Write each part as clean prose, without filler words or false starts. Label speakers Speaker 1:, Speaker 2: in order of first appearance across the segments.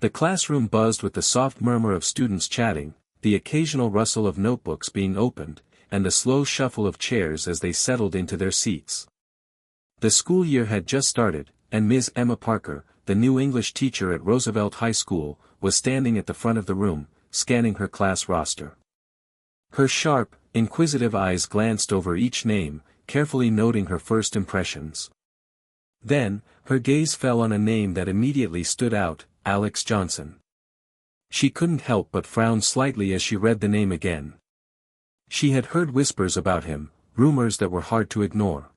Speaker 1: The classroom buzzed with the soft murmur of students chatting, the occasional rustle of notebooks being opened, and the slow shuffle of chairs as they settled into their seats. The school year had just started, and Ms. Emma Parker, the new English teacher at Roosevelt High School, was standing at the front of the room, scanning her class roster. Her sharp, inquisitive eyes glanced over each name, carefully noting her first impressions. Then, her gaze fell on a name that immediately stood out, Alex Johnson. She couldn't help but frown slightly as she read the name again. She had heard whispers about him, rumors that were hard to ignore.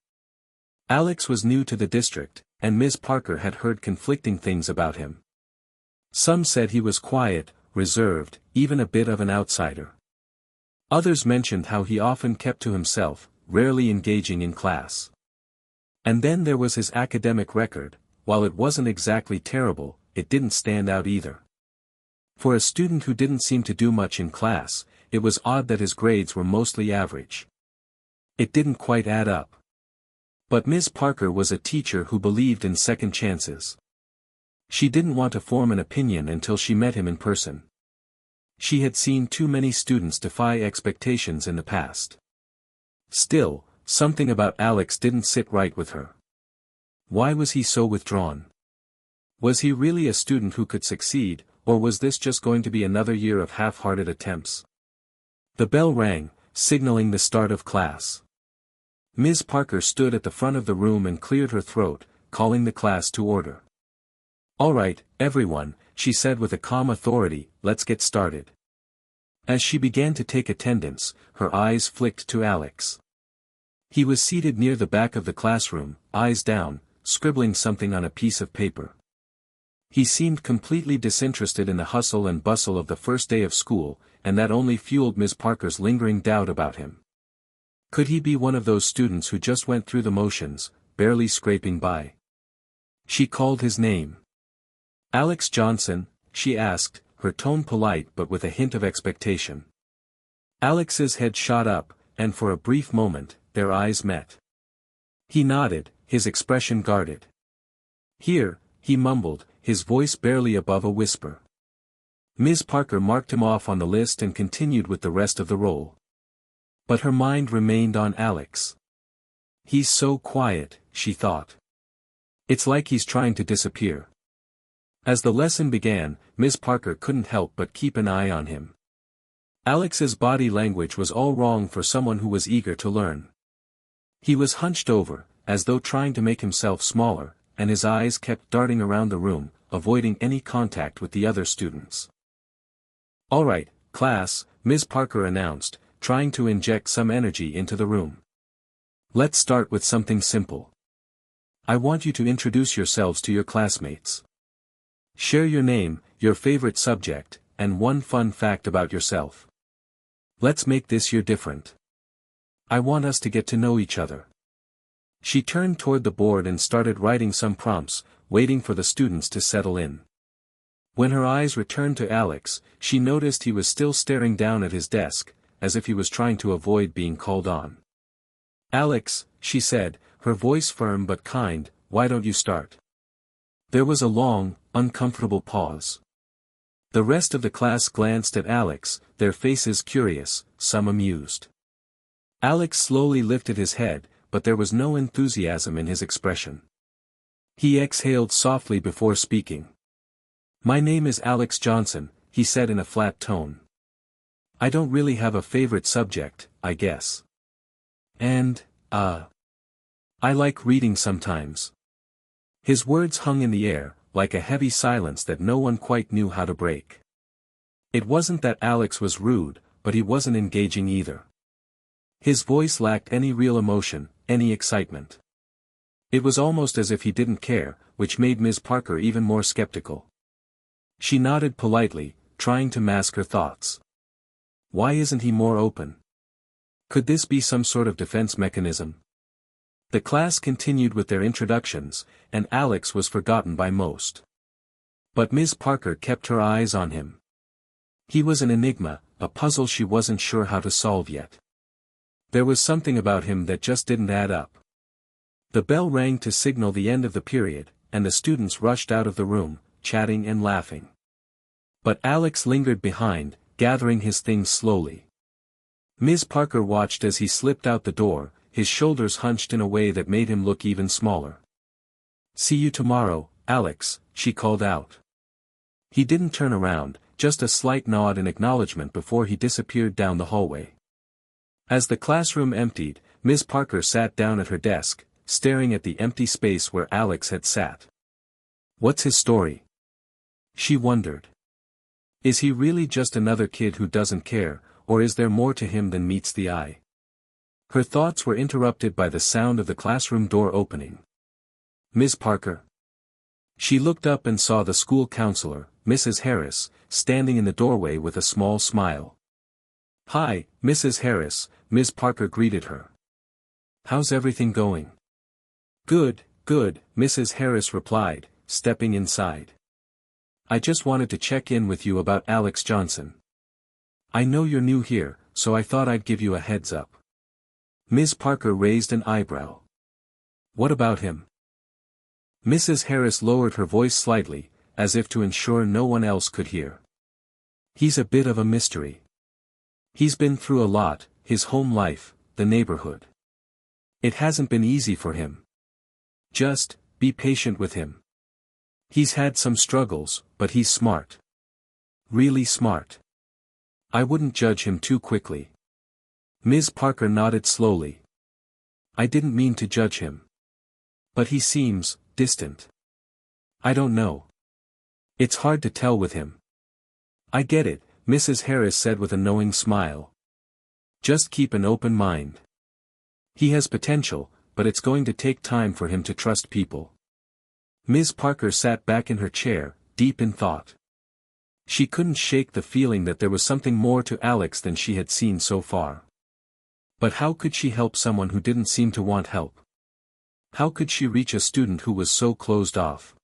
Speaker 1: Alex was new to the district, and Ms. Parker had heard conflicting things about him. Some said he was quiet, reserved, even a bit of an outsider. Others mentioned how he often kept to himself, rarely engaging in class. And then there was his academic record. While it wasn't exactly terrible, it didn't stand out either. For a student who didn't seem to do much in class, it was odd that his grades were mostly average. It didn't quite add up. But Ms. Parker was a teacher who believed in second chances. She didn't want to form an opinion until she met him in person. She had seen too many students defy expectations in the past. Still, something about Alex didn't sit right with her. Why was he so withdrawn? Was he really a student who could succeed, or was this just going to be another year of half-hearted attempts? The bell rang, signaling the start of class. Ms. Parker stood at the front of the room and cleared her throat, calling the class to order. "All right, everyone," she said with a calm authority, "let's get started." As she began to take attendance, her eyes flicked to Alex. He was seated near the back of the classroom, eyes down, scribbling something on a piece of paper. He seemed completely disinterested in the hustle and bustle of the first day of school, and that only fueled Ms. Parker's lingering doubt about him. Could he be one of those students who just went through the motions, barely scraping by? She called his name. "Alex Johnson?" she asked, her tone polite but with a hint of expectation. Alex's head shot up, and for a brief moment, their eyes met. He nodded, his expression guarded. "Here," he mumbled, his voice barely above a whisper. Ms. Parker marked him off on the list and continued with the rest of the roll. But her mind remained on Alex. "He's so quiet," she thought. "It's like he's trying to disappear." As the lesson began, Ms. Parker couldn't help but keep an eye on him. Alex's body language was all wrong for someone who was eager to learn. He was hunched over, as though trying to make himself smaller, and his eyes kept darting around the room, avoiding any contact with the other students. "All right, class," Ms. Parker announced, trying to inject some energy into the room. "Let's start with something simple. I want you to introduce yourselves to your classmates. Share your name, your favorite subject, and one fun fact about yourself. Let's make this year different. I want us to get to know each other." She turned toward the board and started writing some prompts, waiting for the students to settle in. When her eyes returned to Alex, she noticed he was still staring down at his desk, as if he was trying to avoid being called on. "Alex," she said, her voice firm but kind, "why don't you start?" There was a long, uncomfortable pause. The rest of the class glanced at Alex, their faces curious, some amused. Alex slowly lifted his head, but there was no enthusiasm in his expression. He exhaled softly before speaking. "My name is Alex Johnson," he said in a flat tone. "I don't really have a favorite subject, I guess. And, I like reading sometimes." His words hung in the air, like a heavy silence that no one quite knew how to break. It wasn't that Alex was rude, but he wasn't engaging either. His voice lacked any real emotion, any excitement. It was almost as if he didn't care, which made Ms. Parker even more skeptical. She nodded politely, trying to mask her thoughts. Why isn't he more open? Could this be some sort of defense mechanism? The class continued with their introductions, and Alex was forgotten by most. But Ms. Parker kept her eyes on him. He was an enigma, a puzzle she wasn't sure how to solve yet. There was something about him that just didn't add up. The bell rang to signal the end of the period, and the students rushed out of the room, chatting and laughing. But Alex lingered behind, gathering his things slowly. Ms. Parker watched as he slipped out the door, his shoulders hunched in a way that made him look even smaller. "See you tomorrow, Alex," she called out. He didn't turn around, just a slight nod in acknowledgement before he disappeared down the hallway. As the classroom emptied, Ms. Parker sat down at her desk, staring at the empty space where Alex had sat. What's his story? She wondered. Is he really just another kid who doesn't care, or is there more to him than meets the eye? Her thoughts were interrupted by the sound of the classroom door opening. "Ms. Parker?" She looked up and saw the school counselor, Mrs. Harris, standing in the doorway with a small smile. "Hi, Mrs. Harris," Ms. Parker greeted her. "How's everything going?" "Good, good," Mrs. Harris replied, stepping inside. "I just wanted to check in with you about Alex Johnson. I know you're new here, so I thought I'd give you a heads up." Ms. Parker raised an eyebrow. "What about him?" Mrs. Harris lowered her voice slightly, as if to ensure no one else could hear. "He's a bit of a mystery. He's been through a lot, his home life, the neighborhood. It hasn't been easy for him. Just, be patient with him. He's had some struggles, but he's smart. Really smart. I wouldn't judge him too quickly." Ms. Parker nodded slowly. "I didn't mean to judge him. But he seems distant. I don't know. It's hard to tell with him." "I get it," Mrs. Harris said with a knowing smile. "Just keep an open mind. He has potential, but it's going to take time for him to trust people." Ms. Parker sat back in her chair, deep in thought. She couldn't shake the feeling that there was something more to Alex than she had seen so far. But how could she help someone who didn't seem to want help? How could she reach a student who was so closed off?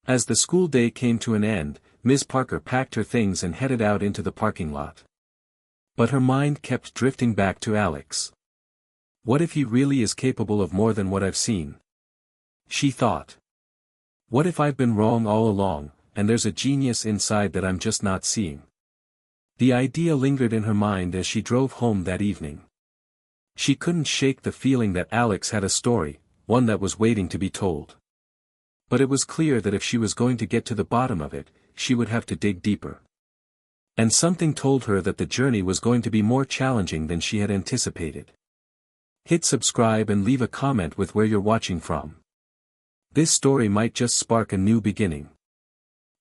Speaker 1: As the school day came to an end, Ms. Parker packed her things and headed out into the parking lot. But her mind kept drifting back to Alex. What if he really is capable of more than what I've seen? She thought. What if I've been wrong all along, and there's a genius inside that I'm just not seeing? The idea lingered in her mind as she drove home that evening. She couldn't shake the feeling that Alex had a story, one that was waiting to be told. But it was clear that if she was going to get to the bottom of it, she would have to dig deeper. And something told her that the journey was going to be more challenging than she had anticipated. Hit subscribe and leave a comment with where you're watching from. This story might just spark a new beginning.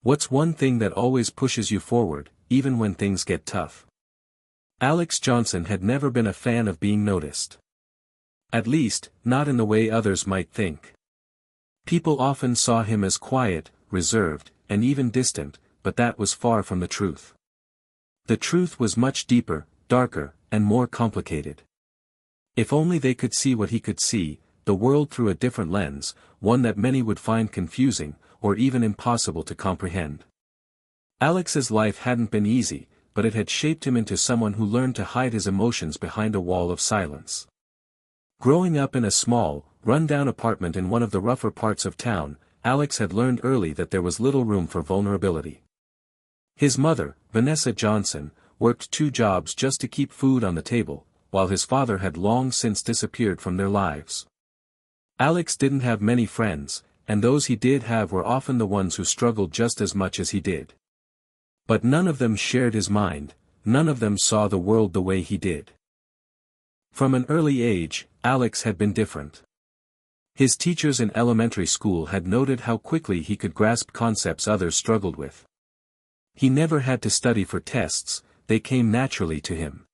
Speaker 1: What's one thing that always pushes you forward, even when things get tough? Alex Johnson had never been a fan of being noticed. At least, not in the way others might think. People often saw him as quiet, reserved, and even distant, but that was far from the truth. The truth was much deeper, darker, and more complicated. If only they could see what he could see, the world through a different lens, one that many would find confusing, or even impossible to comprehend. Alex's life hadn't been easy, but it had shaped him into someone who learned to hide his emotions behind a wall of silence. Growing up in a small, run-down apartment in one of the rougher parts of town, Alex had learned early that there was little room for vulnerability. His mother, Vanessa Johnson, worked 2 jobs just to keep food on the table, while his father had long since disappeared from their lives. Alex didn't have many friends, and those he did have were often the ones who struggled just as much as he did. But none of them shared his mind, none of them saw the world the way he did. From an early age, Alex had been different. His teachers in elementary school had noted how quickly he could grasp concepts others struggled with. He never had to study for tests, they came naturally to him.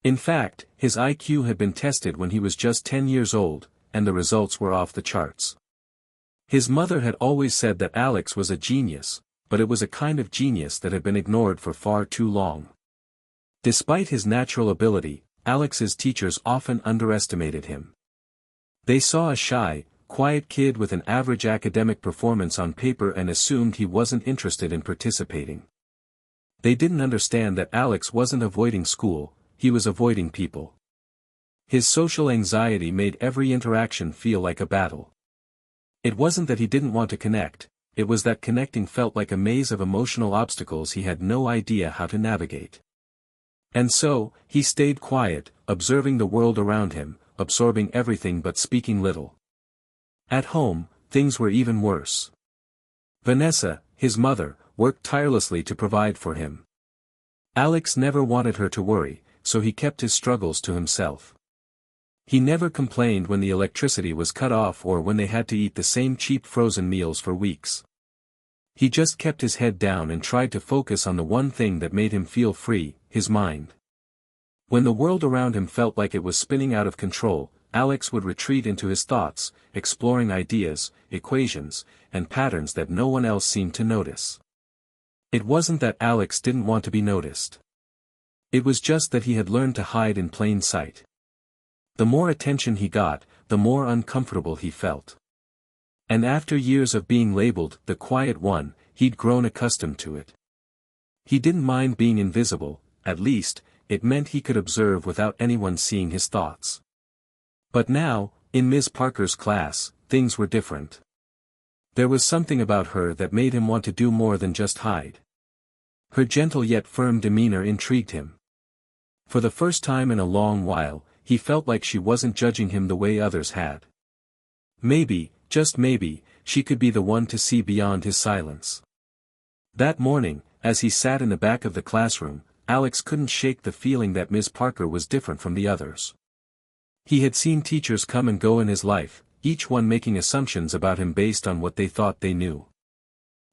Speaker 1: In fact, his IQ had been tested when he was just 10 years old, and the results were off the charts. His mother had always said that Alex was a genius, but it was a kind of genius that had been ignored for far too long. Despite his natural ability, Alex's teachers often underestimated him. They saw a shy, quiet kid with an average academic performance on paper and assumed he wasn't interested in participating. They didn't understand that Alex wasn't avoiding school, he was avoiding people. His social anxiety made every interaction feel like a battle. It wasn't that he didn't want to connect, It was that connecting felt like a maze of emotional obstacles he had no idea how to navigate. And so, he stayed quiet, observing the world around him, absorbing everything but speaking little. At home, things were even worse. Vanessa, his mother, worked tirelessly to provide for him. Alex never wanted her to worry, so he kept his struggles to himself. He never complained when the electricity was cut off or when they had to eat the same cheap frozen meals for weeks. He just kept his head down and tried to focus on the one thing that made him feel free, his mind. When the world around him felt like it was spinning out of control, Alex would retreat into his thoughts, exploring ideas, equations, and patterns that no one else seemed to notice. It wasn't that Alex didn't want to be noticed. It was just that he had learned to hide in plain sight. The more attention he got, the more uncomfortable he felt. And after years of being labeled the quiet one, he'd grown accustomed to it. He didn't mind being invisible, at least, it meant he could observe without anyone seeing his thoughts. But now, in Ms. Parker's class, things were different. There was something about her that made him want to do more than just hide. Her gentle yet firm demeanor intrigued him. For the first time in a long while, he felt like she wasn't judging him the way others had. Maybe, just maybe, she could be the one to see beyond his silence. That morning, as he sat in the back of the classroom, Alex couldn't shake the feeling that Ms. Parker was different from the others. He had seen teachers come and go in his life, each one making assumptions about him based on what they thought they knew.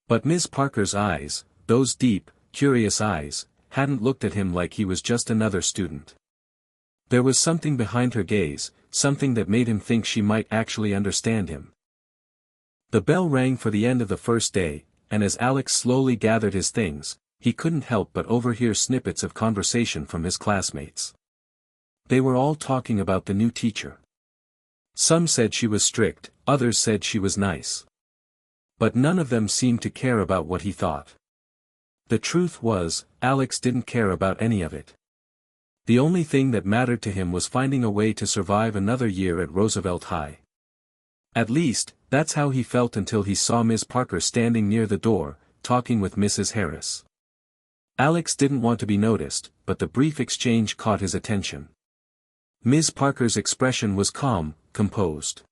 Speaker 1: But Ms. Parker's eyes, those deep, curious eyes, hadn't looked at him like he was just another student. There was something behind her gaze, something that made him think she might actually understand him. The bell rang for the end of the first day, and as Alex slowly gathered his things, he couldn't help but overhear snippets of conversation from his classmates. They were all talking about the new teacher. Some said she was strict, others said she was nice. But none of them seemed to care about what he thought. The truth was, Alex didn't care about any of it. The only thing that mattered to him was finding a way to survive another year at Roosevelt High. At least, that's how he felt until he saw Ms. Parker standing near the door, talking with Mrs. Harris. Alex didn't want to be noticed, but the brief exchange caught his attention. Ms. Parker's expression was calm, composed.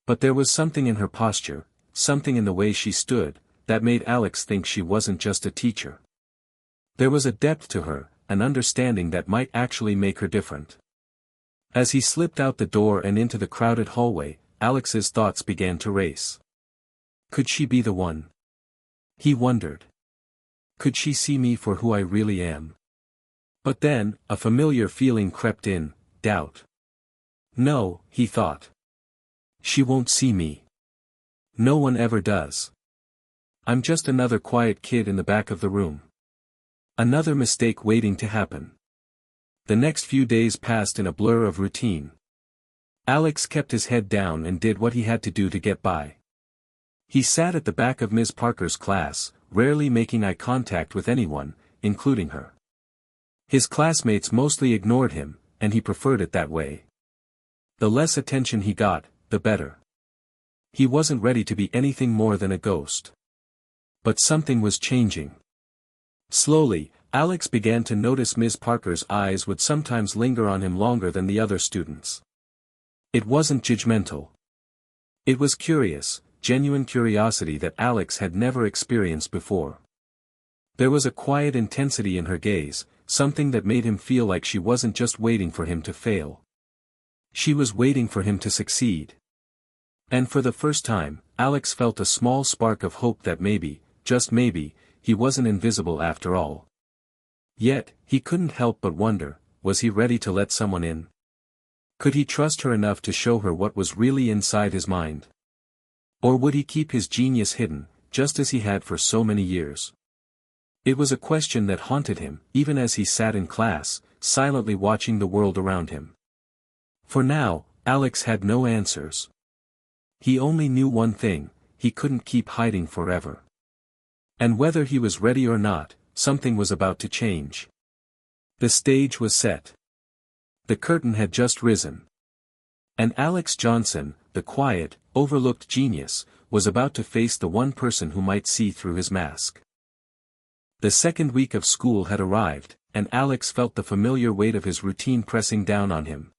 Speaker 1: But there was something in her posture, something in the way she stood, that made Alex think she wasn't just a teacher. There was a depth to her, an understanding that might actually make her different. As he slipped out the door and into the crowded hallway, Alex's thoughts began to race. Could she be the one? He wondered. Could she see me for who I really am? But then, a familiar feeling crept in, doubt. No, he thought. She won't see me. No one ever does. I'm just another quiet kid in the back of the room. Another mistake waiting to happen. The next few days passed in a blur of routine. Alex kept his head down and did what he had to do to get by. He sat at the back of Ms. Parker's class, rarely making eye contact with anyone, including her. His classmates mostly ignored him, and he preferred it that way. The less attention he got, the better. He wasn't ready to be anything more than a ghost. But something was changing. Slowly, Alex began to notice Ms. Parker's eyes would sometimes linger on him longer than the other students. It wasn't judgmental. It was curious, genuine curiosity that Alex had never experienced before. There was a quiet intensity in her gaze, something that made him feel like she wasn't just waiting for him to fail. She was waiting for him to succeed. And for the first time, Alex felt a small spark of hope that maybe, just maybe, he wasn't invisible after all. Yet, he couldn't help but wonder, was he ready to let someone in? Could he trust her enough to show her what was really inside his mind? Or would he keep his genius hidden, just as he had for so many years? It was a question that haunted him, even as he sat in class, silently watching the world around him. For now, Alex had no answers. He only knew one thing, he couldn't keep hiding forever. And whether he was ready or not, something was about to change. The stage was set. The curtain had just risen. And Alex Johnson, the quiet, overlooked genius, was about to face the one person who might see through his mask. The second week of school had arrived, and Alex felt the familiar weight of his routine pressing down on him.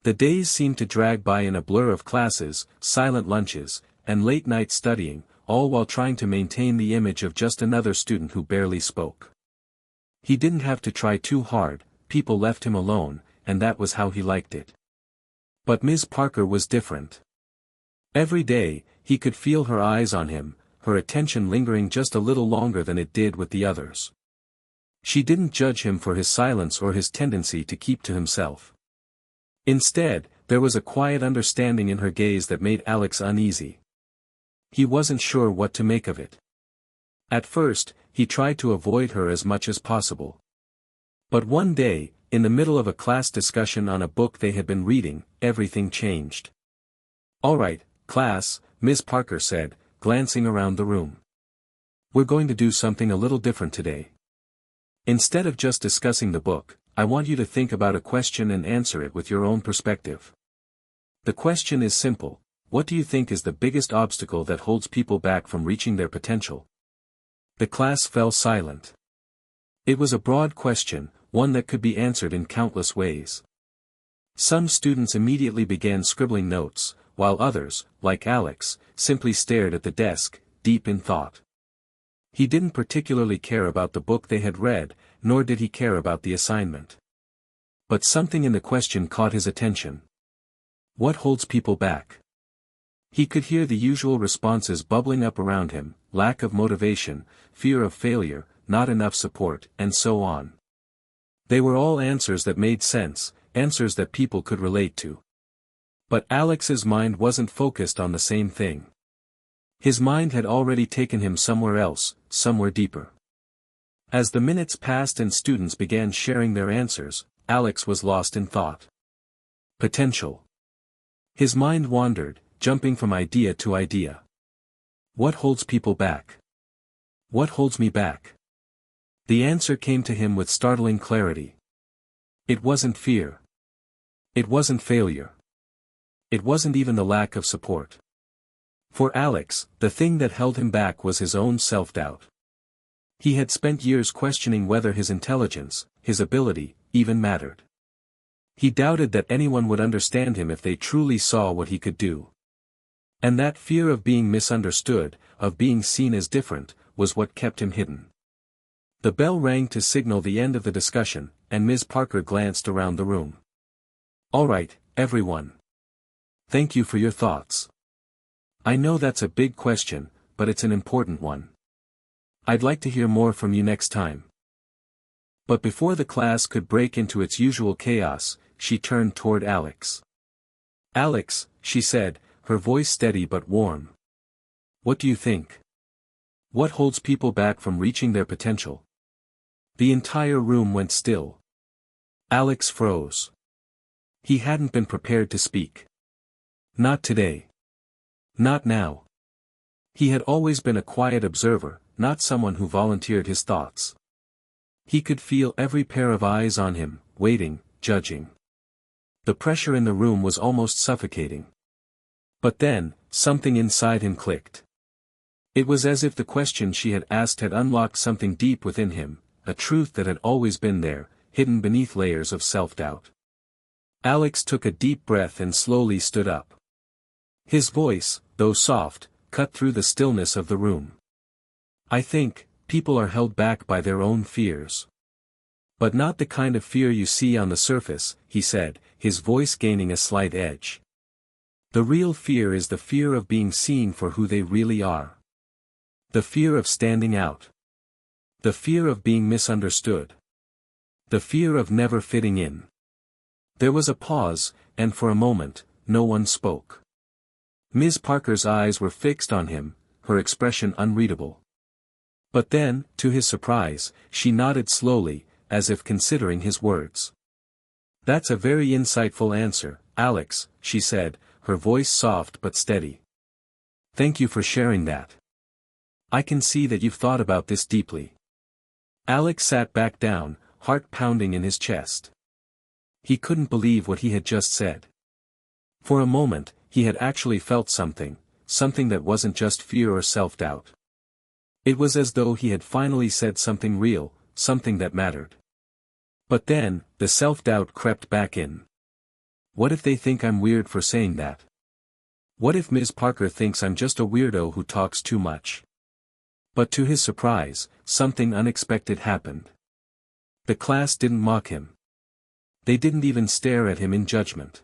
Speaker 1: The days seemed to drag by in a blur of classes, silent lunches, and late-night studying, all while trying to maintain the image of just another student who barely spoke. He didn't have to try too hard, people left him alone, and that was how he liked it. But Ms. Parker was different. Every day, he could feel her eyes on him, her attention lingering just a little longer than it did with the others. She didn't judge him for his silence or his tendency to keep to himself. Instead, there was a quiet understanding in her gaze that made Alex uneasy. He wasn't sure what to make of it. At first, he tried to avoid her as much as possible. But one day, in the middle of a class discussion on a book they had been reading, everything changed. "All right, class," Ms. Parker said, glancing around the room. "We're going to do something a little different today. Instead of just discussing the book, I want you to think about a question and answer it with your own perspective. The question is simple: what do you think is the biggest obstacle that holds people back from reaching their potential?" The class fell silent. It was a broad question, one that could be answered in countless ways. Some students immediately began scribbling notes, while others, like Alex, simply stared at the desk, deep in thought. He didn't particularly care about the book they had read, nor did he care about the assignment. But something in the question caught his attention. What holds people back? He could hear the usual responses bubbling up around him: lack of motivation, fear of failure, not enough support, and so on. They were all answers that made sense, answers that people could relate to. But Alex's mind wasn't focused on the same thing. His mind had already taken him somewhere else, somewhere deeper. As the minutes passed and students began sharing their answers, Alex was lost in thought. Potential. His mind wandered, jumping from idea to idea. What holds people back? What holds me back? The answer came to him with startling clarity. It wasn't fear. It wasn't failure. It wasn't even the lack of support. For Alex, the thing that held him back was his own self-doubt. He had spent years questioning whether his intelligence, his ability, even mattered. He doubted that anyone would understand him if they truly saw what he could do. And that fear of being misunderstood, of being seen as different, was what kept him hidden. The bell rang to signal the end of the discussion, and Ms. Parker glanced around the room. "All right, everyone. Thank you for your thoughts. I know that's a big question, but it's an important one. I'd like to hear more from you next time." But before the class could break into its usual chaos, she turned toward Alex. "Alex," she said, her voice steady but warm. "What do you think? What holds people back from reaching their potential?" The entire room went still. Alex froze. He hadn't been prepared to speak. Not today. Not now. He had always been a quiet observer, not someone who volunteered his thoughts. He could feel every pair of eyes on him, waiting, judging. The pressure in the room was almost suffocating. But then, something inside him clicked. It was as if the question she had asked had unlocked something deep within him, a truth that had always been there, hidden beneath layers of self-doubt. Alex took a deep breath and slowly stood up. His voice, though soft, cut through the stillness of the room. "I think, people are held back by their own fears. But not the kind of fear you see on the surface," he said, his voice gaining a slight edge. "The real fear is the fear of being seen for who they really are. The fear of standing out. The fear of being misunderstood. The fear of never fitting in." There was a pause, and for a moment, no one spoke. Ms. Parker's eyes were fixed on him, her expression unreadable. But then, to his surprise, she nodded slowly, as if considering his words. "That's a very insightful answer, Alex," she said, her voice soft but steady. "Thank you for sharing that. I can see that you've thought about this deeply." Alex sat back down, heart pounding in his chest. He couldn't believe what he had just said. For a moment, he had actually felt something, something that wasn't just fear or self-doubt. It was as though he had finally said something real, something that mattered. But then, the self-doubt crept back in. What if they think I'm weird for saying that? What if Ms. Parker thinks I'm just a weirdo who talks too much? But to his surprise, something unexpected happened. The class didn't mock him. They didn't even stare at him in judgment.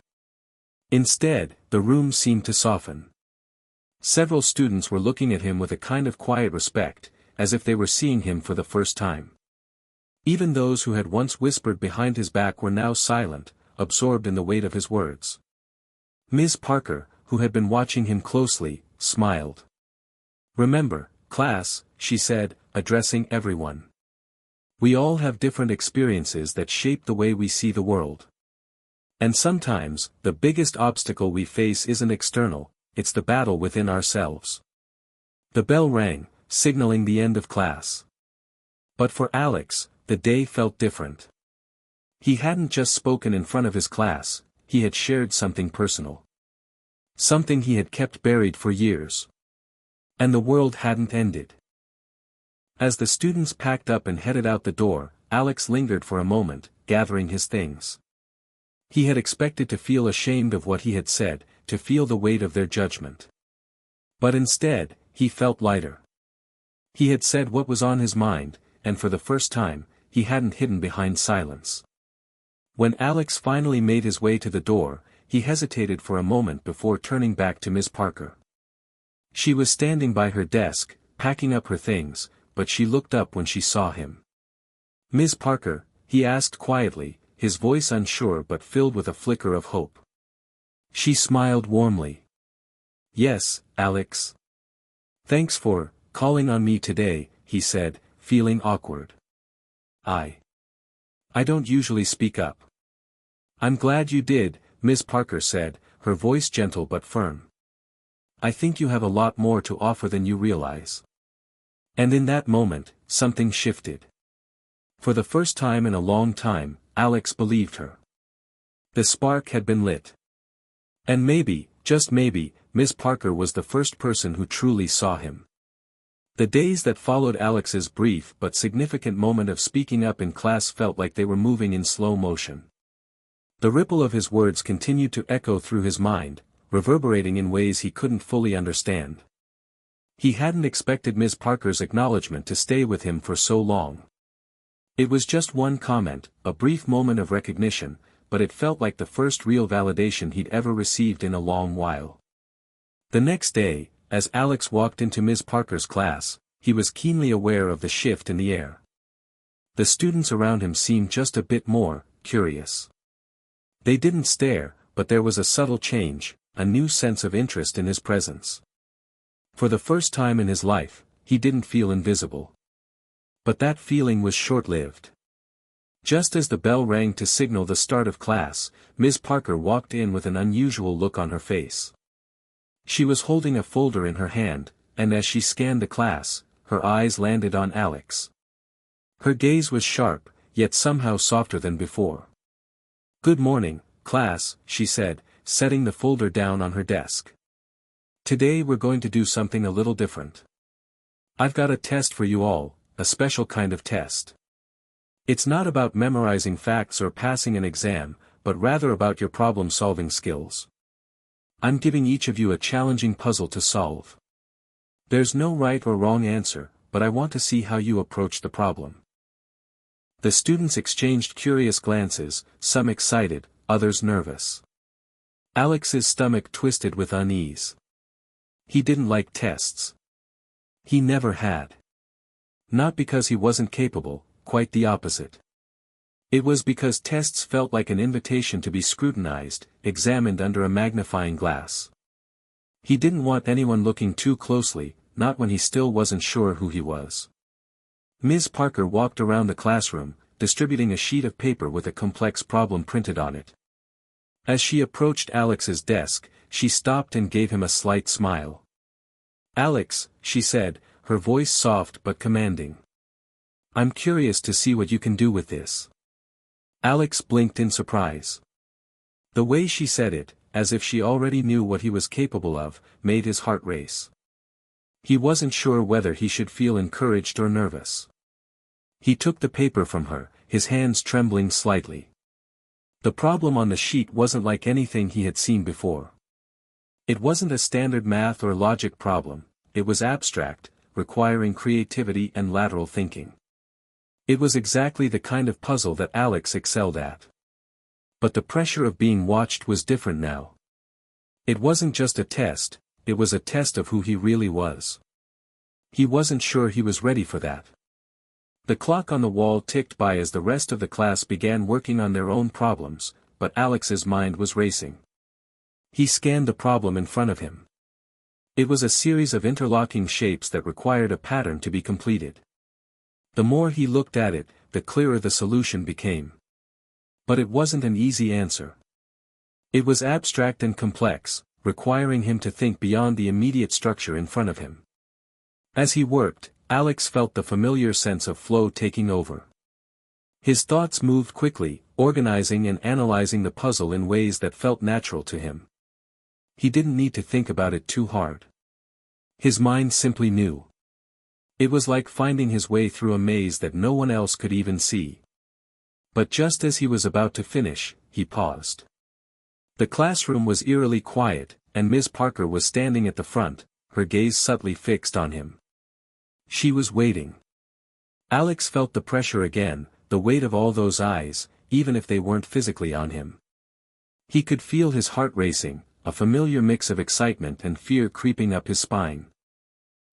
Speaker 1: Instead, the room seemed to soften. Several students were looking at him with a kind of quiet respect, as if they were seeing him for the first time. Even those who had once whispered behind his back were now silent, absorbed in the weight of his words. Ms. Parker, who had been watching him closely, smiled. "Remember, class," she said, addressing everyone. "We all have different experiences that shape the way we see the world. And sometimes, the biggest obstacle we face isn't external, it's the battle within ourselves." The bell rang, signaling the end of class. But for Alex, the day felt different. He hadn't just spoken in front of his class, he had shared something personal. Something he had kept buried for years. And the world hadn't ended. As the students packed up and headed out the door, Alex lingered for a moment, gathering his things. He had expected to feel ashamed of what he had said, to feel the weight of their judgment. But instead, he felt lighter. He had said what was on his mind, and for the first time, he hadn't hidden behind silence. When Alex finally made his way to the door, he hesitated for a moment before turning back to Miss Parker. She was standing by her desk, packing up her things, but she looked up when she saw him. "Miss Parker," he asked quietly, his voice unsure but filled with a flicker of hope. She smiled warmly. "Yes, Alex. Thanks for calling on me today," he said, feeling awkward. I don't usually speak up." "I'm glad you did," Miss Parker said, her voice gentle but firm. "I think you have a lot more to offer than you realize." And in that moment, something shifted. For the first time in a long time, Alex believed her. The spark had been lit. And maybe, just maybe, Miss Parker was the first person who truly saw him. The days that followed Alex's brief but significant moment of speaking up in class felt like they were moving in slow motion. The ripple of his words continued to echo through his mind, reverberating in ways he couldn't fully understand. He hadn't expected Miss Parker's acknowledgement to stay with him for so long. It was just one comment, a brief moment of recognition, but it felt like the first real validation he'd ever received in a long while. The next day, as Alex walked into Miss Parker's class, he was keenly aware of the shift in the air. The students around him seemed just a bit more curious. They didn't stare, but there was a subtle change, a new sense of interest in his presence. For the first time in his life, he didn't feel invisible. But that feeling was short-lived. Just as the bell rang to signal the start of class, Miss Parker walked in with an unusual look on her face. She was holding a folder in her hand, and as she scanned the class, her eyes landed on Alex. Her gaze was sharp, yet somehow softer than before. "Good morning, class," she said, setting the folder down on her desk. "Today we're going to do something a little different. I've got a test for you all, a special kind of test. It's not about memorizing facts or passing an exam, but rather about your problem-solving skills. I'm giving each of you a challenging puzzle to solve. There's no right or wrong answer, but I want to see how you approach the problem." The students exchanged curious glances, some excited, others nervous. Alex's stomach twisted with unease. He didn't like tests. He never had. Not because he wasn't capable, quite the opposite. It was because tests felt like an invitation to be scrutinized, examined under a magnifying glass. He didn't want anyone looking too closely, not when he still wasn't sure who he was. Ms. Parker walked around the classroom, distributing a sheet of paper with a complex problem printed on it. As she approached Alex's desk, she stopped and gave him a slight smile. "Alex," she said, her voice soft but commanding. "I'm curious to see what you can do with this." Alex blinked in surprise. The way she said it, as if she already knew what he was capable of, made his heart race. He wasn't sure whether he should feel encouraged or nervous. He took the paper from her, his hands trembling slightly. The problem on the sheet wasn't like anything he had seen before. It wasn't a standard math or logic problem, it was abstract, requiring creativity and lateral thinking. It was exactly the kind of puzzle that Alex excelled at. But the pressure of being watched was different now. It wasn't just a test, it was a test of who he really was. He wasn't sure he was ready for that. The clock on the wall ticked by as the rest of the class began working on their own problems, but Alex's mind was racing. He scanned the problem in front of him. It was a series of interlocking shapes that required a pattern to be completed. The more he looked at it, the clearer the solution became. But it wasn't an easy answer. It was abstract and complex, requiring him to think beyond the immediate structure in front of him. As he worked, Alex felt the familiar sense of flow taking over. His thoughts moved quickly, organizing and analyzing the puzzle in ways that felt natural to him. He didn't need to think about it too hard. His mind simply knew. It was like finding his way through a maze that no one else could even see. But just as he was about to finish, he paused. The classroom was eerily quiet, and Ms. Parker was standing at the front, her gaze subtly fixed on him. She was waiting. Alex felt the pressure again, the weight of all those eyes, even if they weren't physically on him. He could feel his heart racing, a familiar mix of excitement and fear creeping up his spine.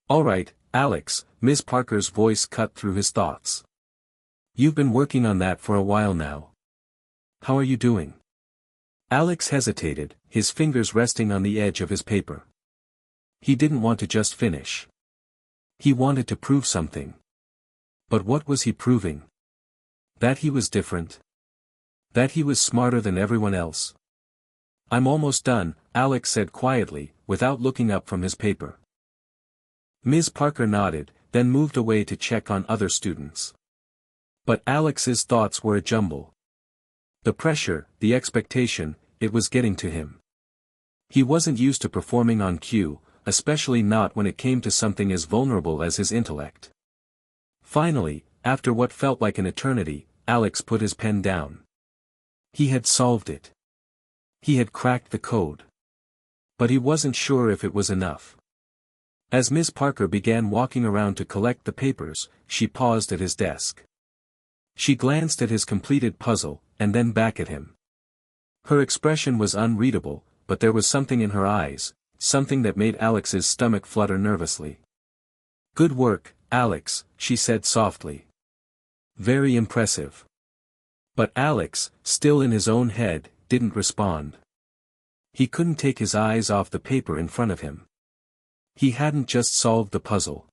Speaker 1: "All right, Alex," Ms. Parker's voice cut through his thoughts. "You've been working on that for a while now. How are you doing?" Alex hesitated, his fingers resting on the edge of his paper. He didn't want to just finish. He wanted to prove something. But what was he proving? That he was different. That he was smarter than everyone else. "I'm almost done," Alex said quietly, without looking up from his paper. Ms. Parker nodded, then moved away to check on other students. But Alex's thoughts were a jumble. The pressure, the expectation, it was getting to him. He wasn't used to performing on cue, especially not when it came to something as vulnerable as his intellect. Finally, after what felt like an eternity, Alex put his pen down. He had solved it. He had cracked the code. But he wasn't sure if it was enough. As Ms. Parker began walking around to collect the papers, she paused at his desk. She glanced at his completed puzzle, and then back at him. Her expression was unreadable, but there was something in her eyes, something that made Alex's stomach flutter nervously. "Good work, Alex," she said softly. "Very impressive." But Alex, still in his own head, didn't respond. He couldn't take his eyes off the paper in front of him. He hadn't just solved the puzzle.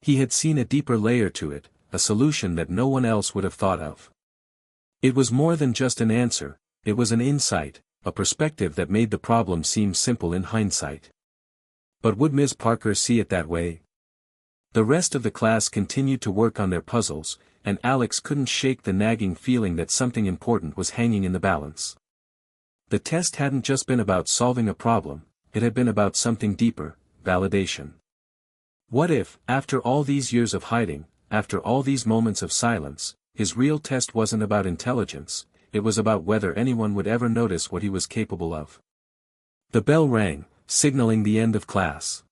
Speaker 1: He had seen a deeper layer to it, a solution that no one else would have thought of. It was more than just an answer, it was an insight, a perspective that made the problem seem simple in hindsight. But would Ms. Parker see it that way? The rest of the class continued to work on their puzzles, and Alex couldn't shake the nagging feeling that something important was hanging in the balance. The test hadn't just been about solving a problem, it had been about something deeper, validation. What if, after all these years of hiding, after all these moments of silence, his real test wasn't about intelligence, it was about whether anyone would ever notice what he was capable of. The bell rang, signaling the end of class.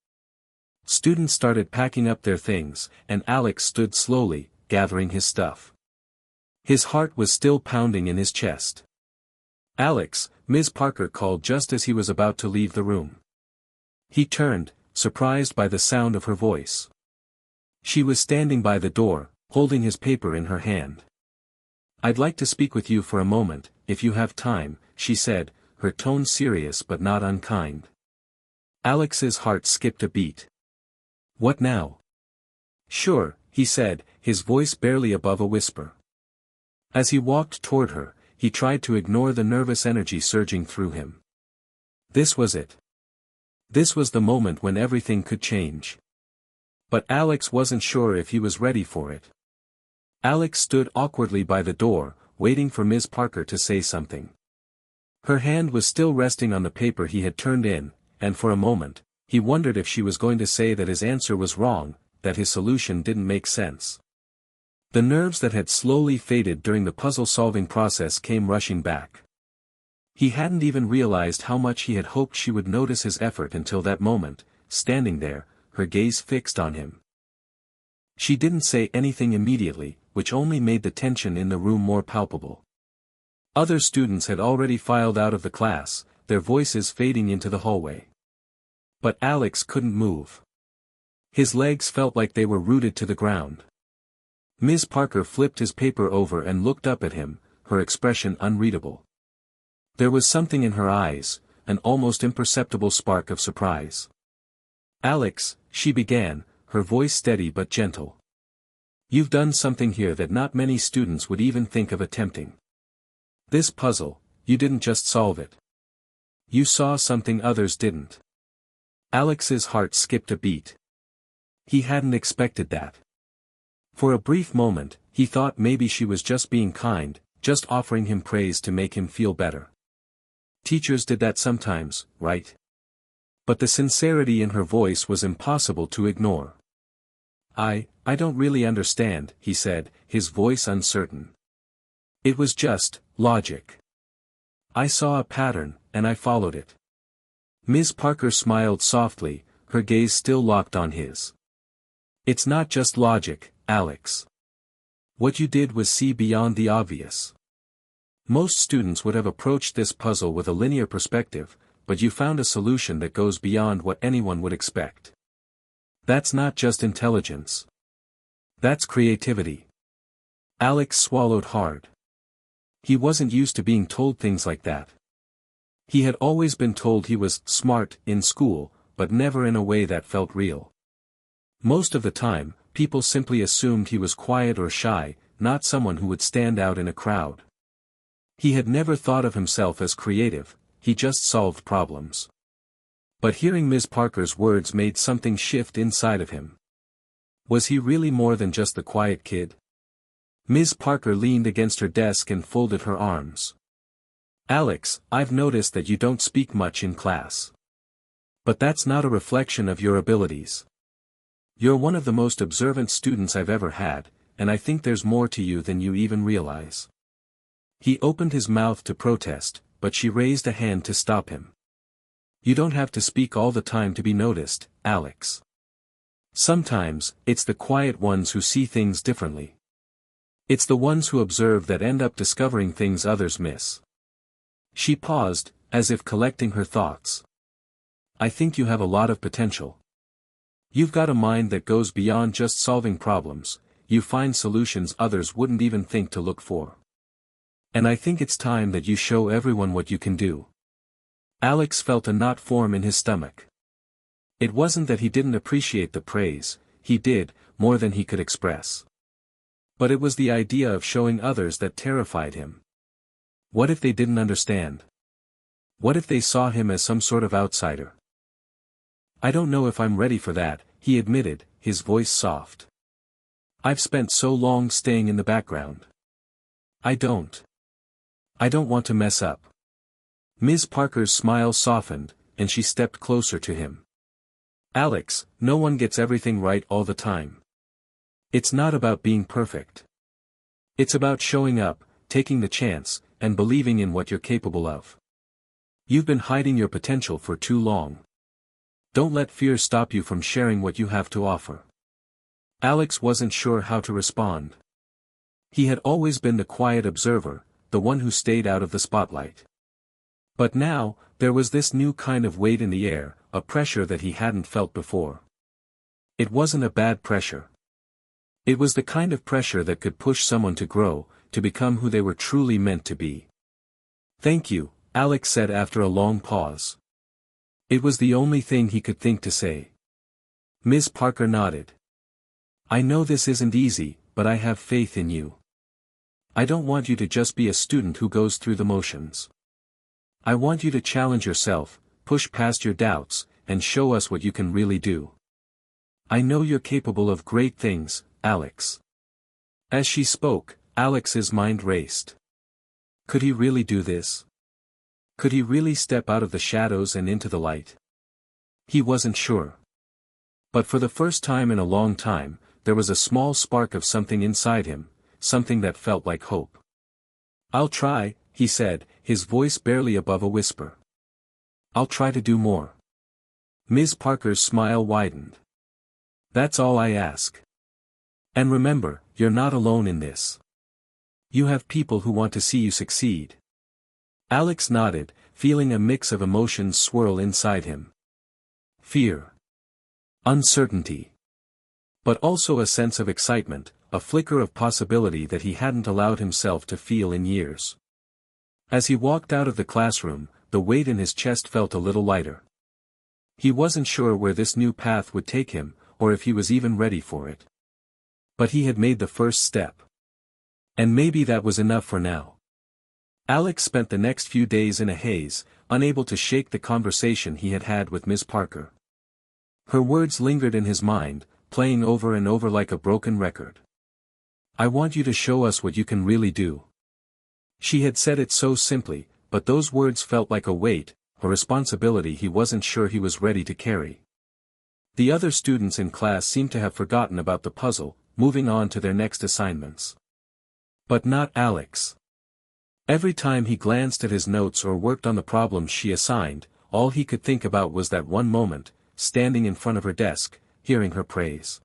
Speaker 1: Students started packing up their things, and Alex stood slowly, gathering his stuff. His heart was still pounding in his chest. "Alex," Ms. Parker called just as he was about to leave the room. He turned, surprised by the sound of her voice. She was standing by the door, holding his paper in her hand. "I'd like to speak with you for a moment, if you have time," she said, her tone serious but not unkind. Alex's heart skipped a beat. "What now?" "Sure," he said, his voice barely above a whisper. As he walked toward her, he tried to ignore the nervous energy surging through him. This was it. This was the moment when everything could change. But Alex wasn't sure if he was ready for it. Alex stood awkwardly by the door, waiting for Ms. Parker to say something. Her hand was still resting on the paper he had turned in, and for a moment, he wondered if she was going to say that his answer was wrong, that his solution didn't make sense. The nerves that had slowly faded during the puzzle-solving process came rushing back. He hadn't even realized how much he had hoped she would notice his effort until that moment, standing there, her gaze fixed on him. She didn't say anything immediately, which only made the tension in the room more palpable. Other students had already filed out of the class, their voices fading into the hallway. But Alex couldn't move. His legs felt like they were rooted to the ground. Ms. Parker flipped his paper over and looked up at him, her expression unreadable. There was something in her eyes, an almost imperceptible spark of surprise. "Alex," she began, her voice steady but gentle. "You've done something here that not many students would even think of attempting. This puzzle, you didn't just solve it. You saw something others didn't." Alex's heart skipped a beat. He hadn't expected that. For a brief moment, he thought maybe she was just being kind, just offering him praise to make him feel better. Teachers did that sometimes, right? But the sincerity in her voice was impossible to ignore. I don't really understand," he said, his voice uncertain. "It was just logic. I saw a pattern, and I followed it." Ms. Parker smiled softly, her gaze still locked on his. "It's not just logic, Alex. What you did was see beyond the obvious. Most students would have approached this puzzle with a linear perspective, but you found a solution that goes beyond what anyone would expect. That's not just intelligence. That's creativity." Alex swallowed hard. He wasn't used to being told things like that. He had always been told he was smart in school, but never in a way that felt real. Most of the time, people simply assumed he was quiet or shy, not someone who would stand out in a crowd. He had never thought of himself as creative, he just solved problems. But hearing Ms. Parker's words made something shift inside of him. Was he really more than just the quiet kid? Ms. Parker leaned against her desk and folded her arms. "Alex, I've noticed that you don't speak much in class. But that's not a reflection of your abilities. You're one of the most observant students I've ever had, and I think there's more to you than you even realize." He opened his mouth to protest, but she raised a hand to stop him. "You don't have to speak all the time to be noticed, Alex. Sometimes, it's the quiet ones who see things differently. It's the ones who observe that end up discovering things others miss." She paused, as if collecting her thoughts. "I think you have a lot of potential. You've got a mind that goes beyond just solving problems, you find solutions others wouldn't even think to look for. And I think it's time that you show everyone what you can do." Alex felt a knot form in his stomach. It wasn't that he didn't appreciate the praise, he did, more than he could express. But it was the idea of showing others that terrified him. What if they didn't understand? What if they saw him as some sort of outsider? "I don't know if I'm ready for that," he admitted, his voice soft. "I've spent so long staying in the background. I don't want to mess up." Ms. Parker's smile softened, and she stepped closer to him. "Alex, no one gets everything right all the time. It's not about being perfect. It's about showing up, taking the chance, and believing in what you're capable of. You've been hiding your potential for too long. Don't let fear stop you from sharing what you have to offer." Alex wasn't sure how to respond. He had always been the quiet observer, the one who stayed out of the spotlight. But now, there was this new kind of weight in the air, a pressure that he hadn't felt before. It wasn't a bad pressure. It was the kind of pressure that could push someone to grow, to become who they were truly meant to be. "Thank you," Alex said after a long pause. It was the only thing he could think to say. Ms. Parker nodded. "I know this isn't easy, but I have faith in you. I don't want you to just be a student who goes through the motions. I want you to challenge yourself, push past your doubts, and show us what you can really do. I know you're capable of great things, Alex." As she spoke, Alex's mind raced. Could he really do this? Could he really step out of the shadows and into the light? He wasn't sure. But for the first time in a long time, there was a small spark of something inside him, something that felt like hope. "I'll try," he said, his voice barely above a whisper. "I'll try to do more." Ms. Parker's smile widened. "That's all I ask. And remember, you're not alone in this. You have people who want to see you succeed." Alex nodded, feeling a mix of emotions swirl inside him. Fear. Uncertainty. But also a sense of excitement, a flicker of possibility that he hadn't allowed himself to feel in years. As he walked out of the classroom, the weight in his chest felt a little lighter. He wasn't sure where this new path would take him, or if he was even ready for it. But he had made the first step. And maybe that was enough for now. Alex spent the next few days in a haze, unable to shake the conversation he had had with Miss Parker. Her words lingered in his mind, playing over and over like a broken record. "I want you to show us what you can really do." She had said it so simply, but those words felt like a weight, a responsibility he wasn't sure he was ready to carry. The other students in class seemed to have forgotten about the puzzle, moving on to their next assignments. But not Alex. Every time he glanced at his notes or worked on the problems she assigned, all he could think about was that one moment, standing in front of her desk, hearing her praise.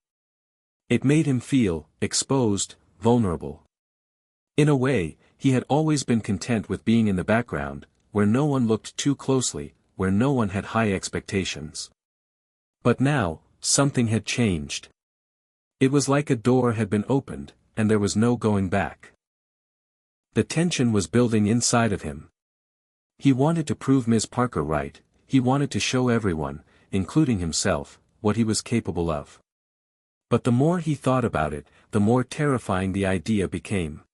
Speaker 1: It made him feel exposed, vulnerable. In a way, he had always been content with being in the background, where no one looked too closely, where no one had high expectations. But now, something had changed. It was like a door had been opened, and there was no going back. The tension was building inside of him. He wanted to prove Ms. Parker right, he wanted to show everyone, including himself, what he was capable of. But the more he thought about it, the more terrifying the idea became.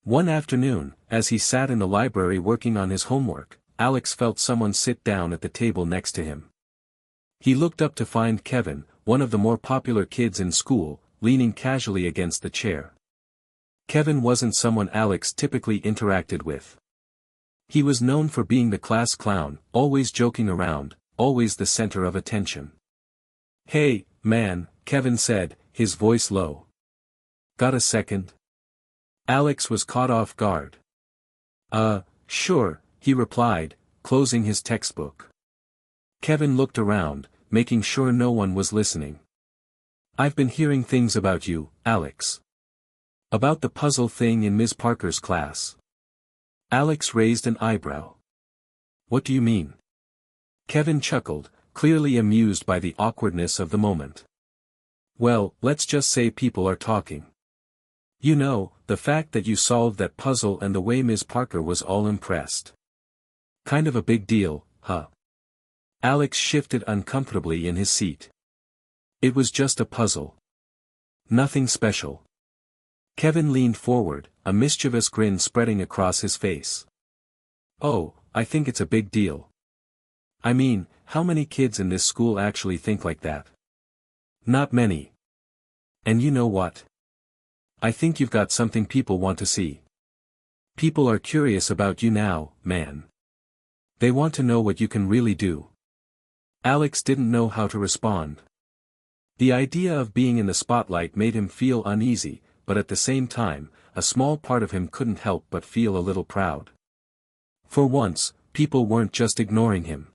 Speaker 1: One afternoon, as he sat in the library working on his homework, Alex felt someone sit down at the table next to him. He looked up to find Kevin, one of the more popular kids in school, leaning casually against the chair. Kevin wasn't someone Alex typically interacted with. He was known for being the class clown, always joking around, always the center of attention. "Hey, man," Kevin said, his voice low. "Got a second?" Alex was caught off guard. Sure," he replied, closing his textbook. Kevin looked around, making sure no one was listening. "I've been hearing things about you, Alex. About the puzzle thing in Ms. Parker's class." Alex raised an eyebrow. "What do you mean?" Kevin chuckled, clearly amused by the awkwardness of the moment. "Well, let's just say people are talking. You know, the fact that you solved that puzzle and the way Ms. Parker was all impressed. Kind of a big deal, huh?" Alex shifted uncomfortably in his seat. "It was just a puzzle. Nothing special." Kevin leaned forward, a mischievous grin spreading across his face. "Oh, I think it's a big deal. I mean, how many kids in this school actually think like that? Not many. And you know what? I think you've got something people want to see. People are curious about you now, man. They want to know what you can really do." Alex didn't know how to respond. The idea of being in the spotlight made him feel uneasy, but at the same time, a small part of him couldn't help but feel a little proud. For once, people weren't just ignoring him.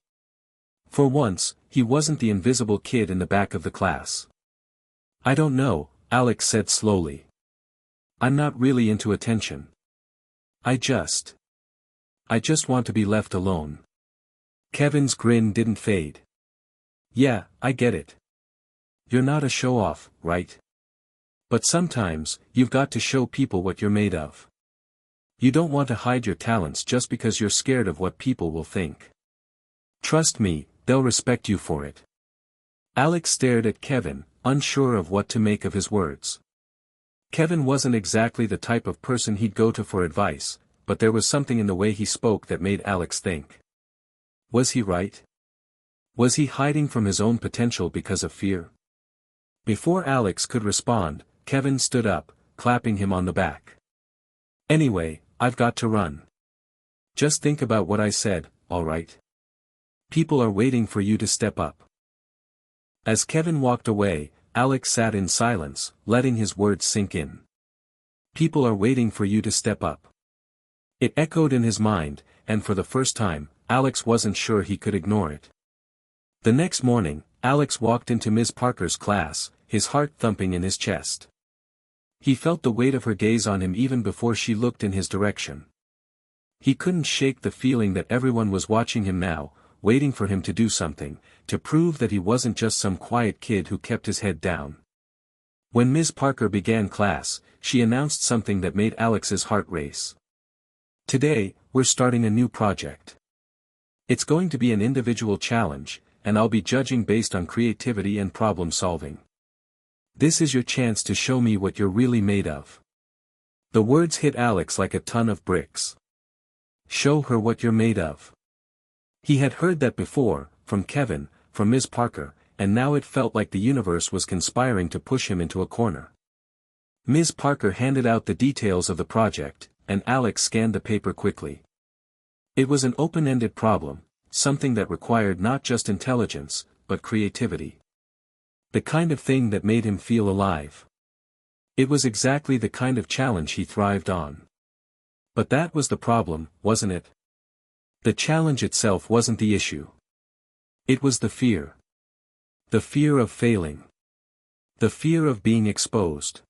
Speaker 1: For once, he wasn't the invisible kid in the back of the class. "I don't know," Alex said slowly. "I'm not really into attention. I just want to be left alone." Kevin's grin didn't fade. "Yeah, I get it. You're not a show-off, right? But sometimes, you've got to show people what you're made of. You don't want to hide your talents just because you're scared of what people will think. Trust me, they'll respect you for it." Alex stared at Kevin, unsure of what to make of his words. Kevin wasn't exactly the type of person he'd go to for advice, but there was something in the way he spoke that made Alex think. Was he right? Was he hiding from his own potential because of fear? Before Alex could respond, Kevin stood up, clapping him on the back. "Anyway, I've got to run. Just think about what I said, alright? People are waiting for you to step up. As Kevin walked away, Alex sat in silence, letting his words sink in. People are waiting for you to step up. It echoed in his mind, and for the first time, Alex wasn't sure he could ignore it. The next morning, Alex walked into Ms. Parker's class, his heart thumping in his chest. He felt the weight of her gaze on him even before she looked in his direction. He couldn't shake the feeling that everyone was watching him now, waiting for him to do something, to prove that he wasn't just some quiet kid who kept his head down. When Ms. Parker began class, she announced something that made Alex's heart race. Today, we're starting a new project. It's going to be an individual challenge, and I'll be judging based on creativity and problem solving. This is your chance to show me what you're really made of. The words hit Alex like a ton of bricks. Show her what you're made of. He had heard that before, from Kevin, from Ms. Parker, and now it felt like the universe was conspiring to push him into a corner. Ms. Parker handed out the details of the project, and Alex scanned the paper quickly. It was an open-ended problem, something that required not just intelligence, but creativity. The kind of thing that made him feel alive. It was exactly the kind of challenge he thrived on. But that was the problem, wasn't it? The challenge itself wasn't the issue. It was the fear. The fear of failing. The fear of being exposed.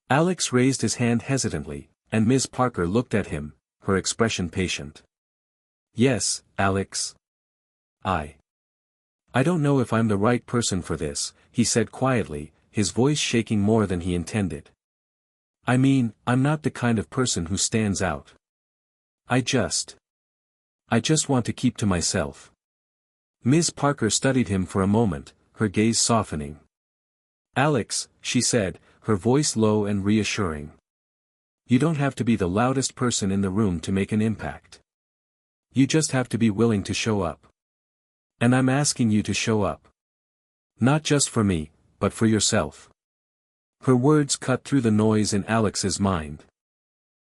Speaker 1: Alex raised his hand hesitantly, and Ms. Parker looked at him, her expression patient. Yes, Alex. I don't know if I'm the right person for this, he said quietly, his voice shaking more than he intended. I mean, I'm not the kind of person who stands out. I just want to keep to myself. Ms. Parker studied him for a moment, her gaze softening. Alex, she said, her voice low and reassuring. You don't have to be the loudest person in the room to make an impact. You just have to be willing to show up. And I'm asking you to show up. Not just for me, but for yourself. Her words cut through the noise in Alex's mind.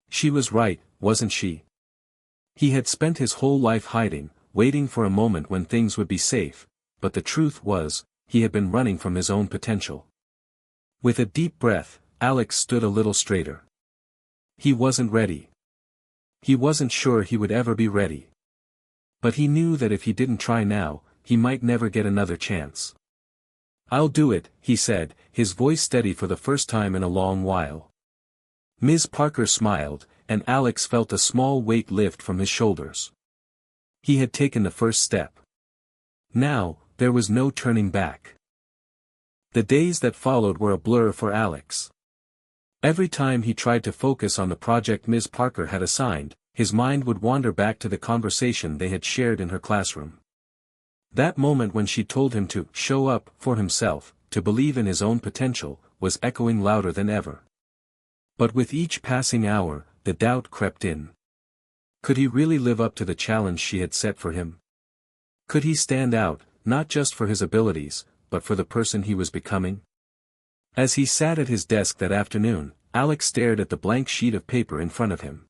Speaker 1: She was right, wasn't she? He had spent his whole life hiding, waiting for a moment when things would be safe, but the truth was, he had been running from his own potential. With a deep breath, Alex stood a little straighter. He wasn't ready. He wasn't sure he would ever be ready. But he knew that if he didn't try now, he might never get another chance. I'll do it, he said, his voice steady for the first time in a long while. Ms. Parker smiled, and Alex felt a small weight lift from his shoulders. He had taken the first step. Now, there was no turning back. The days that followed were a blur for Alex. Every time he tried to focus on the project Ms. Parker had assigned, his mind would wander back to the conversation they had shared in her classroom. That moment when she told him to show up for himself, to believe in his own potential, was echoing louder than ever. But with each passing hour, the doubt crept in. Could he really live up to the challenge she had set for him? Could he stand out, not just for his abilities, but for the person he was becoming? As he sat at his desk that afternoon, Alex stared at the blank sheet of paper in front of him.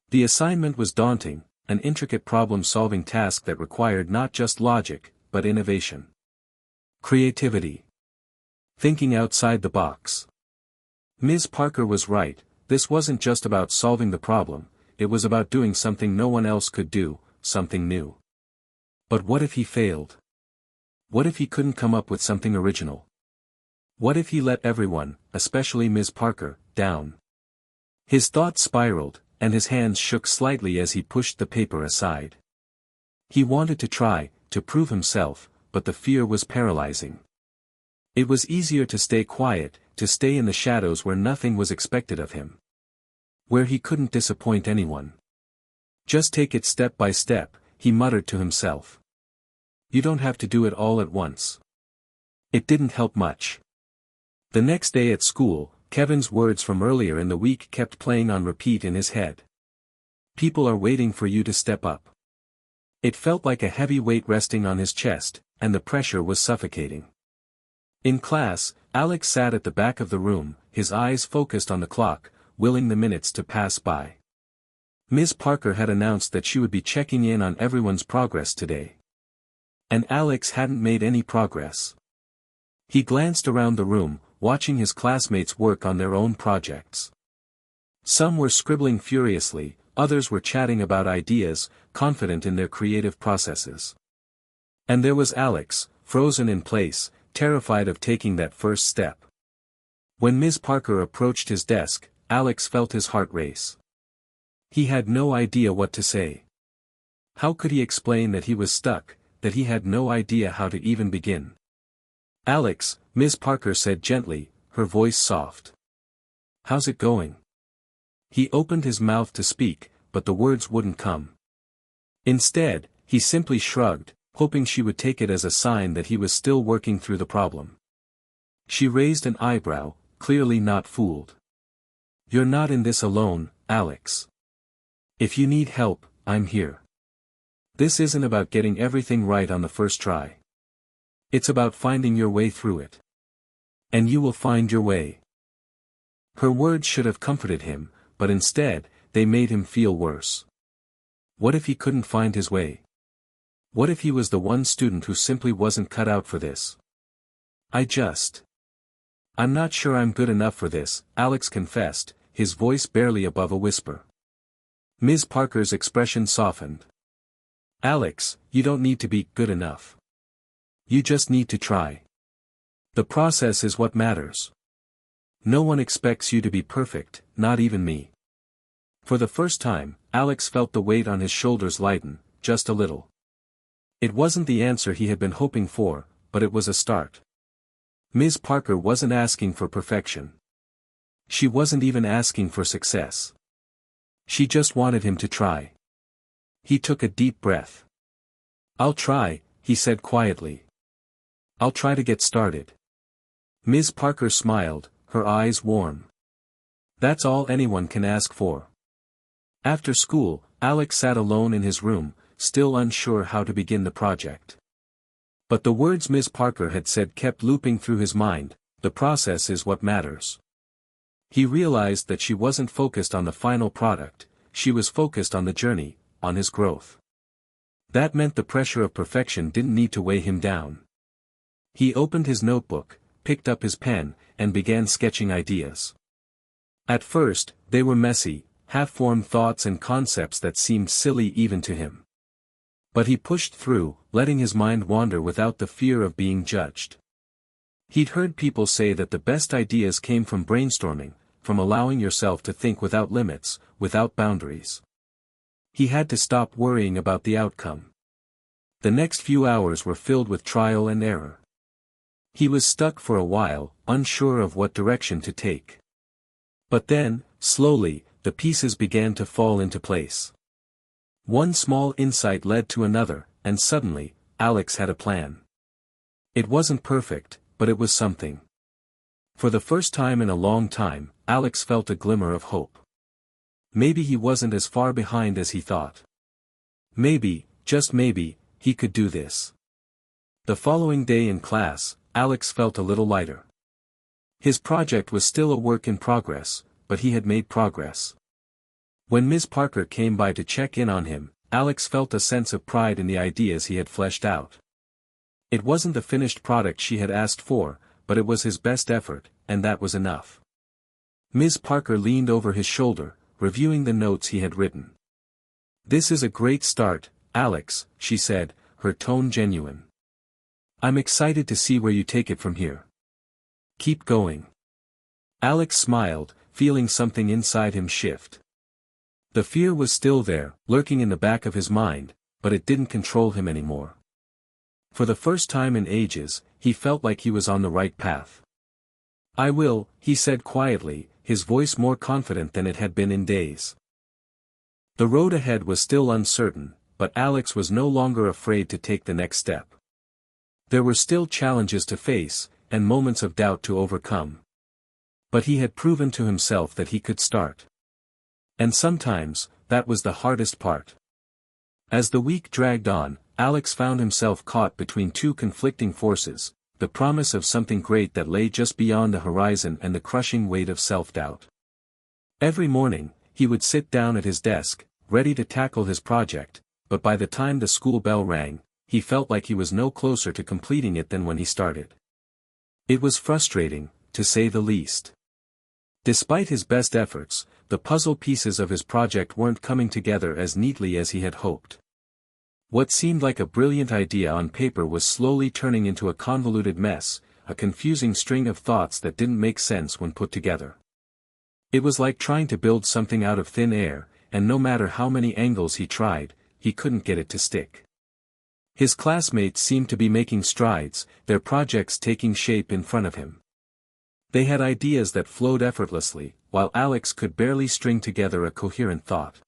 Speaker 1: The assignment was daunting, an intricate problem-solving task that required not just logic, but innovation. Creativity. Thinking outside the box. Ms. Parker was right, this wasn't just about solving the problem, it was about doing something no one else could do, something new. But what if he failed? What if he couldn't come up with something original? What if he let everyone, especially Ms. Parker, down? His thoughts spiraled, and his hands shook slightly as he pushed the paper aside. He wanted to try, to prove himself, but the fear was paralyzing. It was easier to stay quiet, to stay in the shadows where nothing was expected of him. Where he couldn't disappoint anyone. Just take it step by step, he muttered to himself. You don't have to do it all at once. It didn't help much. The next day at school, Kevin's words from earlier in the week kept playing on repeat in his head. People are waiting for you to step up. It felt like a heavy weight resting on his chest, and the pressure was suffocating. In class, Alex sat at the back of the room, his eyes focused on the clock, willing the minutes to pass by. Ms. Parker had announced that she would be checking in on everyone's progress today. And Alex hadn't made any progress. He glanced around the room, watching his classmates work on their own projects. Some were scribbling furiously, others were chatting about ideas, confident in their creative processes. And there was Alex, frozen in place, terrified of taking that first step. When Ms. Parker approached his desk, Alex felt his heart race. He had no idea what to say. How could he explain that he was stuck, that he had no idea how to even begin? "Alex," Ms. Parker said gently, her voice soft. "How's it going?" He opened his mouth to speak, but the words wouldn't come. Instead, he simply shrugged, hoping she would take it as a sign that he was still working through the problem. She raised an eyebrow, clearly not fooled. "You're not in this alone, Alex. If you need help, I'm here. This isn't about getting everything right on the first try. It's about finding your way through it. And you will find your way." Her words should have comforted him, but instead, they made him feel worse. What if he couldn't find his way? What if he was the one student who simply wasn't cut out for this? I'm not sure I'm good enough for this," Alex confessed, his voice barely above a whisper. Ms. Parker's expression softened. "Alex, you don't need to be good enough. You just need to try. The process is what matters. No one expects you to be perfect, not even me." For the first time, Alex felt the weight on his shoulders lighten, just a little. It wasn't the answer he had been hoping for, but it was a start. Ms. Parker wasn't asking for perfection. She wasn't even asking for success. She just wanted him to try. He took a deep breath. "I'll try," he said quietly. "I'll try to get started." Ms. Parker smiled, her eyes warm. That's all anyone can ask for. After school, Alex sat alone in his room, still unsure how to begin the project. But the words Ms. Parker had said kept looping through his mind, the process is what matters. He realized that she wasn't focused on the final product, she was focused on the journey, on his growth. That meant the pressure of perfection didn't need to weigh him down. He opened his notebook, picked up his pen, and began sketching ideas. At first, they were messy, half-formed thoughts and concepts that seemed silly even to him. But he pushed through, letting his mind wander without the fear of being judged. He'd heard people say that the best ideas came from brainstorming, from allowing yourself to think without limits, without boundaries. He had to stop worrying about the outcome. The next few hours were filled with trial and error. He was stuck for a while, unsure of what direction to take. But then, slowly, the pieces began to fall into place. One small insight led to another, and suddenly, Alex had a plan. It wasn't perfect, but it was something. For the first time in a long time, Alex felt a glimmer of hope. Maybe he wasn't as far behind as he thought. Maybe, just maybe, he could do this. The following day in class, Alex felt a little lighter. His project was still a work in progress, but he had made progress. When Ms. Parker came by to check in on him, Alex felt a sense of pride in the ideas he had fleshed out. It wasn't the finished product she had asked for, but it was his best effort, and that was enough. Ms. Parker leaned over his shoulder, reviewing the notes he had written. "This is a great start, Alex," she said, her tone genuine. "I'm excited to see where you take it from here. Keep going." Alex smiled, feeling something inside him shift. The fear was still there, lurking in the back of his mind, but it didn't control him anymore. For the first time in ages, he felt like he was on the right path. "I will," he said quietly, his voice more confident than it had been in days. The road ahead was still uncertain, but Alex was no longer afraid to take the next step. There were still challenges to face, and moments of doubt to overcome. But he had proven to himself that he could start. And sometimes, that was the hardest part. As the week dragged on, Alex found himself caught between two conflicting forces, the promise of something great that lay just beyond the horizon and the crushing weight of self-doubt. Every morning, he would sit down at his desk, ready to tackle his project, but by the time the school bell rang, he felt like he was no closer to completing it than when he started. It was frustrating, to say the least. Despite his best efforts, the puzzle pieces of his project weren't coming together as neatly as he had hoped. What seemed like a brilliant idea on paper was slowly turning into a convoluted mess, a confusing string of thoughts that didn't make sense when put together. It was like trying to build something out of thin air, and no matter how many angles he tried, he couldn't get it to stick. His classmates seemed to be making strides, their projects taking shape in front of him. They had ideas that flowed effortlessly, while Alex could barely string together a coherent thought.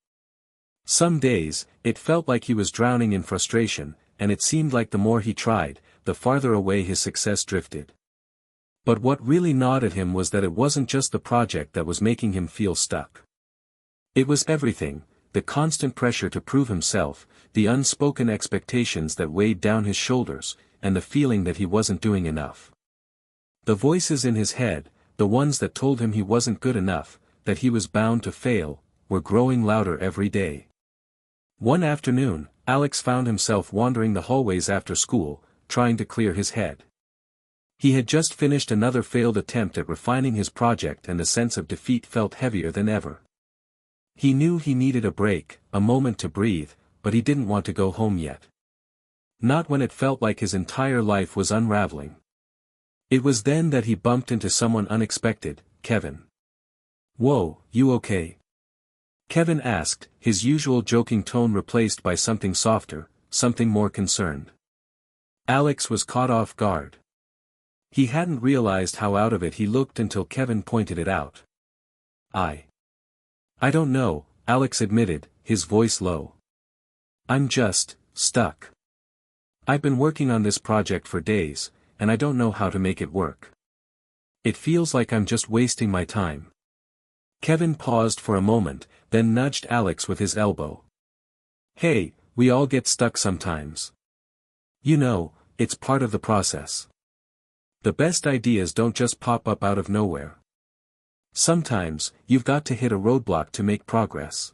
Speaker 1: Some days, it felt like he was drowning in frustration, and it seemed like the more he tried, the farther away his success drifted. But what really gnawed at him was that it wasn't just the project that was making him feel stuck. It was everything, the constant pressure to prove himself, the unspoken expectations that weighed down his shoulders, and the feeling that he wasn't doing enough. The voices in his head, the ones that told him he wasn't good enough, that he was bound to fail, were growing louder every day. One afternoon, Alex found himself wandering the hallways after school, trying to clear his head. He had just finished another failed attempt at refining his project and the sense of defeat felt heavier than ever. He knew he needed a break, a moment to breathe, but he didn't want to go home yet. Not when it felt like his entire life was unraveling. It was then that he bumped into someone unexpected, Kevin. "Whoa, you okay?" Kevin asked, his usual joking tone replaced by something softer, something more concerned. Alex was caught off guard. He hadn't realized how out of it he looked until Kevin pointed it out. I don't know," Alex admitted, his voice low. "I'm just stuck. I've been working on this project for days, and I don't know how to make it work. It feels like I'm just wasting my time." Kevin paused for a moment, then nudged Alex with his elbow. "Hey, we all get stuck sometimes. You know, it's part of the process. The best ideas don't just pop up out of nowhere. Sometimes, you've got to hit a roadblock to make progress."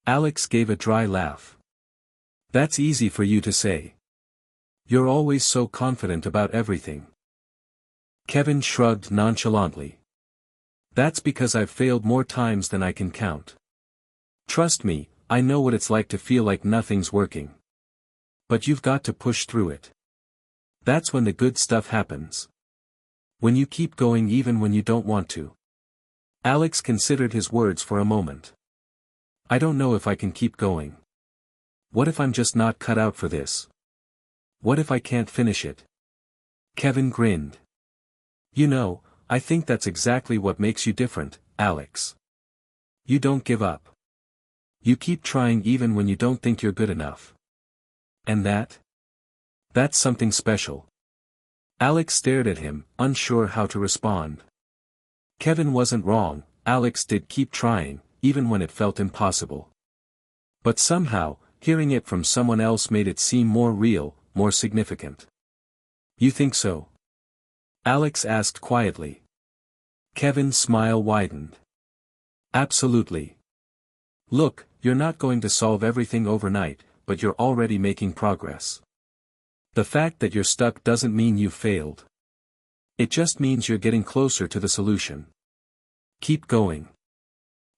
Speaker 1: Alex gave a dry laugh. "That's easy for you to say. You're always so confident about everything." Kevin shrugged nonchalantly. "That's because I've failed more times than I can count. Trust me, I know what it's like to feel like nothing's working. But you've got to push through it. That's when the good stuff happens. When you keep going even when you don't want to." Alex considered his words for a moment. "I don't know if I can keep going. What if I'm just not cut out for this? What if I can't finish it?" Kevin grinned. "You know, I think that's exactly what makes you different, Alex. You don't give up. You keep trying even when you don't think you're good enough. And that's something special." Alex stared at him, unsure how to respond. Kevin wasn't wrong, Alex did keep trying, even when it felt impossible. But somehow, hearing it from someone else made it seem more real, more significant. "You think so?" Alex asked quietly. Kevin's smile widened. "Absolutely. Look, you're not going to solve everything overnight, but you're already making progress. The fact that you're stuck doesn't mean you've failed. It just means you're getting closer to the solution. Keep going."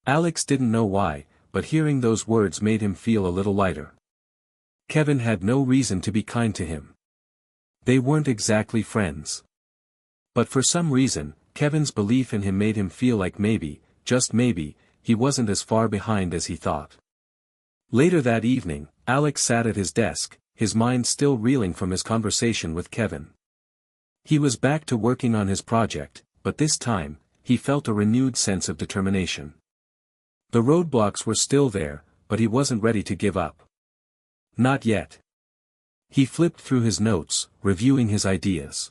Speaker 1: Alex didn't know why, but hearing those words made him feel a little lighter. Kevin had no reason to be kind to him. They weren't exactly friends. But for some reason, Kevin's belief in him made him feel like maybe, just maybe, he wasn't as far behind as he thought. Later that evening, Alex sat at his desk, his mind still reeling from his conversation with Kevin. He was back to working on his project, but this time, he felt a renewed sense of determination. The roadblocks were still there, but he wasn't ready to give up. Not yet. He flipped through his notes, reviewing his ideas.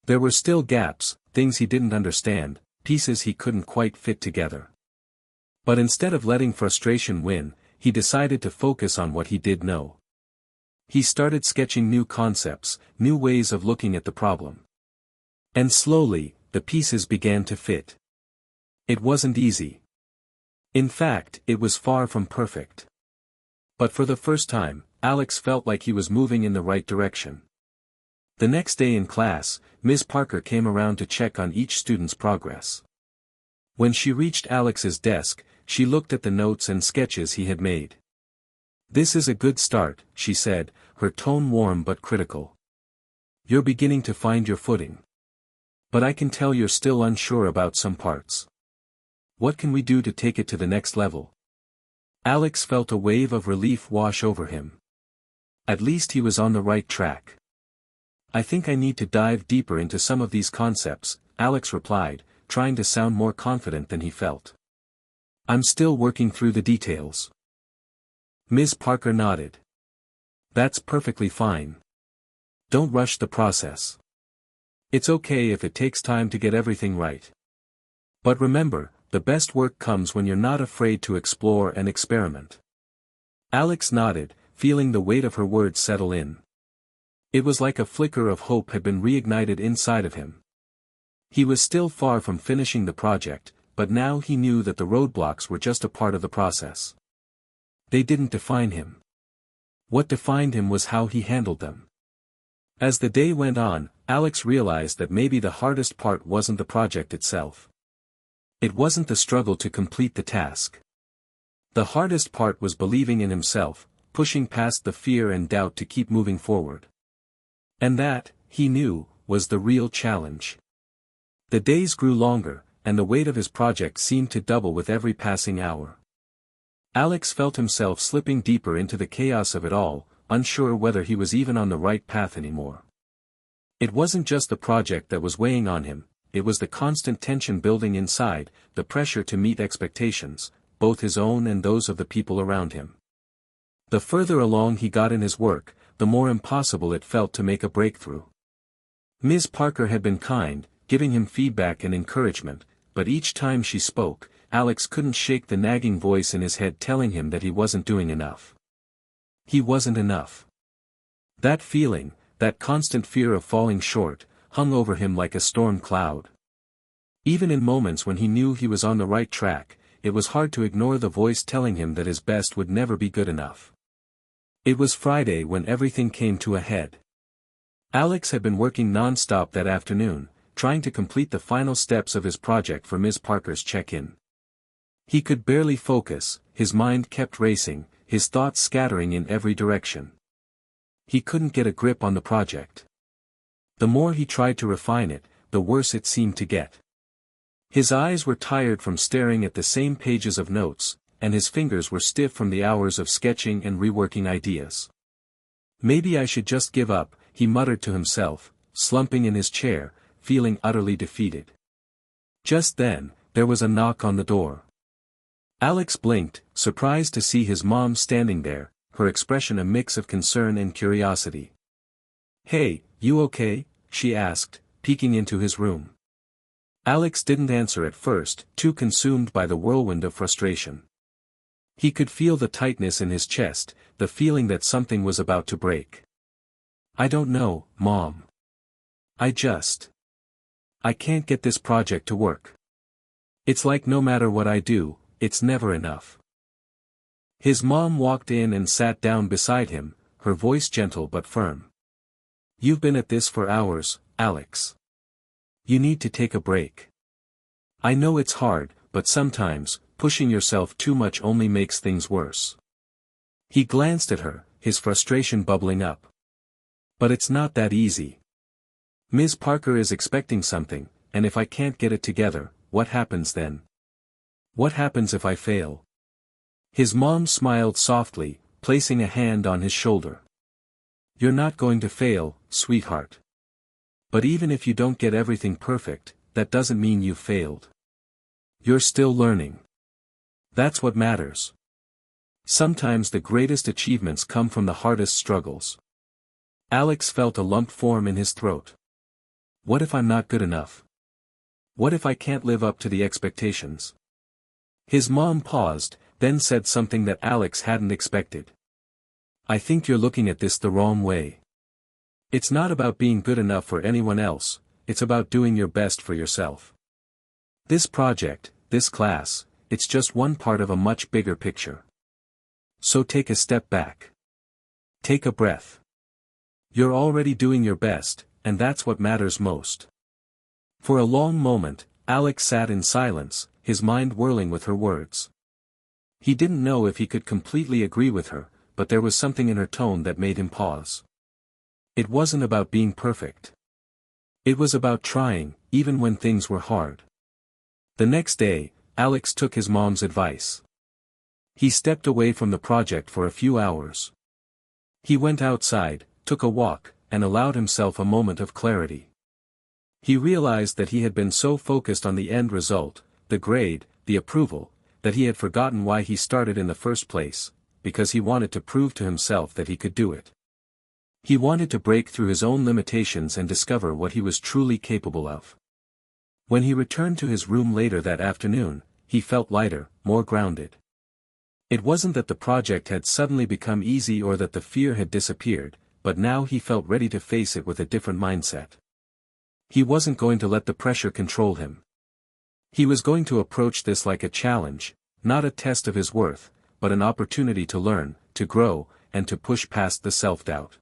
Speaker 1: There were still gaps, things he didn't understand, pieces he couldn't quite fit together. But instead of letting frustration win, he decided to focus on what he did know. He started sketching new concepts, new ways of looking at the problem. And slowly, the pieces began to fit. It wasn't easy. In fact, it was far from perfect. But for the first time, Alex felt like he was moving in the right direction. The next day in class, Ms. Parker came around to check on each student's progress. When she reached Alex's desk, she looked at the notes and sketches he had made. "This is a good start," she said, her tone warm but critical. "You're beginning to find your footing. But I can tell you're still unsure about some parts. What can we do to take it to the next level?" Alex felt a wave of relief wash over him. At least he was on the right track. "I think I need to dive deeper into some of these concepts," Alex replied, trying to sound more confident than he felt. "I'm still working through the details." Ms. Parker nodded. "That's perfectly fine. Don't rush the process. It's okay if it takes time to get everything right. But remember, the best work comes when you're not afraid to explore and experiment." Alex nodded, feeling the weight of her words settle in. It was like a flicker of hope had been reignited inside of him. He was still far from finishing the project, but now he knew that the roadblocks were just a part of the process. They didn't define him. What defined him was how he handled them. As the day went on, Alex realized that maybe the hardest part wasn't the project itself. It wasn't the struggle to complete the task. The hardest part was believing in himself, pushing past the fear and doubt to keep moving forward. And that, he knew, was the real challenge. The days grew longer, and the weight of his project seemed to double with every passing hour. Alex felt himself slipping deeper into the chaos of it all, unsure whether he was even on the right path anymore. It wasn't just the project that was weighing on him, it was the constant tension building inside, the pressure to meet expectations, both his own and those of the people around him. The further along he got in his work, the more impossible it felt to make a breakthrough. Ms. Parker had been kind, giving him feedback and encouragement, but each time she spoke, Alex couldn't shake the nagging voice in his head telling him that he wasn't doing enough. He wasn't enough. That feeling, that constant fear of falling short, hung over him like a storm cloud. Even in moments when he knew he was on the right track, it was hard to ignore the voice telling him that his best would never be good enough. It was Friday when everything came to a head. Alex had been working non-stop that afternoon, trying to complete the final steps of his project for Ms. Parker's check-in. He could barely focus, his mind kept racing, his thoughts scattering in every direction. He couldn't get a grip on the project. The more he tried to refine it, the worse it seemed to get. His eyes were tired from staring at the same pages of notes, and his fingers were stiff from the hours of sketching and reworking ideas. "Maybe I should just give up," he muttered to himself, slumping in his chair, feeling utterly defeated. Just then, there was a knock on the door. Alex blinked, surprised to see his mom standing there, her expression a mix of concern and curiosity. "Hey, you okay?" she asked, peeking into his room. Alex didn't answer at first, too consumed by the whirlwind of frustration. He could feel the tightness in his chest, the feeling that something was about to break. "I don't know, Mom. I can't get this project to work. It's like no matter what I do, it's never enough." His mom walked in and sat down beside him, her voice gentle but firm. "You've been at this for hours, Alex. You need to take a break. I know it's hard, but sometimes, pushing yourself too much only makes things worse." He glanced at her, his frustration bubbling up. "But it's not that easy. Ms. Parker is expecting something, and if I can't get it together, what happens then? What happens if I fail?" His mom smiled softly, placing a hand on his shoulder. "You're not going to fail, sweetheart. But even if you don't get everything perfect, that doesn't mean you've failed. You're still learning. That's what matters. Sometimes the greatest achievements come from the hardest struggles." Alex felt a lump form in his throat. What if I'm not good enough? What if I can't live up to the expectations? His mom paused, then said something that Alex hadn't expected. "I think you're looking at this the wrong way. It's not about being good enough for anyone else, it's about doing your best for yourself. This project, this class, it's just one part of a much bigger picture. So take a step back. Take a breath. You're already doing your best, and that's what matters most. For a long moment, Alex sat in silence, his mind whirling with her words. He didn't know if he could completely agree with her, but there was something in her tone that made him pause. It wasn't about being perfect. It was about trying, even when things were hard. The next day, Alex took his mom's advice. He stepped away from the project for a few hours. He went outside, took a walk, and allowed himself a moment of clarity. He realized that he had been so focused on the end result, the grade, the approval, that he had forgotten why he started in the first place, because he wanted to prove to himself that he could do it. He wanted to break through his own limitations and discover what he was truly capable of. When he returned to his room later that afternoon, he felt lighter, more grounded. It wasn't that the project had suddenly become easy or that the fear had disappeared, but now he felt ready to face it with a different mindset. He wasn't going to let the pressure control him. He was going to approach this like a challenge, not a test of his worth, but an opportunity to learn, to grow, and to push past the self-doubt.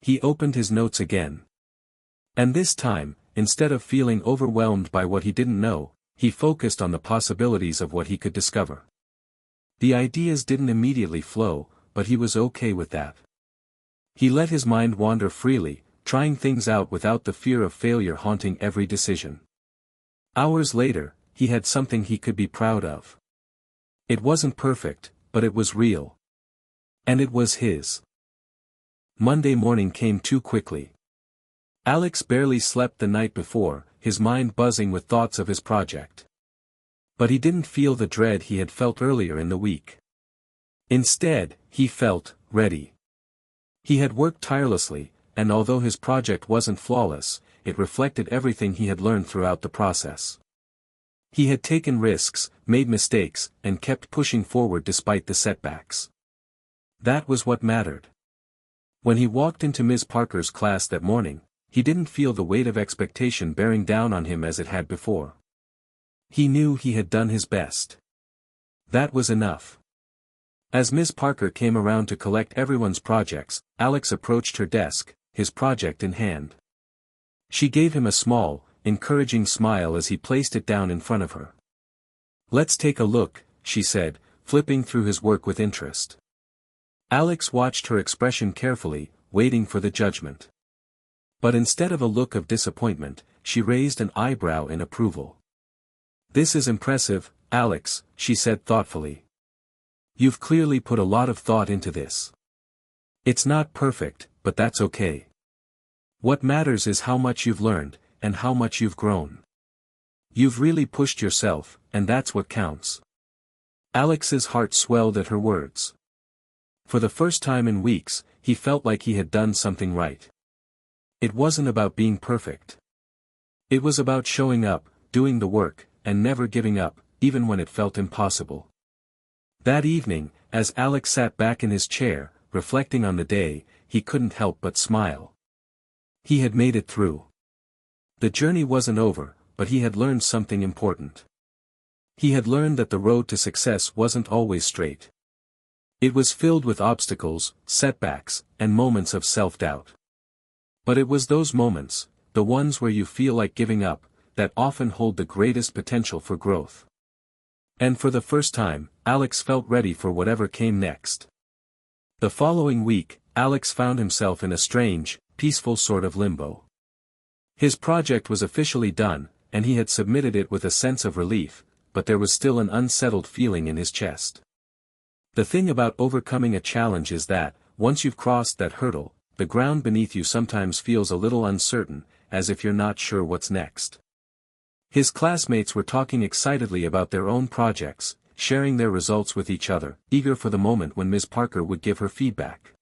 Speaker 1: He opened his notes again. And this time, instead of feeling overwhelmed by what he didn't know, he focused on the possibilities of what he could discover. The ideas didn't immediately flow, but he was okay with that. He let his mind wander freely, trying things out without the fear of failure haunting every decision. Hours later, he had something he could be proud of. It wasn't perfect, but it was real. And it was his. Monday morning came too quickly. Alex barely slept the night before, his mind buzzing with thoughts of his project. But he didn't feel the dread he had felt earlier in the week. Instead, he felt ready. He had worked tirelessly, and although his project wasn't flawless, it reflected everything he had learned throughout the process. He had taken risks, made mistakes, and kept pushing forward despite the setbacks. That was what mattered. When he walked into Ms. Parker's class that morning, he didn't feel the weight of expectation bearing down on him as it had before. He knew he had done his best. That was enough. As Ms. Parker came around to collect everyone's projects, Alex approached her desk, his project in hand. She gave him a small, encouraging smile as he placed it down in front of her. "Let's take a look," she said, flipping through his work with interest. Alex watched her expression carefully, waiting for the judgment. But instead of a look of disappointment, she raised an eyebrow in approval. "This is impressive, Alex," she said thoughtfully. "You've clearly put a lot of thought into this. It's not perfect, but that's okay. What matters is how much you've learned, and how much you've grown. You've really pushed yourself, and that's what counts." Alex's heart swelled at her words. For the first time in weeks, he felt like he had done something right. It wasn't about being perfect. It was about showing up, doing the work, and never giving up, even when it felt impossible. That evening, as Alex sat back in his chair, reflecting on the day, he couldn't help but smile. He had made it through. The journey wasn't over, but he had learned something important. He had learned that the road to success wasn't always straight. It was filled with obstacles, setbacks, and moments of self-doubt. But it was those moments, the ones where you feel like giving up, that often hold the greatest potential for growth. And for the first time, Alex felt ready for whatever came next. The following week, Alex found himself in a strange, peaceful sort of limbo. His project was officially done, and he had submitted it with a sense of relief, but there was still an unsettled feeling in his chest. The thing about overcoming a challenge is that, once you've crossed that hurdle, the ground beneath you sometimes feels a little uncertain, as if you're not sure what's next. His classmates were talking excitedly about their own projects, sharing their results with each other, eager for the moment when Ms. Parker would give her feedback.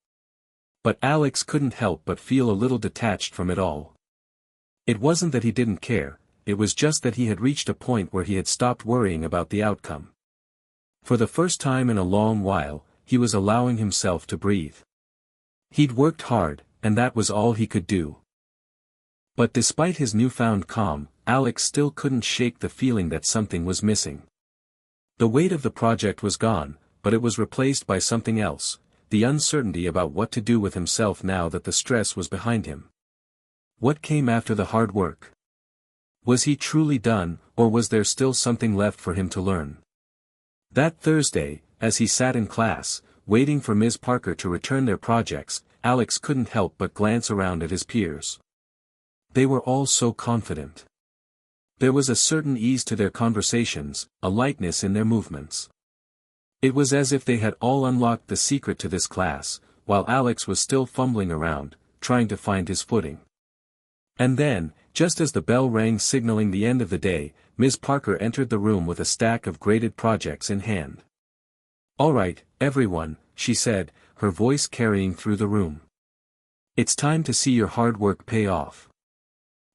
Speaker 1: But Alex couldn't help but feel a little detached from it all. It wasn't that he didn't care, it was just that he had reached a point where he had stopped worrying about the outcome. For the first time in a long while, he was allowing himself to breathe. He'd worked hard, and that was all he could do. But despite his newfound calm, Alex still couldn't shake the feeling that something was missing. The weight of the project was gone, but it was replaced by something else, the uncertainty about what to do with himself now that the stress was behind him. What came after the hard work? Was he truly done, or was there still something left for him to learn? That Thursday, as he sat in class, waiting for Ms. Parker to return their projects, Alex couldn't help but glance around at his peers. They were all so confident. There was a certain ease to their conversations, a lightness in their movements. It was as if they had all unlocked the secret to this class, while Alex was still fumbling around, trying to find his footing. And then, just as the bell rang signaling the end of the day, Ms. Parker entered the room with a stack of graded projects in hand. "All right, everyone," she said, her voice carrying through the room. "It's time to see your hard work pay off."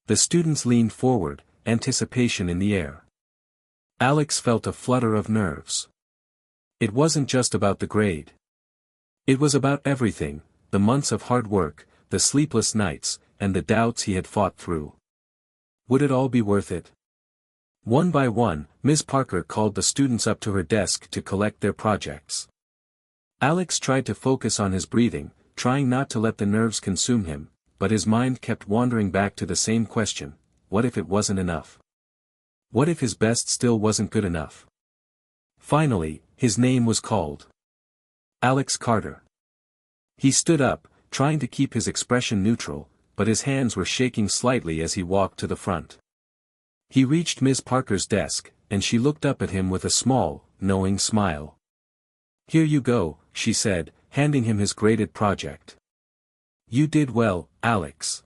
Speaker 1: The students leaned forward, anticipation in the air. Alex felt a flutter of nerves. It wasn't just about the grade. It was about everything, the months of hard work, the sleepless nights, and the doubts he had fought through. Would it all be worth it? One by one, Ms. Parker called the students up to her desk to collect their projects. Alex tried to focus on his breathing, trying not to let the nerves consume him, but his mind kept wandering back to the same question: what if it wasn't enough? What if his best still wasn't good enough? Finally, his name was called. Alex Carter. He stood up, trying to keep his expression neutral, but his hands were shaking slightly as he walked to the front. He reached Ms. Parker's desk, and she looked up at him with a small, knowing smile. "Here you go," she said, handing him his graded project. "You did well, Alex.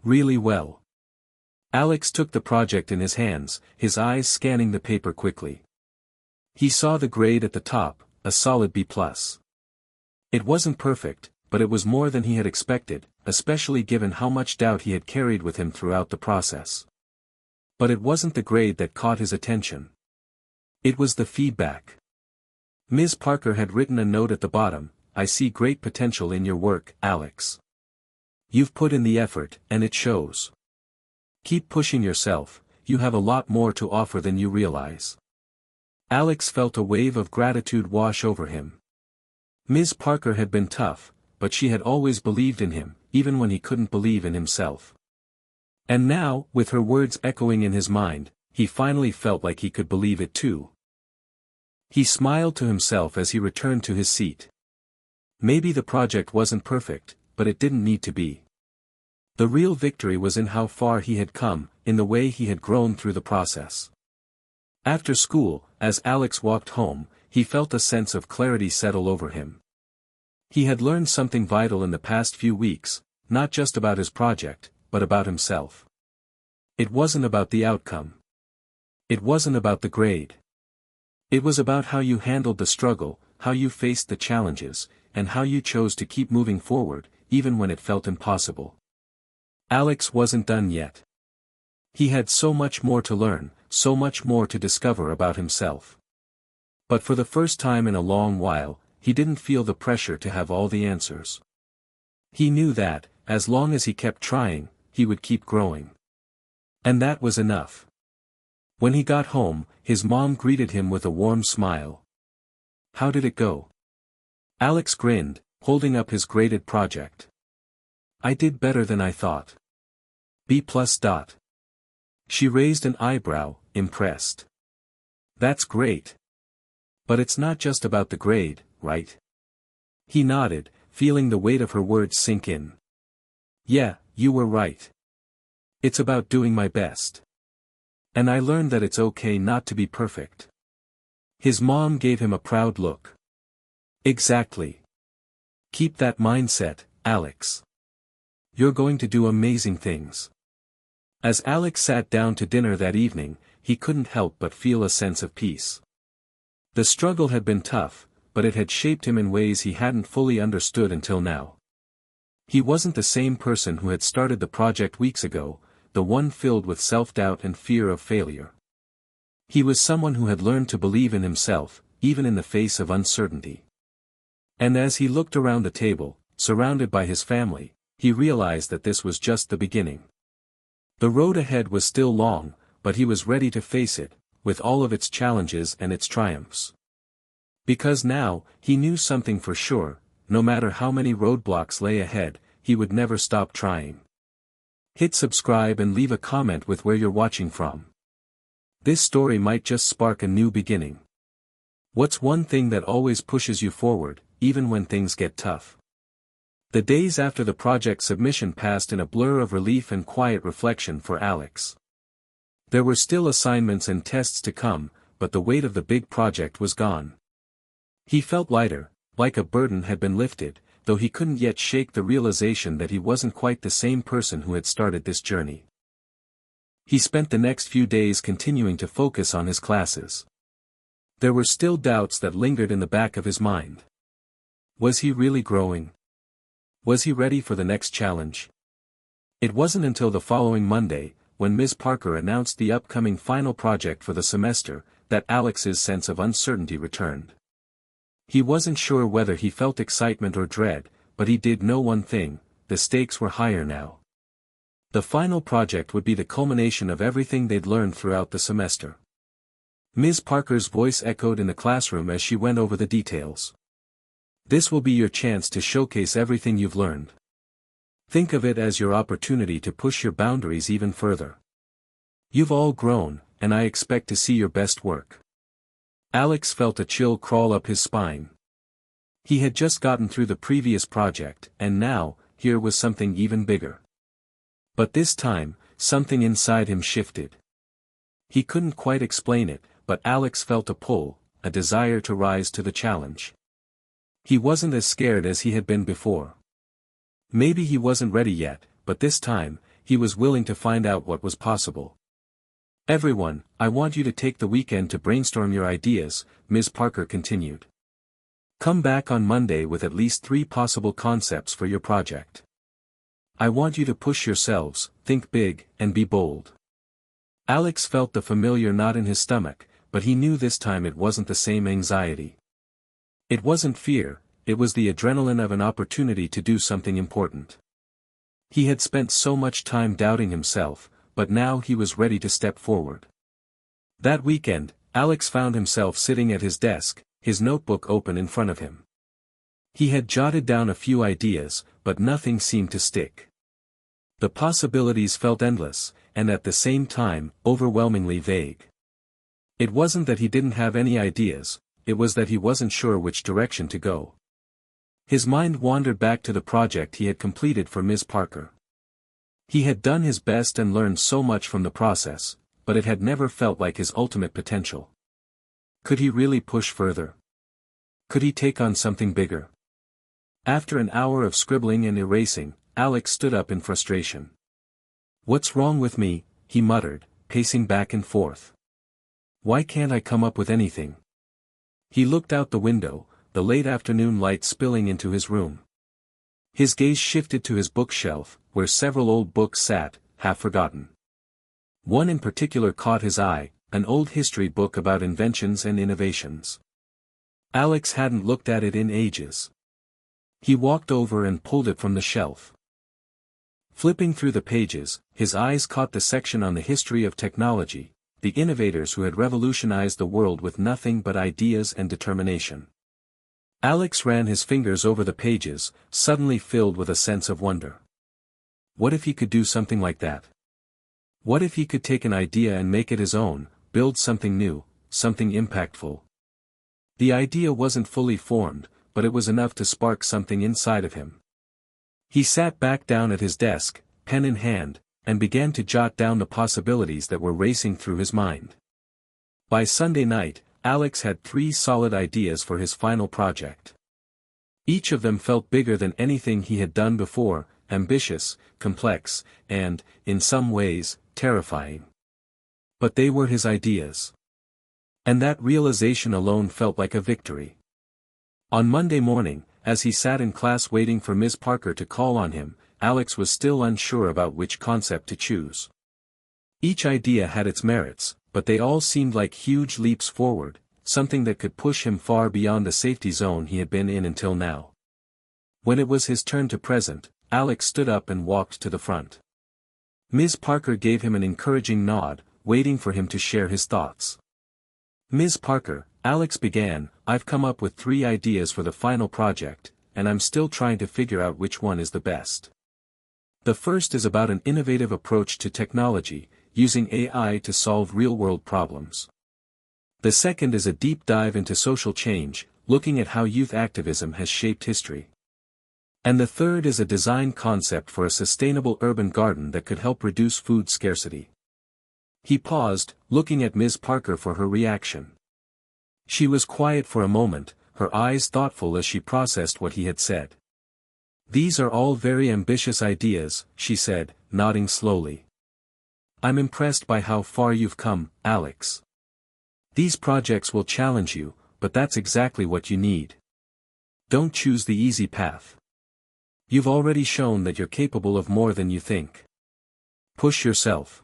Speaker 1: Really well." Alex took the project in his hands, his eyes scanning the paper quickly. He saw the grade at the top, a solid B+. It wasn't perfect, but it was more than he had expected, especially given how much doubt he had carried with him throughout the process. But it wasn't the grade that caught his attention. It was the feedback. Ms. Parker had written a note at the bottom: "I see great potential in your work, Alex. You've put in the effort, and it shows. Keep pushing yourself, you have a lot more to offer than you realize." Alex felt a wave of gratitude wash over him. Ms. Parker had been tough, but she had always believed in him, even when he couldn't believe in himself. And now, with her words echoing in his mind, he finally felt like he could believe it too. He smiled to himself as he returned to his seat. Maybe the project wasn't perfect, but it didn't need to be. The real victory was in how far he had come, in the way he had grown through the process. After school, as Alex walked home, he felt a sense of clarity settle over him. He had learned something vital in the past few weeks, not just about his project, but about himself. It wasn't about the outcome. It wasn't about the grade. It was about how you handled the struggle, how you faced the challenges, and how you chose to keep moving forward, even when it felt impossible. Alex wasn't done yet. He had so much more to learn, so much more to discover about himself. But for the first time in a long while, he didn't feel the pressure to have all the answers. He knew that, as long as he kept trying, he would keep growing. And that was enough. When he got home, his mom greeted him with a warm smile. "How did it go?" Alex grinned, holding up his graded project. "I did better than I thought. B+. She raised an eyebrow, impressed. "That's great. But it's not just about the grade, right?" He nodded, feeling the weight of her words sink in. "Yeah, you were right. It's about doing my best. And I learned that it's okay not to be perfect." His mom gave him a proud look. "Exactly. Keep that mindset, Alex. You're going to do amazing things." As Alex sat down to dinner that evening, he couldn't help but feel a sense of peace. The struggle had been tough, but it had shaped him in ways he hadn't fully understood until now. He wasn't the same person who had started the project weeks ago, the one filled with self-doubt and fear of failure. He was someone who had learned to believe in himself, even in the face of uncertainty. And as he looked around the table, surrounded by his family, he realized that this was just the beginning. The road ahead was still long, but he was ready to face it, with all of its challenges and its triumphs. Because now, he knew something for sure, no matter how many roadblocks lay ahead, he would never stop trying. Hit subscribe and leave a comment with where you're watching from. This story might just spark a new beginning. What's one thing that always pushes you forward, even when things get tough? The days after the project submission passed in a blur of relief and quiet reflection for Alex. There were still assignments and tests to come, but the weight of the big project was gone. He felt lighter, like a burden had been lifted, though he couldn't yet shake the realization that he wasn't quite the same person who had started this journey. He spent the next few days continuing to focus on his classes. There were still doubts that lingered in the back of his mind. Was he really growing? Was he ready for the next challenge? It wasn't until the following Monday, when Ms. Parker announced the upcoming final project for the semester, that Alex's sense of uncertainty returned. He wasn't sure whether he felt excitement or dread, but he did know one thing: the stakes were higher now. The final project would be the culmination of everything they'd learned throughout the semester. Ms. Parker's voice echoed in the classroom as she went over the details. This will be your chance to showcase everything you've learned. Think of it as your opportunity to push your boundaries even further. You've all grown, and I expect to see your best work. Alex felt a chill crawl up his spine. He had just gotten through the previous project, and now, here was something even bigger. But this time, something inside him shifted. He couldn't quite explain it, but Alex felt a pull, a desire to rise to the challenge. He wasn't as scared as he had been before. Maybe he wasn't ready yet, but this time, he was willing to find out what was possible. Everyone, I want you to take the weekend to brainstorm your ideas, Ms. Parker continued. Come back on Monday with at least 3 possible concepts for your project. I want you to push yourselves, think big, and be bold. Alex felt the familiar knot in his stomach, but he knew this time it wasn't the same anxiety. It wasn't fear, it was the adrenaline of an opportunity to do something important. He had spent so much time doubting himself, but now he was ready to step forward. That weekend, Alex found himself sitting at his desk, his notebook open in front of him. He had jotted down a few ideas, but nothing seemed to stick. The possibilities felt endless, and at the same time, overwhelmingly vague. It wasn't that he didn't have any ideas, it was that he wasn't sure which direction to go. His mind wandered back to the project he had completed for Ms. Parker. He had done his best and learned so much from the process, but it had never felt like his ultimate potential. Could he really push further? Could he take on something bigger? After an hour of scribbling and erasing, Alex stood up in frustration. What's wrong with me, he muttered, pacing back and forth. Why can't I come up with anything? He looked out the window, the late afternoon light spilling into his room. His gaze shifted to his bookshelf, where several old books sat, half forgotten. One in particular caught his eye, an old history book about inventions and innovations. Alex hadn't looked at it in ages. He walked over and pulled it from the shelf. Flipping through the pages, his eyes caught the section on the history of technology, the innovators who had revolutionized the world with nothing but ideas and determination. Alex ran his fingers over the pages, suddenly filled with a sense of wonder. What if he could do something like that? What if he could take an idea and make it his own, build something new, something impactful? The idea wasn't fully formed, but it was enough to spark something inside of him. He sat back down at his desk, pen in hand, and began to jot down the possibilities that were racing through his mind. By Sunday night, Alex had 3 solid ideas for his final project. Each of them felt bigger than anything he had done before, ambitious, complex, and, in some ways, terrifying. But they were his ideas. And that realization alone felt like a victory. On Monday morning, as he sat in class waiting for Ms. Parker to call on him, Alex was still unsure about which concept to choose. Each idea had its merits, but they all seemed like huge leaps forward, something that could push him far beyond the safety zone he had been in until now. When it was his turn to present, Alex stood up and walked to the front. Ms. Parker gave him an encouraging nod, waiting for him to share his thoughts. Ms. Parker, Alex began, I've come up with 3 ideas for the final project, and I'm still trying to figure out which one is the best. The first is about an innovative approach to technology, using AI to solve real-world problems. The second is a deep dive into social change, looking at how youth activism has shaped history. And the third is a design concept for a sustainable urban garden that could help reduce food scarcity. He paused, looking at Ms. Parker for her reaction. She was quiet for a moment, her eyes thoughtful as she processed what he had said. These are all very ambitious ideas, she said, nodding slowly. I'm impressed by how far you've come, Alex. These projects will challenge you, but that's exactly what you need. Don't choose the easy path. You've already shown that you're capable of more than you think. Push yourself.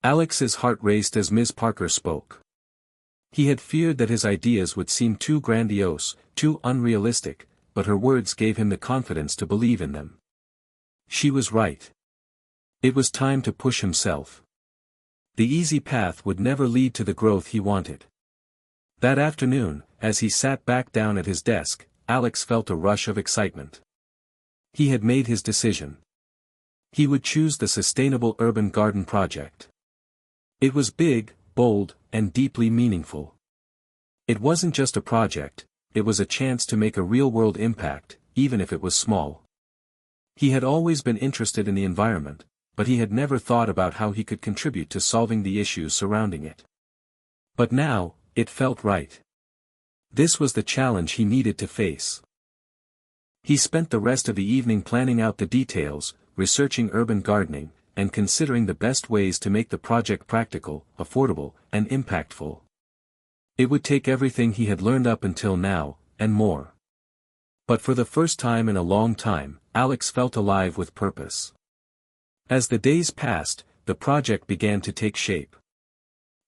Speaker 1: Alex's heart raced as Ms. Parker spoke. He had feared that his ideas would seem too grandiose, too unrealistic, but her words gave him the confidence to believe in them. She was right. It was time to push himself. The easy path would never lead to the growth he wanted. That afternoon, as he sat back down at his desk, Alex felt a rush of excitement. He had made his decision. He would choose the Sustainable Urban Garden Project. It was big, bold, and deeply meaningful. It wasn't just a project, it was a chance to make a real-world impact, even if it was small. He had always been interested in the environment, but he had never thought about how he could contribute to solving the issues surrounding it. But now, it felt right. This was the challenge he needed to face. He spent the rest of the evening planning out the details, researching urban gardening, and considering the best ways to make the project practical, affordable, and impactful. It would take everything he had learned up until now, and more. But for the first time in a long time, Alex felt alive with purpose. As the days passed, the project began to take shape.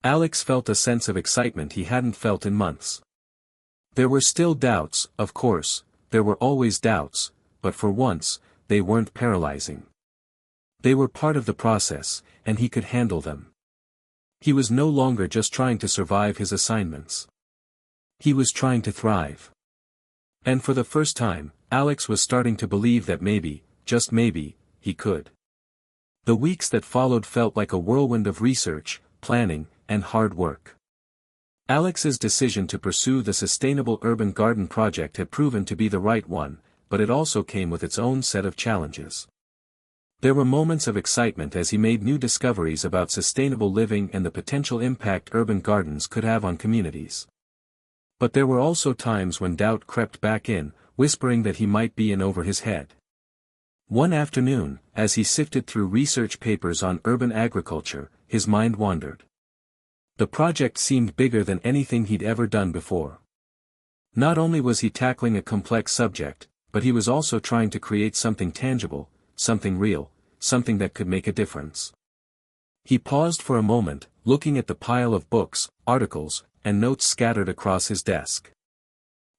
Speaker 1: Alex felt a sense of excitement he hadn't felt in months. There were still doubts, of course, there were always doubts, but for once, they weren't paralyzing. They were part of the process, and he could handle them. He was no longer just trying to survive his assignments. He was trying to thrive. And for the first time, Alex was starting to believe that maybe, just maybe, he could. The weeks that followed felt like a whirlwind of research, planning, and hard work. Alex's decision to pursue the Sustainable Urban Garden Project had proven to be the right one, but it also came with its own set of challenges. There were moments of excitement as he made new discoveries about sustainable living and the potential impact urban gardens could have on communities. But there were also times when doubt crept back in, whispering that he might be in over his head. One afternoon, as he sifted through research papers on urban agriculture, his mind wandered. The project seemed bigger than anything he'd ever done before. Not only was he tackling a complex subject, but he was also trying to create something tangible, something real, something that could make a difference. He paused for a moment, looking at the pile of books, articles, and notes scattered across his desk.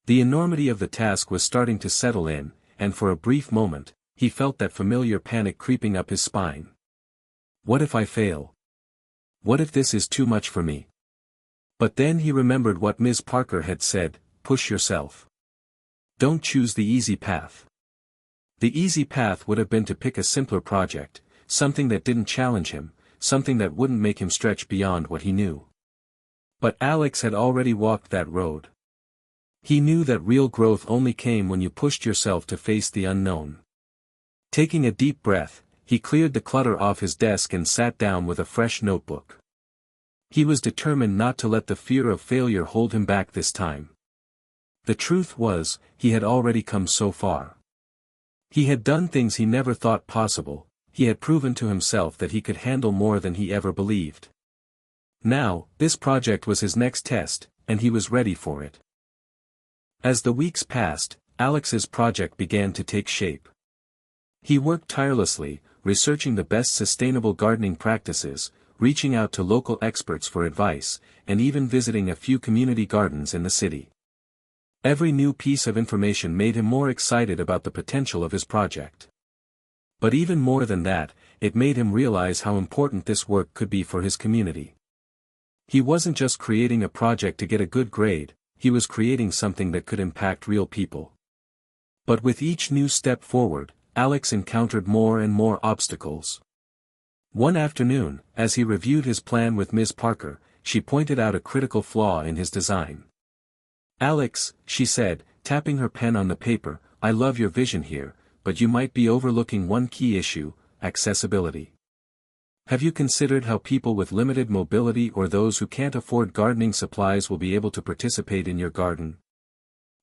Speaker 1: The enormity of the task was starting to settle in, and for a brief moment, he felt that familiar panic creeping up his spine. What if I fail? What if this is too much for me? But then he remembered what Ms. Parker had said, push yourself. Don't choose the easy path. The easy path would have been to pick a simpler project, something that didn't challenge him, something that wouldn't make him stretch beyond what he knew. But Alex had already walked that road. He knew that real growth only came when you pushed yourself to face the unknown. Taking a deep breath, he cleared the clutter off his desk and sat down with a fresh notebook. He was determined not to let the fear of failure hold him back this time. The truth was, he had already come so far. He had done things he never thought possible, he had proven to himself that he could handle more than he ever believed. Now, this project was his next test, and he was ready for it. As the weeks passed, Alex's project began to take shape. He worked tirelessly, researching the best sustainable gardening practices, reaching out to local experts for advice, and even visiting a few community gardens in the city. Every new piece of information made him more excited about the potential of his project. But even more than that, it made him realize how important this work could be for his community. He wasn't just creating a project to get a good grade, he was creating something that could impact real people. But with each new step forward, Alex encountered more and more obstacles. One afternoon, as he reviewed his plan with Ms. Parker, she pointed out a critical flaw in his design. "Alex," she said, tapping her pen on the paper, "I love your vision here, but you might be overlooking one key issue: accessibility. Have you considered how people with limited mobility or those who can't afford gardening supplies will be able to participate in your garden?"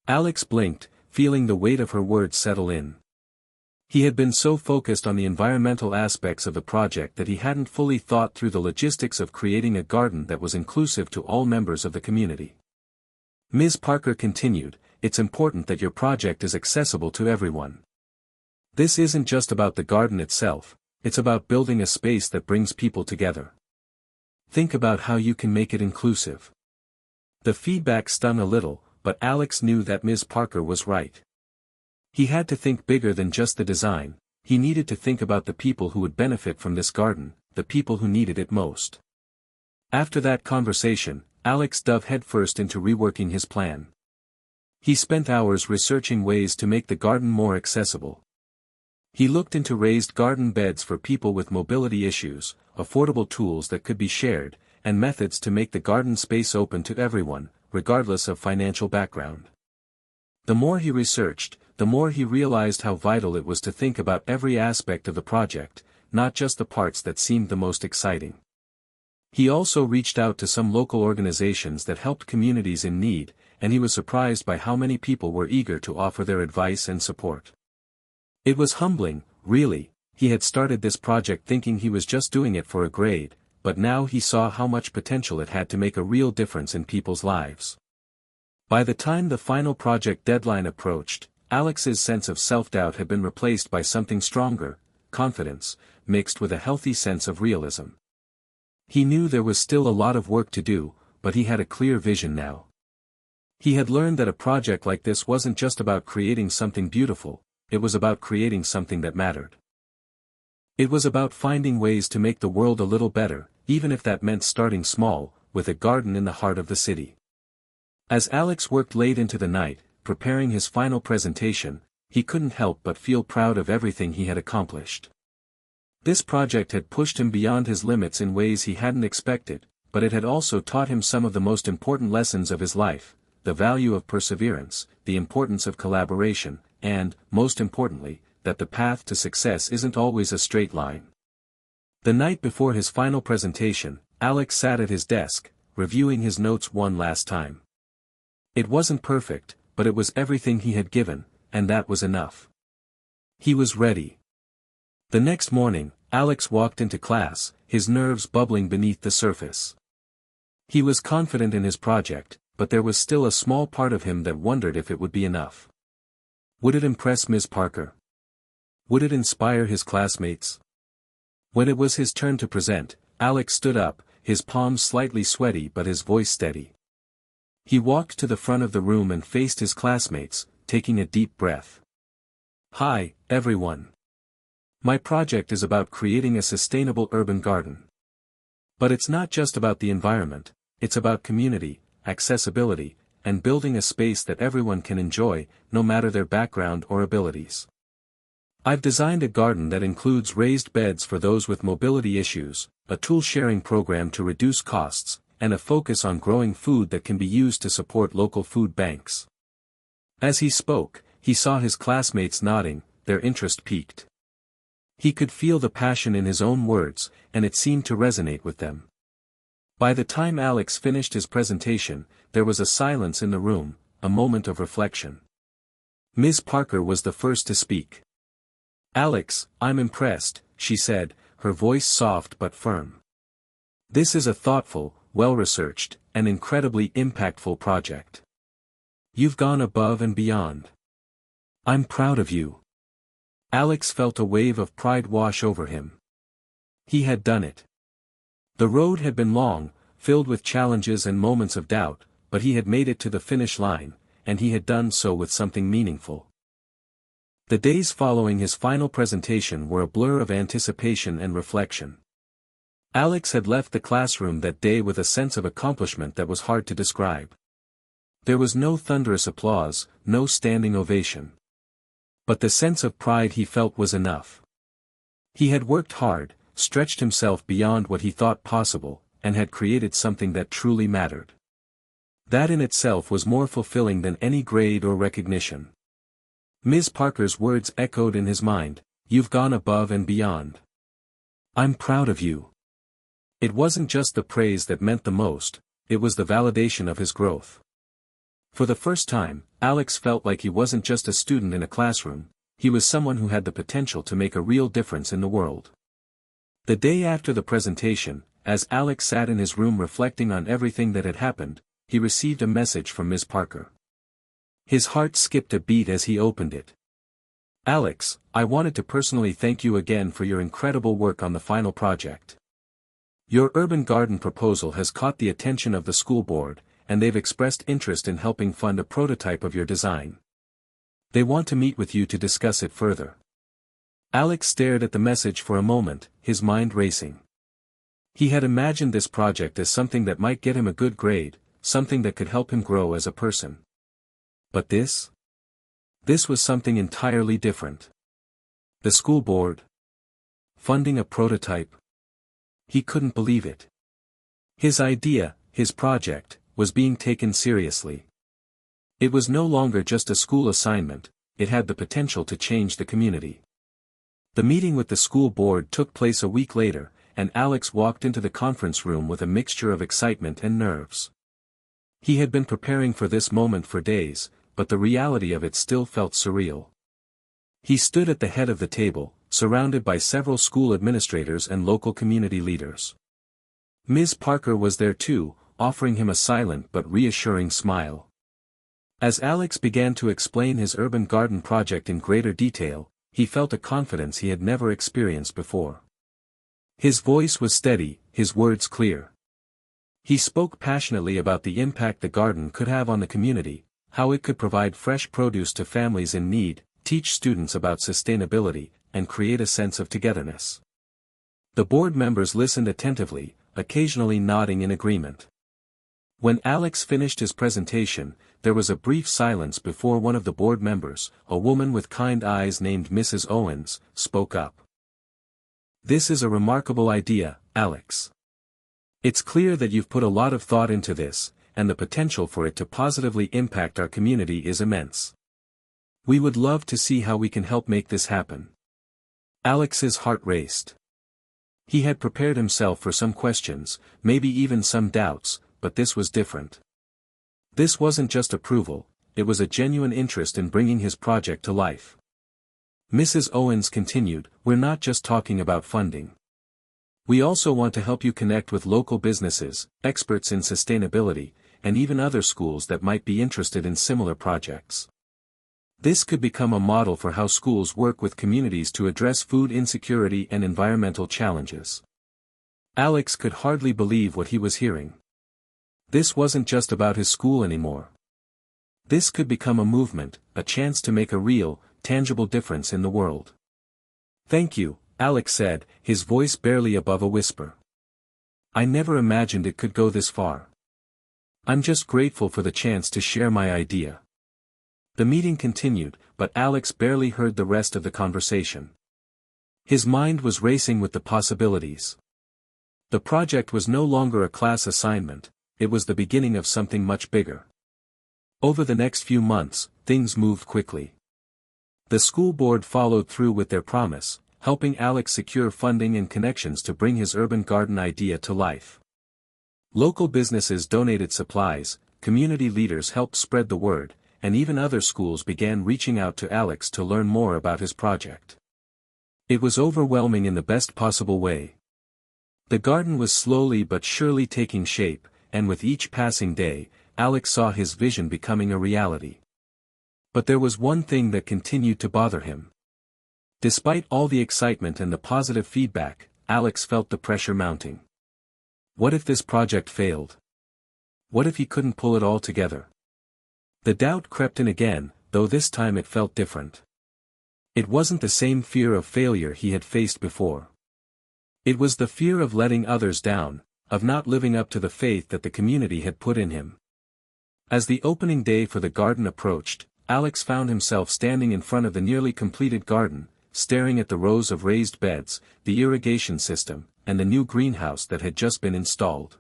Speaker 1: Alex blinked, feeling the weight of her words settle in. He had been so focused on the environmental aspects of the project that he hadn't fully thought through the logistics of creating a garden that was inclusive to all members of the community. Ms. Parker continued, "It's important that your project is accessible to everyone. This isn't just about the garden itself, it's about building a space that brings people together. Think about how you can make it inclusive." The feedback stung a little, but Alex knew that Ms. Parker was right. He had to think bigger than just the design, he needed to think about the people who would benefit from this garden, the people who needed it most. After that conversation, Alex dove headfirst into reworking his plan. He spent hours researching ways to make the garden more accessible. He looked into raised garden beds for people with mobility issues, affordable tools that could be shared, and methods to make the garden space open to everyone, regardless of financial background. The more he researched, the more he realized how vital it was to think about every aspect of the project, not just the parts that seemed the most exciting. He also reached out to some local organizations that helped communities in need, and he was surprised by how many people were eager to offer their advice and support. It was humbling, really. He had started this project thinking he was just doing it for a grade, but now he saw how much potential it had to make a real difference in people's lives. By the time the final project deadline approached, Alex's sense of self-doubt had been replaced by something stronger: confidence, mixed with a healthy sense of realism. He knew there was still a lot of work to do, but he had a clear vision now. He had learned that a project like this wasn't just about creating something beautiful, it was about creating something that mattered. It was about finding ways to make the world a little better, even if that meant starting small, with a garden in the heart of the city. As Alex worked late into the night, preparing his final presentation, he couldn't help but feel proud of everything he had accomplished. This project had pushed him beyond his limits in ways he hadn't expected, but it had also taught him some of the most important lessons of his life: the value of perseverance, the importance of collaboration, and, most importantly, that the path to success isn't always a straight line. The night before his final presentation, Alex sat at his desk, reviewing his notes one last time. It wasn't perfect, but it was everything he had given, and that was enough. He was ready. The next morning, Alex walked into class, his nerves bubbling beneath the surface. He was confident in his project, but there was still a small part of him that wondered if it would be enough. Would it impress Ms. Parker? Would it inspire his classmates? When it was his turn to present, Alex stood up, his palms slightly sweaty but his voice steady. He walked to the front of the room and faced his classmates, taking a deep breath. "Hi, everyone. My project is about creating a sustainable urban garden. But it's not just about the environment, it's about community, accessibility, and building a space that everyone can enjoy, no matter their background or abilities. I've designed a garden that includes raised beds for those with mobility issues, a tool-sharing program to reduce costs, and a focus on growing food that can be used to support local food banks." As he spoke, he saw his classmates nodding, their interest piqued. He could feel the passion in his own words, and it seemed to resonate with them. By the time Alex finished his presentation, there was a silence in the room, a moment of reflection. Ms. Parker was the first to speak. "Alex, I'm impressed," she said, her voice soft but firm. "This is a thoughtful, well-researched, and incredibly impactful project. You've gone above and beyond. I'm proud of you." Alex felt a wave of pride wash over him. He had done it. The road had been long, filled with challenges and moments of doubt, but he had made it to the finish line, and he had done so with something meaningful. The days following his final presentation were a blur of anticipation and reflection. Alex had left the classroom that day with a sense of accomplishment that was hard to describe. There was no thunderous applause, no standing ovation. But the sense of pride he felt was enough. He had worked hard, stretched himself beyond what he thought possible, and had created something that truly mattered. That in itself was more fulfilling than any grade or recognition. Ms. Parker's words echoed in his mind, "You've gone above and beyond. I'm proud of you." It wasn't just the praise that meant the most, it was the validation of his growth. For the first time, Alex felt like he wasn't just a student in a classroom, he was someone who had the potential to make a real difference in the world. The day after the presentation, as Alex sat in his room reflecting on everything that had happened, he received a message from Ms. Parker. His heart skipped a beat as he opened it. "Alex, I wanted to personally thank you again for your incredible work on the final project. Your urban garden proposal has caught the attention of the school board, and they've expressed interest in helping fund a prototype of your design. They want to meet with you to discuss it further." Alex stared at the message for a moment, his mind racing. He had imagined this project as something that might get him a good grade, something that could help him grow as a person. But this? This was something entirely different. The school board? Funding a prototype? He couldn't believe it. His idea, his project, was being taken seriously. It was no longer just a school assignment, it had the potential to change the community. The meeting with the school board took place a week later, and Alex walked into the conference room with a mixture of excitement and nerves. He had been preparing for this moment for days, but the reality of it still felt surreal. He stood at the head of the table, surrounded by several school administrators and local community leaders. Ms. Parker was there too, offering him a silent but reassuring smile. As Alex began to explain his urban garden project in greater detail, he felt a confidence he had never experienced before. His voice was steady, his words clear. He spoke passionately about the impact the garden could have on the community, how it could provide fresh produce to families in need, teach students about sustainability, and create a sense of togetherness. The board members listened attentively, occasionally nodding in agreement. When Alex finished his presentation, there was a brief silence before one of the board members, a woman with kind eyes named Mrs. Owens, spoke up. "This is a remarkable idea, Alex. It's clear that you've put a lot of thought into this, and the potential for it to positively impact our community is immense. We would love to see how we can help make this happen." Alex's heart raced. He had prepared himself for some questions, maybe even some doubts, but this was different. This wasn't just approval, it was a genuine interest in bringing his project to life. Mrs. Owens continued, "We're not just talking about funding. We also want to help you connect with local businesses, experts in sustainability, and even other schools that might be interested in similar projects. This could become a model for how schools work with communities to address food insecurity and environmental challenges." Alex could hardly believe what he was hearing. This wasn't just about his school anymore. This could become a movement, a chance to make a real, tangible difference in the world. "Thank you," Alex said, his voice barely above a whisper. "I never imagined it could go this far. I'm just grateful for the chance to share my idea." The meeting continued, but Alex barely heard the rest of the conversation. His mind was racing with the possibilities. The project was no longer a class assignment, it was the beginning of something much bigger. Over the next few months, things moved quickly. The school board followed through with their promise, helping Alex secure funding and connections to bring his urban garden idea to life. Local businesses donated supplies, community leaders helped spread the word, and even other schools began reaching out to Alex to learn more about his project. It was overwhelming in the best possible way. The garden was slowly but surely taking shape, and with each passing day, Alex saw his vision becoming a reality. But there was one thing that continued to bother him. Despite all the excitement and the positive feedback, Alex felt the pressure mounting. What if this project failed? What if he couldn't pull it all together? The doubt crept in again, though this time it felt different. It wasn't the same fear of failure he had faced before. It was the fear of letting others down, of not living up to the faith that the community had put in him. As the opening day for the garden approached, Alex found himself standing in front of the nearly completed garden, staring at the rows of raised beds, the irrigation system, and the new greenhouse that had just been installed.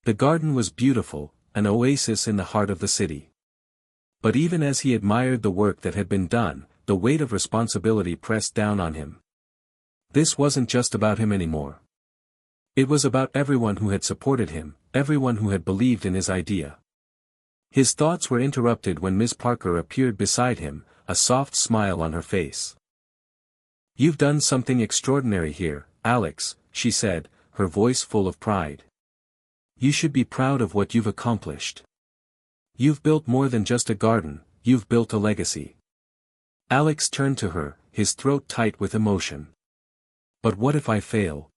Speaker 1: The garden was beautiful, an oasis in the heart of the city. But even as he admired the work that had been done, the weight of responsibility pressed down on him. This wasn't just about him anymore. It was about everyone who had supported him, everyone who had believed in his idea. His thoughts were interrupted when Miss Parker appeared beside him, a soft smile on her face. "You've done something extraordinary here, Alex," she said, her voice full of pride. "You should be proud of what you've accomplished. You've built more than just a garden, you've built a legacy." Alex turned to her, his throat tight with emotion. "But what if I fail?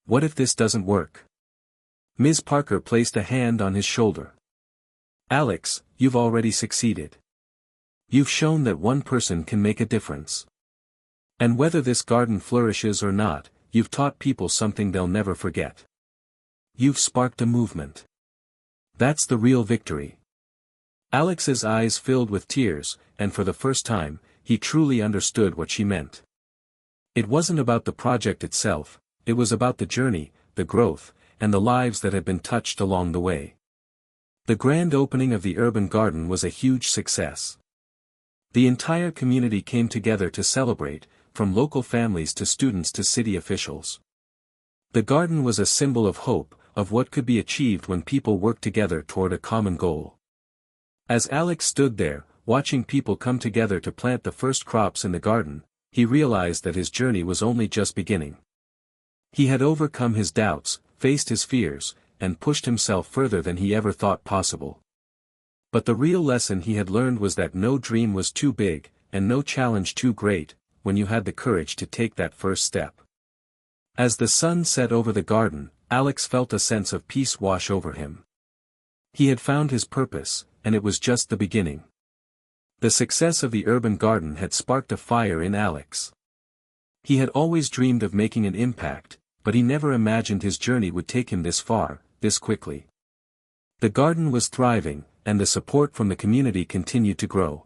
Speaker 1: What if this doesn't work?" Ms. Parker placed a hand on his shoulder. "Alex, you've already succeeded. You've shown that one person can make a difference. And whether this garden flourishes or not, you've taught people something they'll never forget. You've sparked a movement. That's the real victory." Alex's eyes filled with tears, and for the first time, he truly understood what she meant. It wasn't about the project itself, it was about the journey, the growth, and the lives that had been touched along the way. The grand opening of the urban garden was a huge success. The entire community came together to celebrate, from local families to students to city officials. The garden was a symbol of hope, of what could be achieved when people worked together toward a common goal. As Alex stood there, watching people come together to plant the first crops in the garden, he realized that his journey was only just beginning. He had overcome his doubts, faced his fears, and pushed himself further than he ever thought possible. But the real lesson he had learned was that no dream was too big, and no challenge too great, when you had the courage to take that first step. As the sun set over the garden, Alex felt a sense of peace wash over him. He had found his purpose, and it was just the beginning. The success of the urban garden had sparked a fire in Alex. He had always dreamed of making an impact, but he never imagined his journey would take him this far, this quickly. The garden was thriving, and the support from the community continued to grow.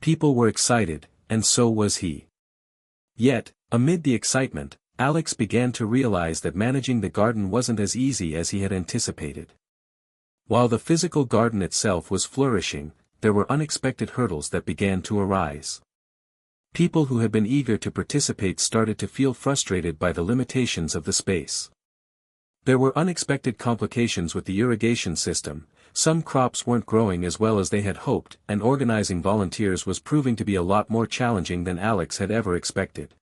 Speaker 1: People were excited, and so was he. Yet, amid the excitement, Alex began to realize that managing the garden wasn't as easy as he had anticipated. While the physical garden itself was flourishing, there were unexpected hurdles that began to arise. People who had been eager to participate started to feel frustrated by the limitations of the space. There were unexpected complications with the irrigation system, some crops weren't growing as well as they had hoped, and organizing volunteers was proving to be a lot more challenging than Alex had ever expected.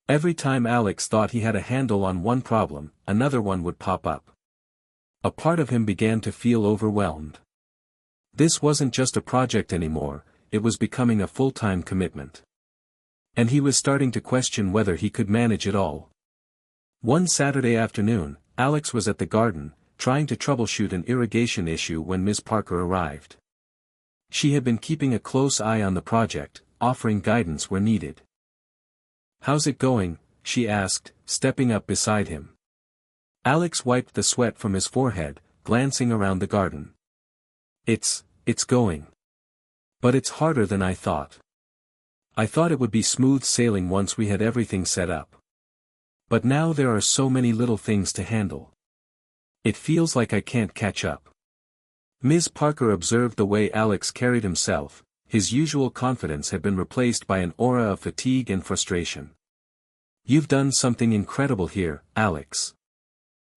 Speaker 1: Every time Alex thought he had a handle on one problem, another one would pop up. A part of him began to feel overwhelmed. This wasn't just a project anymore, it was becoming a full-time commitment. And he was starting to question whether he could manage it all. One Saturday afternoon, Alex was at the garden, trying to troubleshoot an irrigation issue when Miss Parker arrived. She had been keeping a close eye on the project, offering guidance where needed. "How's it going?" she asked, stepping up beside him. Alex wiped the sweat from his forehead, glancing around the garden. It's going. But it's harder than I thought. I thought it would be smooth sailing once we had everything set up. But now there are so many little things to handle. It feels like I can't catch up." Ms. Parker observed the way Alex carried himself. His usual confidence had been replaced by an aura of fatigue and frustration. "You've done something incredible here, Alex.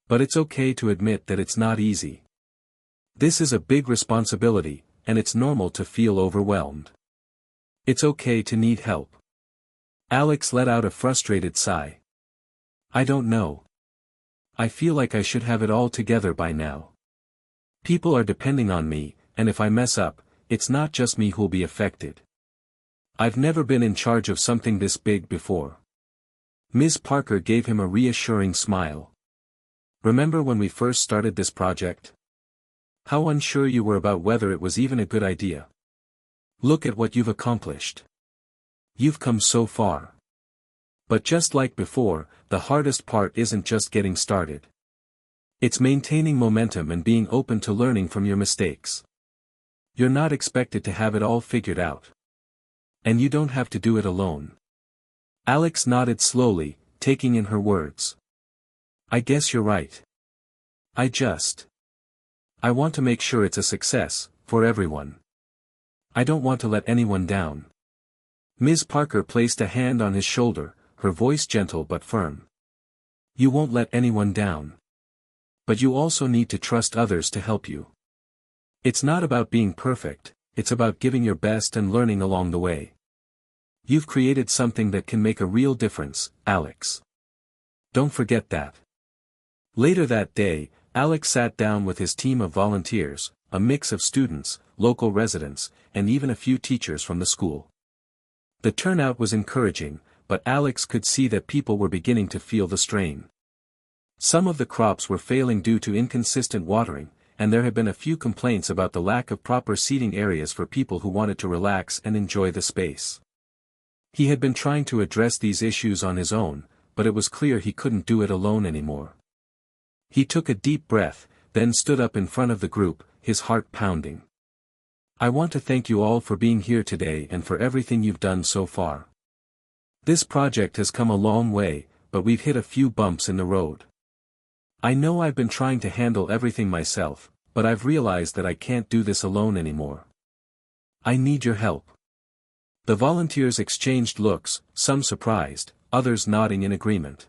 Speaker 1: But it's okay to admit that it's not easy. This is a big responsibility, and it's normal to feel overwhelmed. It's okay to need help." Alex let out a frustrated sigh. "I don't know. I feel like I should have it all together by now. People are depending on me, and if I mess up, it's not just me who'll be affected. I've never been in charge of something this big before." Ms. Parker gave him a reassuring smile. "Remember when we first started this project? How unsure you were about whether it was even a good idea. Look at what you've accomplished. You've come so far. But just like before, the hardest part isn't just getting started. It's maintaining momentum and being open to learning from your mistakes. You're not expected to have it all figured out. And you don't have to do it alone. Alex nodded slowly, taking in her words. I guess you're right. I want to make sure it's a success, for everyone. I don't want to let anyone down. Ms. Parker placed a hand on his shoulder, her voice gentle but firm. You won't let anyone down. But you also need to trust others to help you. It's not about being perfect, it's about giving your best and learning along the way. You've created something that can make a real difference, Alex. Don't forget that. Later that day, Alex sat down with his team of volunteers, a mix of students, local residents, and even a few teachers from the school. The turnout was encouraging, but Alex could see that people were beginning to feel the strain. Some of the crops were failing due to inconsistent watering, and there had been a few complaints about the lack of proper seating areas for people who wanted to relax and enjoy the space. He had been trying to address these issues on his own, but it was clear he couldn't do it alone anymore. He took a deep breath, then stood up in front of the group, his heart pounding. I want to thank you all for being here today and for everything you've done so far. This project has come a long way, but we've hit a few bumps in the road. I know I've been trying to handle everything myself, but I've realized that I can't do this alone anymore. I need your help. The volunteers exchanged looks, some surprised, others nodding in agreement.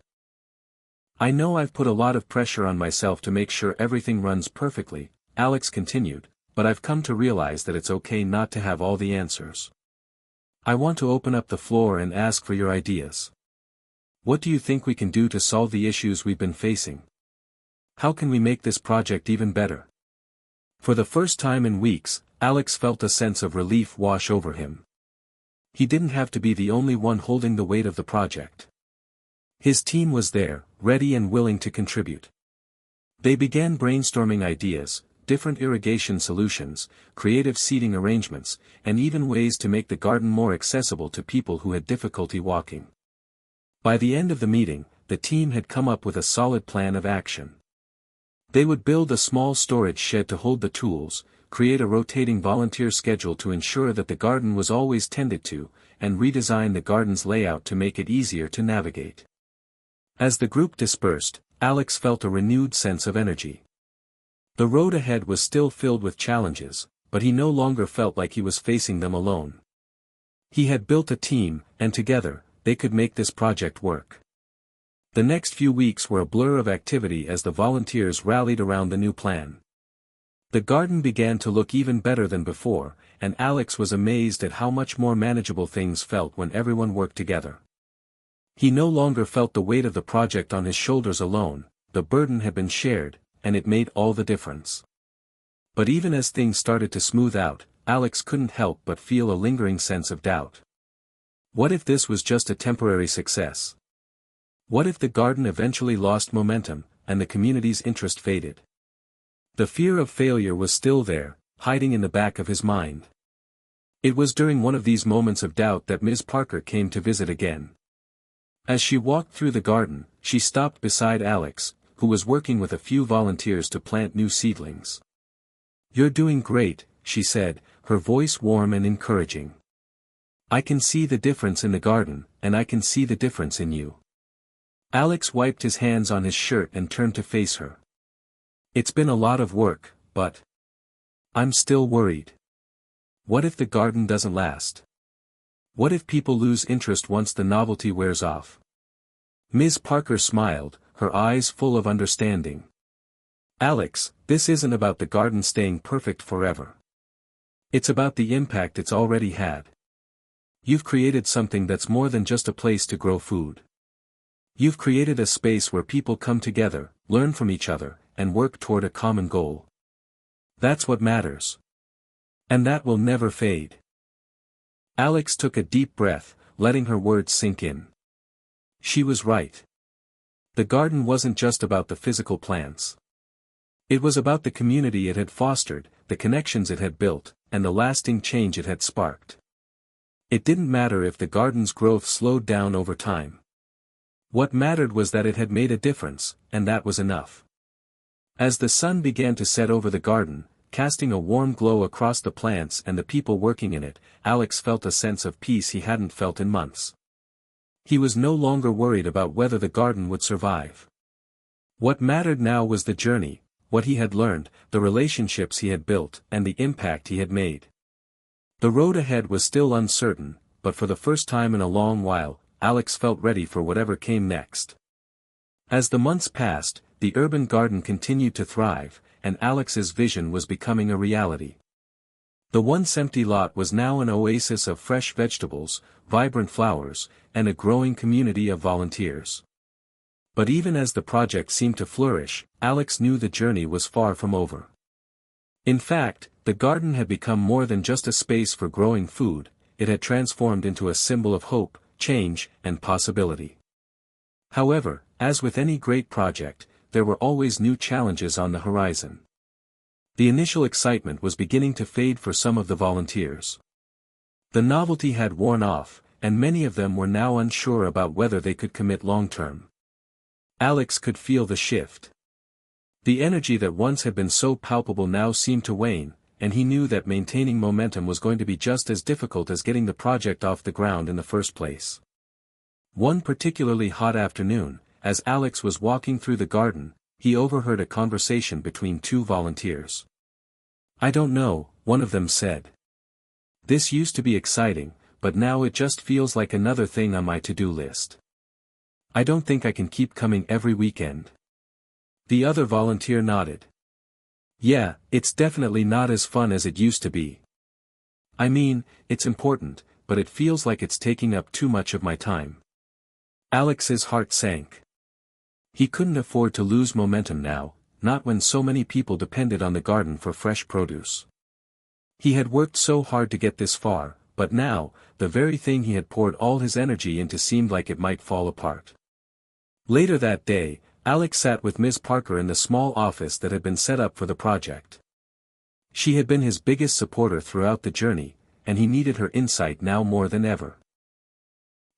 Speaker 1: I know I've put a lot of pressure on myself to make sure everything runs perfectly, Alex continued, but I've come to realize that it's okay not to have all the answers. I want to open up the floor and ask for your ideas. What do you think we can do to solve the issues we've been facing? How can we make this project even better? For the first time in weeks, Alex felt a sense of relief wash over him. He didn't have to be the only one holding the weight of the project. His team was there, ready and willing to contribute. They began brainstorming ideas, different irrigation solutions, creative seating arrangements, and even ways to make the garden more accessible to people who had difficulty walking. By the end of the meeting, the team had come up with a solid plan of action. They would build a small storage shed to hold the tools, create a rotating volunteer schedule to ensure that the garden was always tended to, and redesign the garden's layout to make it easier to navigate. As the group dispersed, Alex felt a renewed sense of energy. The road ahead was still filled with challenges, but he no longer felt like he was facing them alone. He had built a team, and together, they could make this project work. The next few weeks were a blur of activity as the volunteers rallied around the new plan. The garden began to look even better than before, and Alex was amazed at how much more manageable things felt when everyone worked together. He no longer felt the weight of the project on his shoulders alone, the burden had been shared, and it made all the difference. But even as things started to smooth out, Alex couldn't help but feel a lingering sense of doubt. What if this was just a temporary success? What if the garden eventually lost momentum, and the community's interest faded? The fear of failure was still there, hiding in the back of his mind. It was during one of these moments of doubt that Ms. Parker came to visit again. As she walked through the garden, she stopped beside Alex, who was working with a few volunteers to plant new seedlings. You're doing great, she said, her voice warm and encouraging. I can see the difference in the garden, and I can see the difference in you. Alex wiped his hands on his shirt and turned to face her. It's been a lot of work, but I'm still worried. What if the garden doesn't last? What if people lose interest once the novelty wears off? Ms. Parker smiled, her eyes full of understanding. Alex, this isn't about the garden staying perfect forever. It's about the impact it's already had. You've created something that's more than just a place to grow food. You've created a space where people come together, learn from each other, and work toward a common goal. That's what matters. And that will never fade. Alex took a deep breath, letting her words sink in. She was right. The garden wasn't just about the physical plants. It was about the community it had fostered, the connections it had built, and the lasting change it had sparked. It didn't matter if the garden's growth slowed down over time. What mattered was that it had made a difference, and that was enough. As the sun began to set over the garden, casting a warm glow across the plants and the people working in it, Alex felt a sense of peace he hadn't felt in months. He was no longer worried about whether the garden would survive. What mattered now was the journey, what he had learned, the relationships he had built, and the impact he had made. The road ahead was still uncertain, but for the first time in a long while, Alex felt ready for whatever came next. As the months passed, the urban garden continued to thrive, and Alex's vision was becoming a reality. The once empty lot was now an oasis of fresh vegetables, vibrant flowers, and a growing community of volunteers. But even as the project seemed to flourish, Alex knew the journey was far from over. In fact, the garden had become more than just a space for growing food, it had transformed into a symbol of hope, change, and possibility. However, as with any great project, there were always new challenges on the horizon. The initial excitement was beginning to fade for some of the volunteers. The novelty had worn off, and many of them were now unsure about whether they could commit long-term. Alex could feel the shift. The energy that once had been so palpable now seemed to wane, and he knew that maintaining momentum was going to be just as difficult as getting the project off the ground in the first place. One particularly hot afternoon, as Alex was walking through the garden, he overheard a conversation between two volunteers. "I don't know," one of them said. "This used to be exciting, but now it just feels like another thing on my to-do list. I don't think I can keep coming every weekend." The other volunteer nodded. "Yeah, it's definitely not as fun as it used to be. I mean, it's important, but it feels like it's taking up too much of my time." Alex's heart sank. He couldn't afford to lose momentum now, not when so many people depended on the garden for fresh produce. He had worked so hard to get this far, but now, the very thing he had poured all his energy into seemed like it might fall apart. Later that day, Alex sat with Ms. Parker in the small office that had been set up for the project. She had been his biggest supporter throughout the journey, and he needed her insight now more than ever.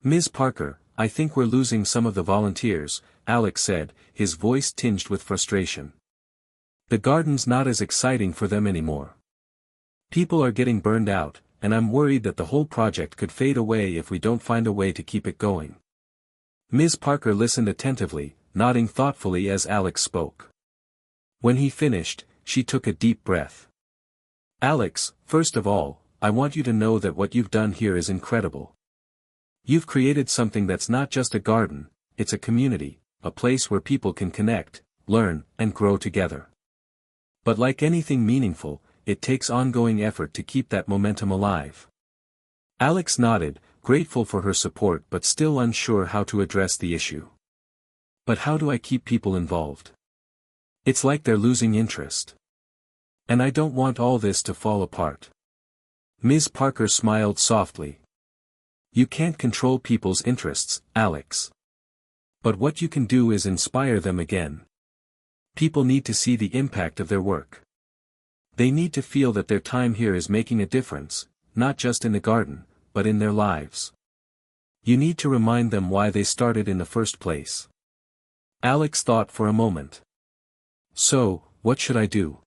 Speaker 1: "Ms. Parker, I think we're losing some of the volunteers," Alex said, his voice tinged with frustration. "The garden's not as exciting for them anymore. People are getting burned out, and I'm worried that the whole project could fade away if we don't find a way to keep it going." Ms. Parker listened attentively, nodding thoughtfully as Alex spoke. When he finished, she took a deep breath. "Alex, first of all, I want you to know that what you've done here is incredible. You've created something that's not just a garden, it's a community, a place where people can connect, learn, and grow together. But like anything meaningful, it takes ongoing effort to keep that momentum alive." Alex nodded, grateful for her support but still unsure how to address the issue. "But how do I keep people involved? It's like they're losing interest. And I don't want all this to fall apart." Ms. Parker smiled softly. "You can't control people's interests, Alex. But what you can do is inspire them again. People need to see the impact of their work. They need to feel that their time here is making a difference, not just in the garden, but in their lives. You need to remind them why they started in the first place." Alex thought for a moment. "So, what should I do?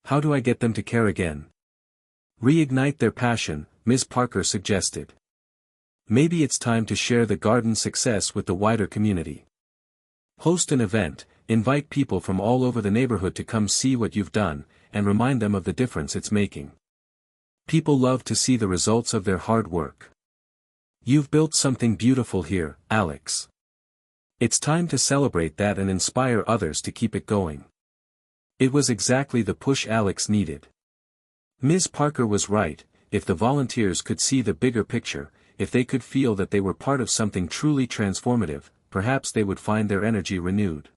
Speaker 1: How do I get them to care again?" "Reignite their passion," Ms. Parker suggested. "Maybe it's time to share the garden's success with the wider community. Host an event, invite people from all over the neighborhood to come see what you've done, and remind them of the difference it's making. People love to see the results of their hard work. You've built something beautiful here, Alex. It's time to celebrate that and inspire others to keep it going." It was exactly the push Alex needed. Ms. Parker was right, if the volunteers could see the bigger picture, if they could feel that they were part of something truly transformative, perhaps they would find their energy renewed.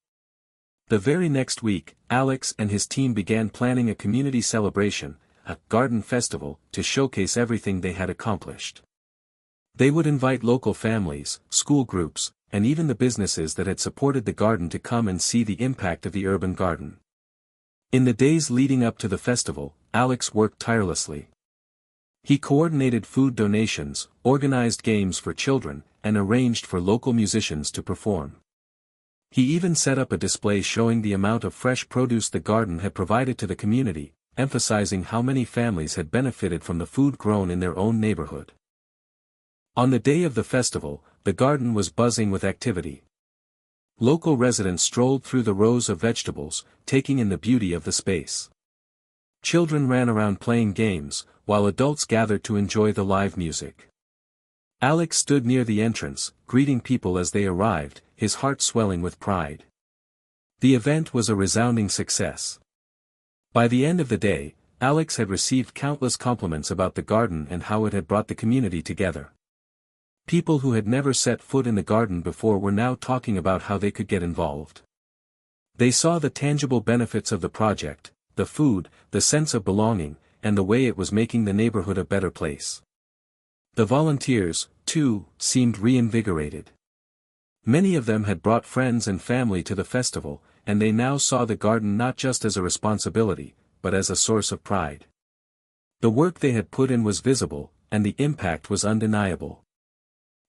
Speaker 1: The very next week, Alex and his team began planning a community celebration, a garden festival, to showcase everything they had accomplished. They would invite local families, school groups, and even the businesses that had supported the garden to come and see the impact of the urban garden. In the days leading up to the festival, Alex worked tirelessly. He coordinated food donations, organized games for children, and arranged for local musicians to perform. He even set up a display showing the amount of fresh produce the garden had provided to the community, emphasizing how many families had benefited from the food grown in their own neighborhood. On the day of the festival, the garden was buzzing with activity. Local residents strolled through the rows of vegetables, taking in the beauty of the space. Children ran around playing games, while adults gathered to enjoy the live music. Alex stood near the entrance, greeting people as they arrived, his heart swelling with pride. The event was a resounding success. By the end of the day, Alex had received countless compliments about the garden and how it had brought the community together. People who had never set foot in the garden before were now talking about how they could get involved. They saw the tangible benefits of the project, the food, the sense of belonging, and the way it was making the neighborhood a better place. The volunteers, too, seemed reinvigorated. Many of them had brought friends and family to the festival, and they now saw the garden not just as a responsibility, but as a source of pride. The work they had put in was visible, and the impact was undeniable.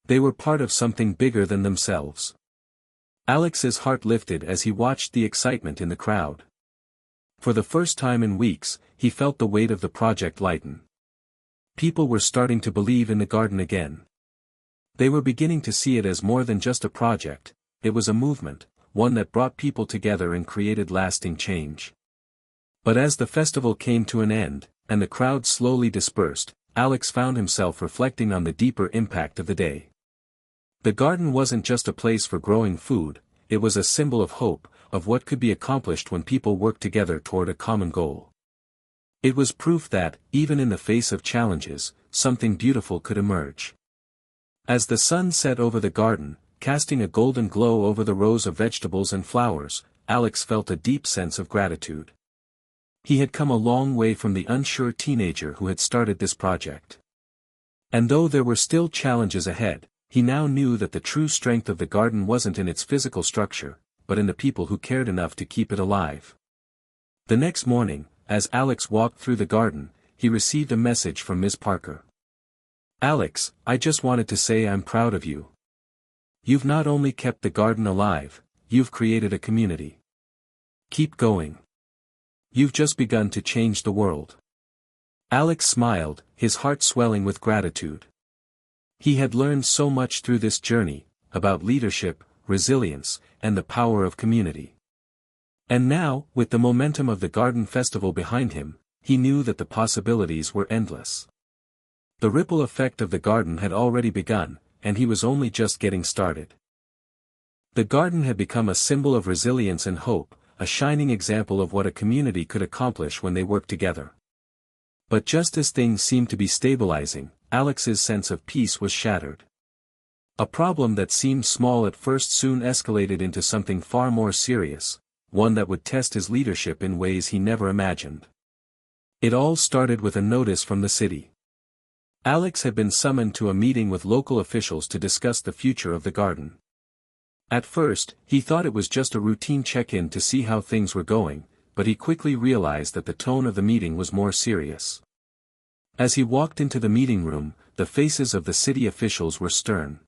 Speaker 1: They were part of something bigger than themselves. Alex's heart lifted as he watched the excitement in the crowd. For the first time in weeks, he felt the weight of the project lighten. People were starting to believe in the garden again. They were beginning to see it as more than just a project, it was a movement, one that brought people together and created lasting change. But as the festival came to an end, and the crowd slowly dispersed, Alex found himself reflecting on the deeper impact of the day. The garden wasn't just a place for growing food, it was a symbol of hope, of what could be accomplished when people worked together toward a common goal. It was proof that, even in the face of challenges, something beautiful could emerge. As the sun set over the garden, casting a golden glow over the rows of vegetables and flowers, Alex felt a deep sense of gratitude. He had come a long way from the unsure teenager who had started this project. And though there were still challenges ahead, he now knew that the true strength of the garden wasn't in its physical structure, but in the people who cared enough to keep it alive. The next morning, as Alex walked through the garden, he received a message from Ms. Parker. "Alex, I just wanted to say I'm proud of you. You've not only kept the garden alive, you've created a community. Keep going. You've just begun to change the world." Alex smiled, his heart swelling with gratitude. He had learned so much through this journey, about leadership, resilience, and the power of community. And now, with the momentum of the garden festival behind him, he knew that the possibilities were endless. The ripple effect of the garden had already begun, and he was only just getting started. The garden had become a symbol of resilience and hope, a shining example of what a community could accomplish when they worked together. But just as things seemed to be stabilizing, Alex's sense of peace was shattered. A problem that seemed small at first soon escalated into something far more serious, one that would test his leadership in ways he never imagined. It all started with a notice from the city. Alex had been summoned to a meeting with local officials to discuss the future of the garden. At first, he thought it was just a routine check-in to see how things were going, but he quickly realized that the tone of the meeting was more serious. As he walked into the meeting room, the faces of the city officials were stern.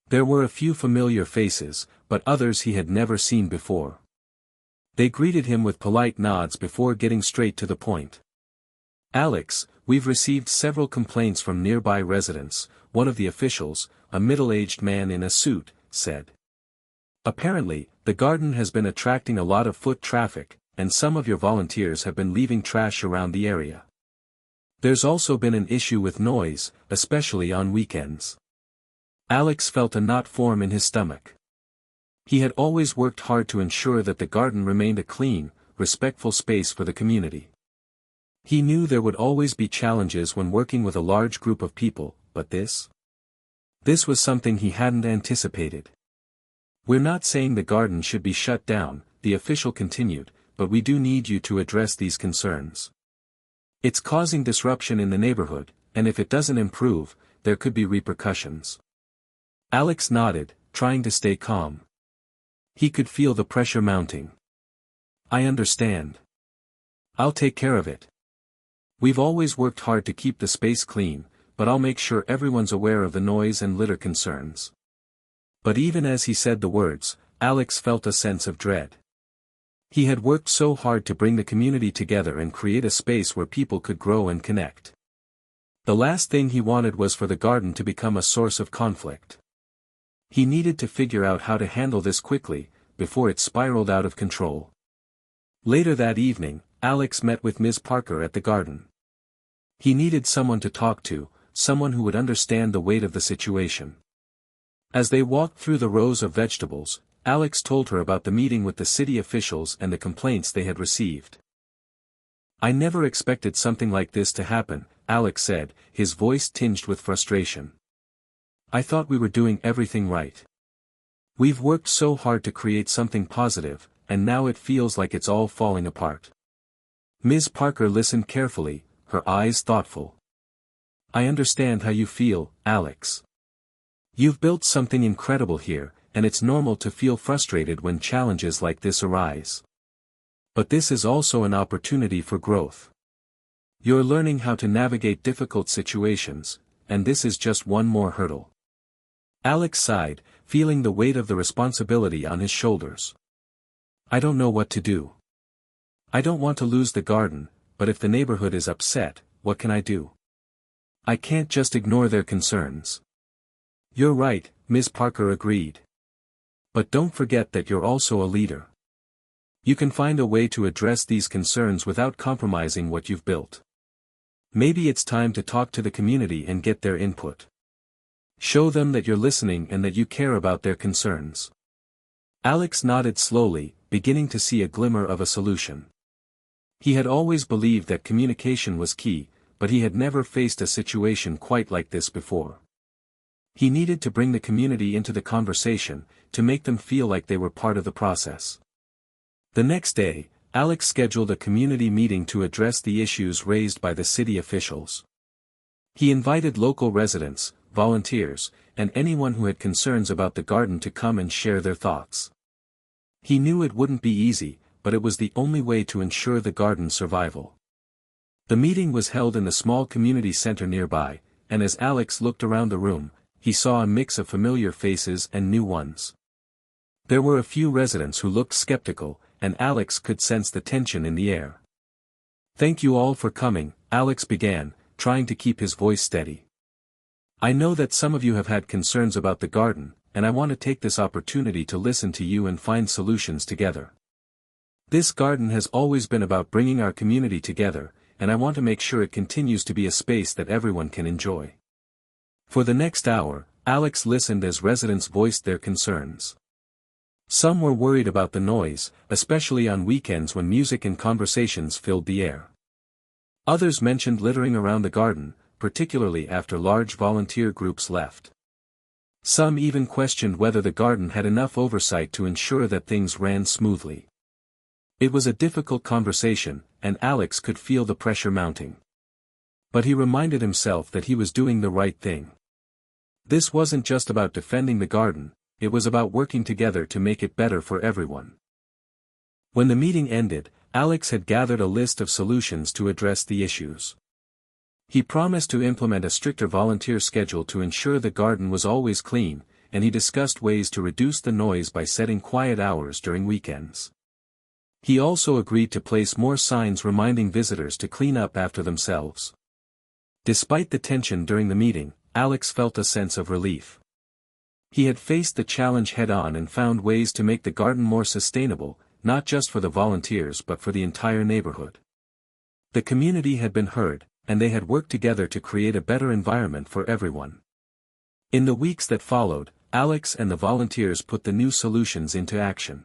Speaker 1: There were a few familiar faces, but others he had never seen before. They greeted him with polite nods before getting straight to the point. "Alex, we've received several complaints from nearby residents," one of the officials, a middle-aged man in a suit, said. "Apparently, the garden has been attracting a lot of foot traffic, and some of your volunteers have been leaving trash around the area. There's also been an issue with noise, especially on weekends." Alex felt a knot form in his stomach. He had always worked hard to ensure that the garden remained a clean, respectful space for the community. He knew there would always be challenges when working with a large group of people, but this was something he hadn't anticipated. "We're not saying the garden should be shut down," the official continued, "but we do need you to address these concerns. It's causing disruption in the neighborhood, and if it doesn't improve, there could be repercussions." Alex nodded, trying to stay calm. He could feel the pressure mounting. "I understand. I'll take care of it. We've always worked hard to keep the space clean, but I'll make sure everyone's aware of the noise and litter concerns." But even as he said the words, Alex felt a sense of dread. He had worked so hard to bring the community together and create a space where people could grow and connect. The last thing he wanted was for the garden to become a source of conflict. He needed to figure out how to handle this quickly, before it spiraled out of control. Later that evening, Alex met with Ms. Parker at the garden. He needed someone to talk to, someone who would understand the weight of the situation. As they walked through the rows of vegetables, Alex told her about the meeting with the city officials and the complaints they had received. "I never expected something like this to happen," Alex said, his voice tinged with frustration. "I thought we were doing everything right. We've worked so hard to create something positive, and now it feels like it's all falling apart." Ms. Parker listened carefully, her eyes thoughtful. "I understand how you feel, Alex. You've built something incredible here, and it's normal to feel frustrated when challenges like this arise. But this is also an opportunity for growth. You're learning how to navigate difficult situations, and this is just one more hurdle." Alex sighed, feeling the weight of the responsibility on his shoulders. "I don't know what to do. I don't want to lose the garden, but if the neighborhood is upset, what can I do? I can't just ignore their concerns." "You're right," Ms. Parker agreed. "But don't forget that you're also a leader. You can find a way to address these concerns without compromising what you've built. Maybe it's time to talk to the community and get their input. Show them that you're listening and that you care about their concerns." Alex nodded slowly, beginning to see a glimmer of a solution. He had always believed that communication was key, but he had never faced a situation quite like this before. He needed to bring the community into the conversation, to make them feel like they were part of the process. The next day, Alex scheduled a community meeting to address the issues raised by the city officials. He invited local residents, volunteers, and anyone who had concerns about the garden to come and share their thoughts. He knew it wouldn't be easy, but it was the only way to ensure the garden's survival. The meeting was held in the small community center nearby, and as Alex looked around the room, he saw a mix of familiar faces and new ones. There were a few residents who looked skeptical, and Alex could sense the tension in the air. "Thank you all for coming," Alex began, trying to keep his voice steady. "I know that some of you have had concerns about the garden, and I want to take this opportunity to listen to you and find solutions together. This garden has always been about bringing our community together, and I want to make sure it continues to be a space that everyone can enjoy." For the next hour, Alex listened as residents voiced their concerns. Some were worried about the noise, especially on weekends when music and conversations filled the air. Others mentioned littering around the garden, particularly after large volunteer groups left. Some even questioned whether the garden had enough oversight to ensure that things ran smoothly. It was a difficult conversation, and Alex could feel the pressure mounting. But he reminded himself that he was doing the right thing. This wasn't just about defending the garden, it was about working together to make it better for everyone. When the meeting ended, Alex had gathered a list of solutions to address the issues. He promised to implement a stricter volunteer schedule to ensure the garden was always clean, and he discussed ways to reduce the noise by setting quiet hours during weekends. He also agreed to place more signs reminding visitors to clean up after themselves. Despite the tension during the meeting, Alex felt a sense of relief. He had faced the challenge head-on and found ways to make the garden more sustainable, not just for the volunteers but for the entire neighborhood. The community had been heard, and they had worked together to create a better environment for everyone. In the weeks that followed, Alex and the volunteers put the new solutions into action.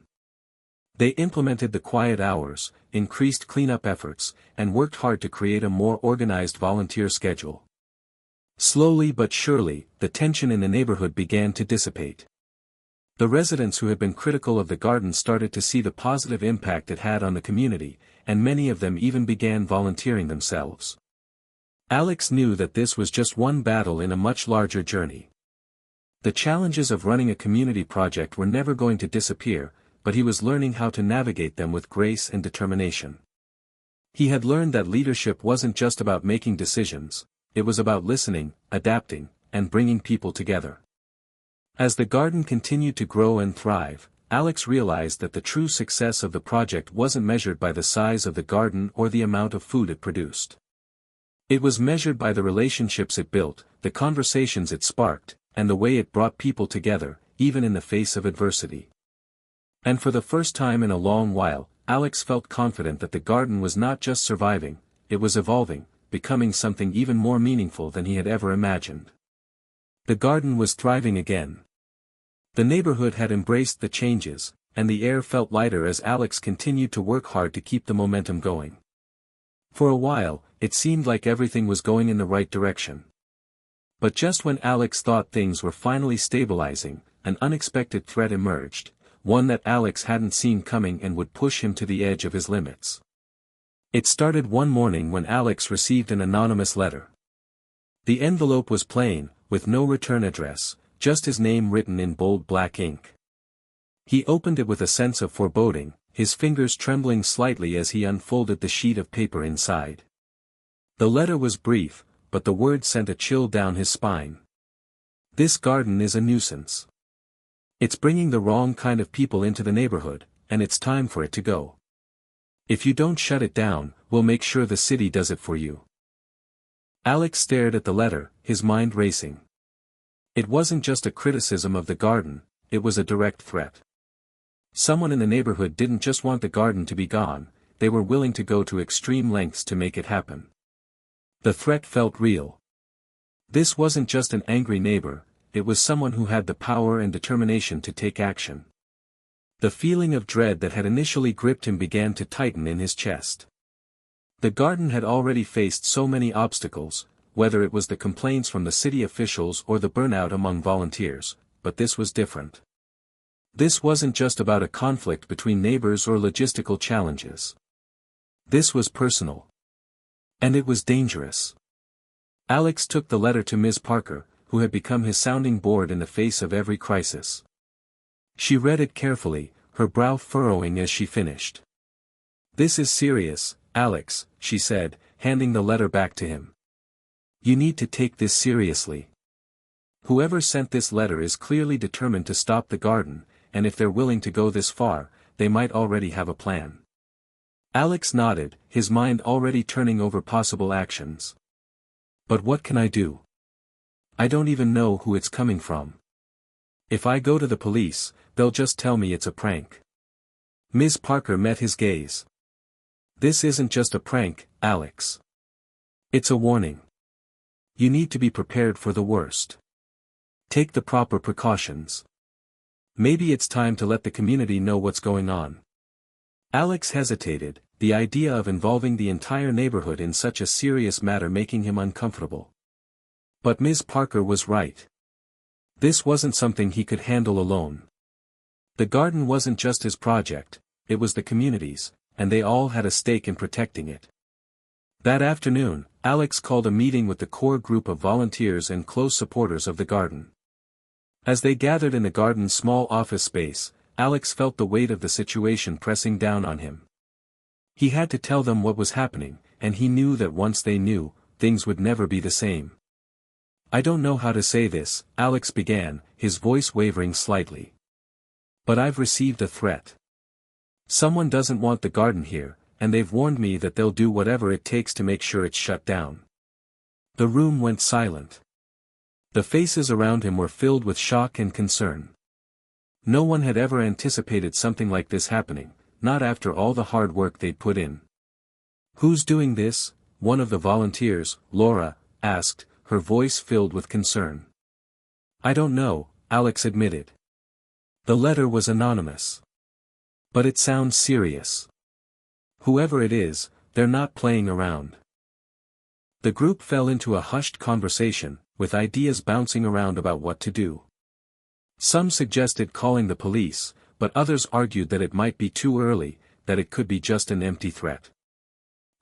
Speaker 1: They implemented the quiet hours, increased cleanup efforts, and worked hard to create a more organized volunteer schedule. Slowly but surely, the tension in the neighborhood began to dissipate. The residents who had been critical of the garden started to see the positive impact it had on the community, and many of them even began volunteering themselves. Alex knew that this was just one battle in a much larger journey. The challenges of running a community project were never going to disappear, but he was learning how to navigate them with grace and determination. He had learned that leadership wasn't just about making decisions, it was about listening, adapting, and bringing people together. As the garden continued to grow and thrive, Alex realized that the true success of the project wasn't measured by the size of the garden or the amount of food it produced. It was measured by the relationships it built, the conversations it sparked, and the way it brought people together, even in the face of adversity. And for the first time in a long while, Alex felt confident that the garden was not just surviving, it was evolving, becoming something even more meaningful than he had ever imagined. The garden was thriving again. The neighborhood had embraced the changes, and the air felt lighter as Alex continued to work hard to keep the momentum going. For a while, it seemed like everything was going in the right direction. But just when Alex thought things were finally stabilizing, an unexpected threat emerged, one that Alex hadn't seen coming and would push him to the edge of his limits. It started one morning when Alex received an anonymous letter. The envelope was plain, with no return address, just his name written in bold black ink. He opened it with a sense of foreboding, his fingers trembling slightly as he unfolded the sheet of paper inside. The letter was brief, but the words sent a chill down his spine. "This garden is a nuisance. It's bringing the wrong kind of people into the neighborhood, and it's time for it to go. If you don't shut it down, we'll make sure the city does it for you." Alex stared at the letter, his mind racing. It wasn't just a criticism of the garden, it was a direct threat. Someone in the neighborhood didn't just want the garden to be gone, they were willing to go to extreme lengths to make it happen. The threat felt real. This wasn't just an angry neighbor, it was someone who had the power and determination to take action. The feeling of dread that had initially gripped him began to tighten in his chest. The garden had already faced so many obstacles, whether it was the complaints from the city officials or the burnout among volunteers, but this was different. This wasn't just about a conflict between neighbors or logistical challenges. This was personal. And it was dangerous. Alex took the letter to Ms. Parker, who had become his sounding board in the face of every crisis. She read it carefully, her brow furrowing as she finished. "This is serious, Alex," she said, handing the letter back to him. "You need to take this seriously. Whoever sent this letter is clearly determined to stop the garden, and if they're willing to go this far, they might already have a plan." Alex nodded, his mind already turning over possible actions. "But what can I do? I don't even know who it's coming from. If I go to the police, they'll just tell me it's a prank." Ms. Parker met his gaze. "This isn't just a prank, Alex. It's a warning. You need to be prepared for the worst. Take the proper precautions. Maybe it's time to let the community know what's going on." Alex hesitated, the idea of involving the entire neighborhood in such a serious matter making him uncomfortable. But Ms. Parker was right. This wasn't something he could handle alone. The garden wasn't just his project, it was the community's, and they all had a stake in protecting it. That afternoon, Alex called a meeting with the core group of volunteers and close supporters of the garden. As they gathered in the garden's small office space, Alex felt the weight of the situation pressing down on him. He had to tell them what was happening, and he knew that once they knew, things would never be the same. "I don't know how to say this," Alex began, his voice wavering slightly. "But I've received a threat. Someone doesn't want the garden here, and they've warned me that they'll do whatever it takes to make sure it's shut down." The room went silent. The faces around him were filled with shock and concern. No one had ever anticipated something like this happening, not after all the hard work they'd put in. "Who's doing this?" one of the volunteers, Laura, asked, her voice filled with concern. "I don't know," Alex admitted. The letter was anonymous. "But it sounds serious. Whoever it is, they're not playing around." The group fell into a hushed conversation, with ideas bouncing around about what to do. Some suggested calling the police, but others argued that it might be too early, that it could be just an empty threat.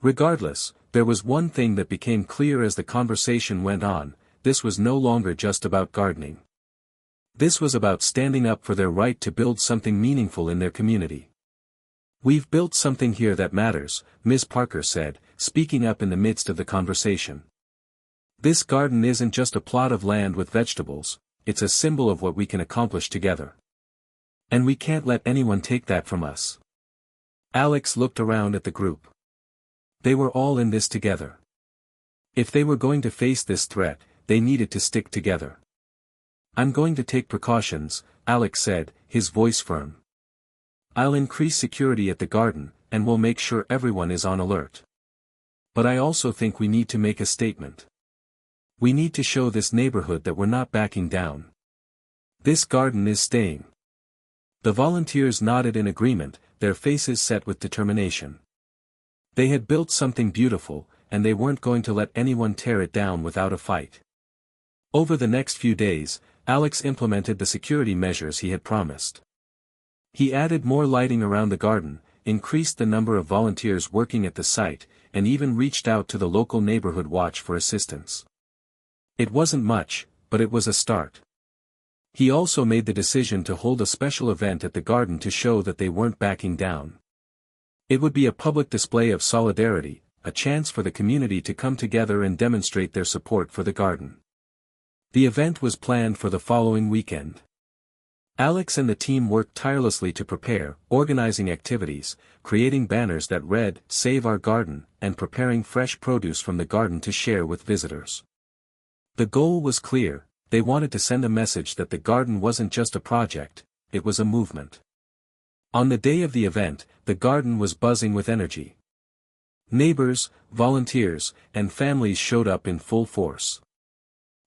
Speaker 1: Regardless, there was one thing that became clear as the conversation went on: this was no longer just about gardening. This was about standing up for their right to build something meaningful in their community. "We've built something here that matters," Ms. Parker said, speaking up in the midst of the conversation. This garden isn't just a plot of land with vegetables, it's a symbol of what we can accomplish together. And we can't let anyone take that from us. Alex looked around at the group. They were all in this together. If they were going to face this threat, they needed to stick together. I'm going to take precautions, Alex said, his voice firm. I'll increase security at the garden, and we'll make sure everyone is on alert. But I also think we need to make a statement. We need to show this neighborhood that we're not backing down. This garden is staying. The volunteers nodded in agreement, their faces set with determination. They had built something beautiful, and they weren't going to let anyone tear it down without a fight. Over the next few days, Alex implemented the security measures he had promised. He added more lighting around the garden, increased the number of volunteers working at the site, and even reached out to the local neighborhood watch for assistance. It wasn't much, but it was a start. He also made the decision to hold a special event at the garden to show that they weren't backing down. It would be a public display of solidarity, a chance for the community to come together and demonstrate their support for the garden. The event was planned for the following weekend. Alex and the team worked tirelessly to prepare, organizing activities, creating banners that read, "Save our garden," and preparing fresh produce from the garden to share with visitors. The goal was clear, they wanted to send a message that the garden wasn't just a project, it was a movement. On the day of the event, the garden was buzzing with energy. Neighbors, volunteers, and families showed up in full force.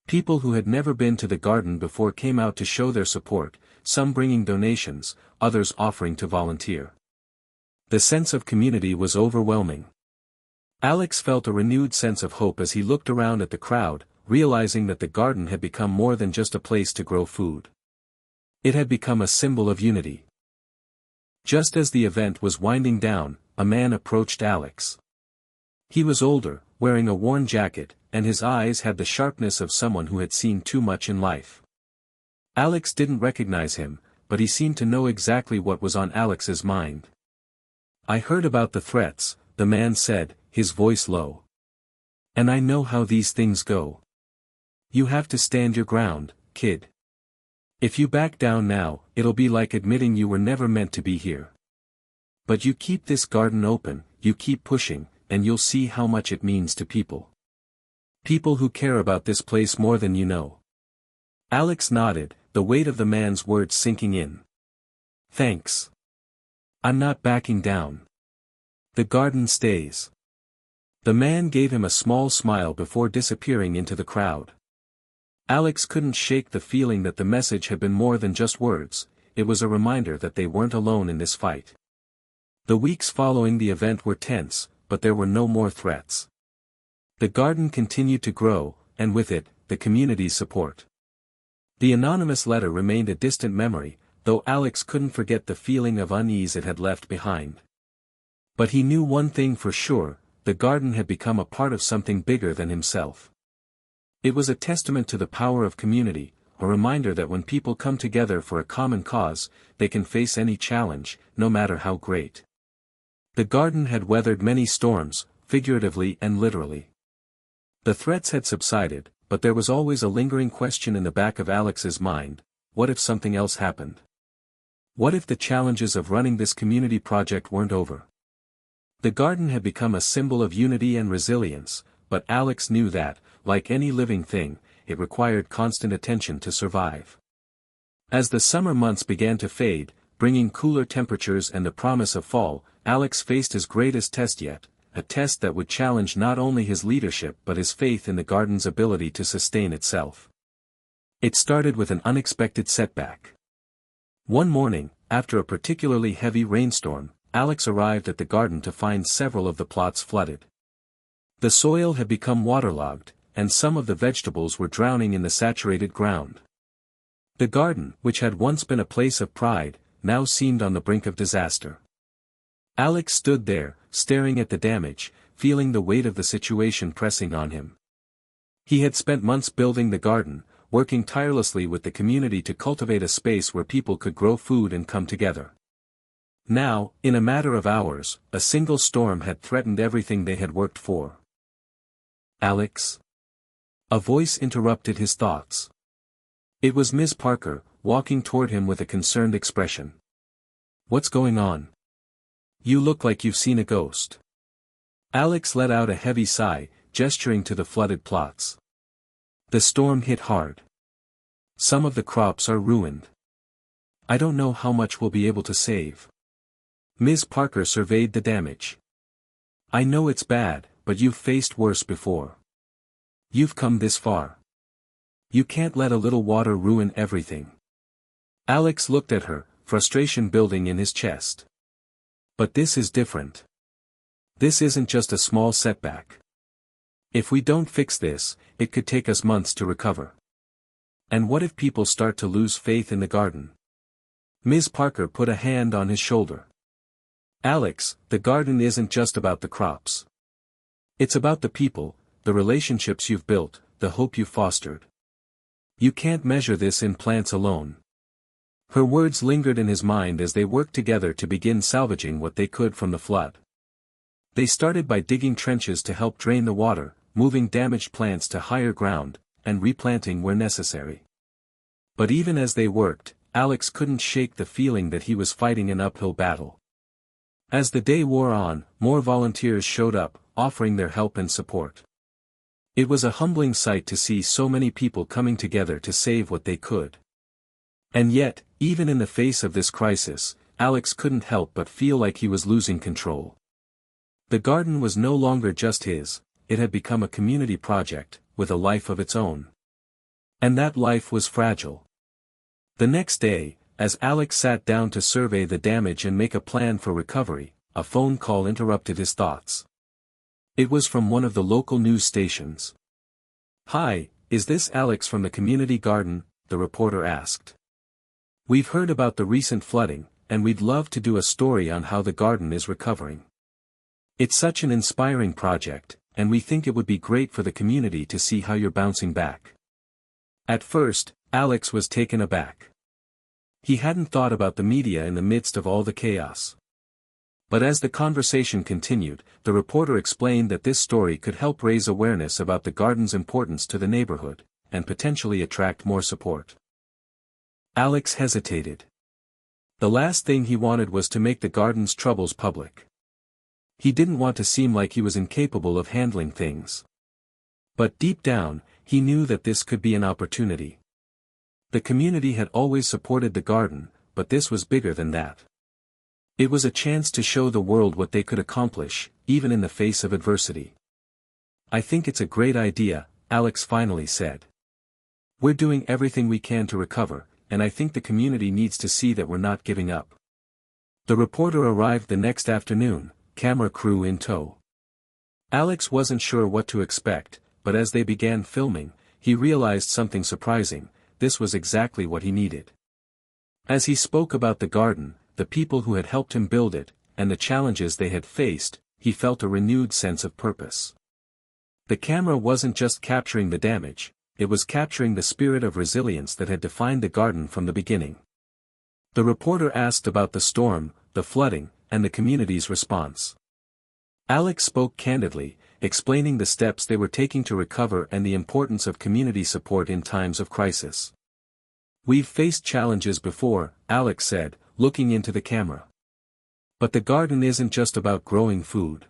Speaker 1: People who had never been to the garden before came out to show their support, some bringing donations, others offering to volunteer. The sense of community was overwhelming. Alex felt a renewed sense of hope as he looked around at the crowd, realizing that the garden had become more than just a place to grow food. It had become a symbol of unity. Just as the event was winding down, a man approached Alex. He was older, wearing a worn jacket, and his eyes had the sharpness of someone who had seen too much in life. Alex didn't recognize him, but he seemed to know exactly what was on Alex's mind. "I heard about the threats," the man said, his voice low. "And I know how these things go. You have to stand your ground, kid. If you back down now, it'll be like admitting you were never meant to be here. But you keep this garden open, you keep pushing, and you'll see how much it means to people. People who care about this place more than you know." Alex nodded, the weight of the man's words sinking in. "Thanks. I'm not backing down. The garden stays." The man gave him a small smile before disappearing into the crowd. Alex couldn't shake the feeling that the message had been more than just words, it was a reminder that they weren't alone in this fight. The weeks following the event were tense, but there were no more threats. The garden continued to grow, and with it, the community's support. The anonymous letter remained a distant memory, though Alex couldn't forget the feeling of unease it had left behind. But he knew one thing for sure, the garden had become a part of something bigger than himself. It was a testament to the power of community, a reminder that when people come together for a common cause, they can face any challenge, no matter how great. The garden had weathered many storms, figuratively and literally. The threats had subsided, but there was always a lingering question in the back of Alex's mind: what if something else happened? What if the challenges of running this community project weren't over? The garden had become a symbol of unity and resilience, but Alex knew that, like any living thing, it required constant attention to survive. As the summer months began to fade, bringing cooler temperatures and the promise of fall, Alex faced his greatest test yet, a test that would challenge not only his leadership but his faith in the garden's ability to sustain itself. It started with an unexpected setback. One morning, after a particularly heavy rainstorm, Alex arrived at the garden to find several of the plots flooded. The soil had become waterlogged, and some of the vegetables were drowning in the saturated ground. The garden, which had once been a place of pride, now seemed on the brink of disaster. Alex stood there, staring at the damage, feeling the weight of the situation pressing on him. He had spent months building the garden, working tirelessly with the community to cultivate a space where people could grow food and come together. Now, in a matter of hours, a single storm had threatened everything they had worked for. "Alex?" A voice interrupted his thoughts. It was Miss Parker, walking toward him with a concerned expression. "What's going on? You look like you've seen a ghost." Alex let out a heavy sigh, gesturing to the flooded plots. "The storm hit hard. Some of the crops are ruined. I don't know how much we'll be able to save." Ms. Parker surveyed the damage. "I know it's bad, but you've faced worse before. You've come this far. You can't let a little water ruin everything." Alex looked at her, frustration building in his chest. "But this is different. This isn't just a small setback. If we don't fix this, it could take us months to recover. And what if people start to lose faith in the garden?" Ms. Parker put a hand on his shoulder. "Alex, the garden isn't just about the crops. It's about the people, the relationships you've built, the hope you've fostered. You can't measure this in plants alone." Her words lingered in his mind as they worked together to begin salvaging what they could from the flood. They started by digging trenches to help drain the water, moving damaged plants to higher ground, and replanting where necessary. But even as they worked, Alex couldn't shake the feeling that he was fighting an uphill battle. As the day wore on, more volunteers showed up, offering their help and support. It was a humbling sight to see so many people coming together to save what they could. And yet, even in the face of this crisis, Alex couldn't help but feel like he was losing control. The garden was no longer just his, it had become a community project, with a life of its own. And that life was fragile. The next day, as Alex sat down to survey the damage and make a plan for recovery, a phone call interrupted his thoughts. It was from one of the local news stations. "Hi, is this Alex from the community garden?" the reporter asked. "We've heard about the recent flooding, and we'd love to do a story on how the garden is recovering. It's such an inspiring project, and we think it would be great for the community to see how you're bouncing back." At first, Alex was taken aback. He hadn't thought about the media in the midst of all the chaos. But as the conversation continued, the reporter explained that this story could help raise awareness about the garden's importance to the neighborhood, and potentially attract more support. Alex hesitated. The last thing he wanted was to make the garden's troubles public. He didn't want to seem like he was incapable of handling things. But deep down, he knew that this could be an opportunity. The community had always supported the garden, but this was bigger than that. It was a chance to show the world what they could accomplish, even in the face of adversity. "I think it's a great idea," Alex finally said. "We're doing everything we can to recover, and I think the community needs to see that we're not giving up." The reporter arrived the next afternoon, camera crew in tow. Alex wasn't sure what to expect, but as they began filming, he realized something surprising: this was exactly what he needed. As he spoke about the garden, the people who had helped him build it, and the challenges they had faced, he felt a renewed sense of purpose. The camera wasn't just capturing the damage, it was capturing the spirit of resilience that had defined the garden from the beginning. The reporter asked about the storm, the flooding, and the community's response. Alex spoke candidly, explaining the steps they were taking to recover and the importance of community support in times of crisis. "We've faced challenges before," Alex said, looking into the camera. "But the garden isn't just about growing food.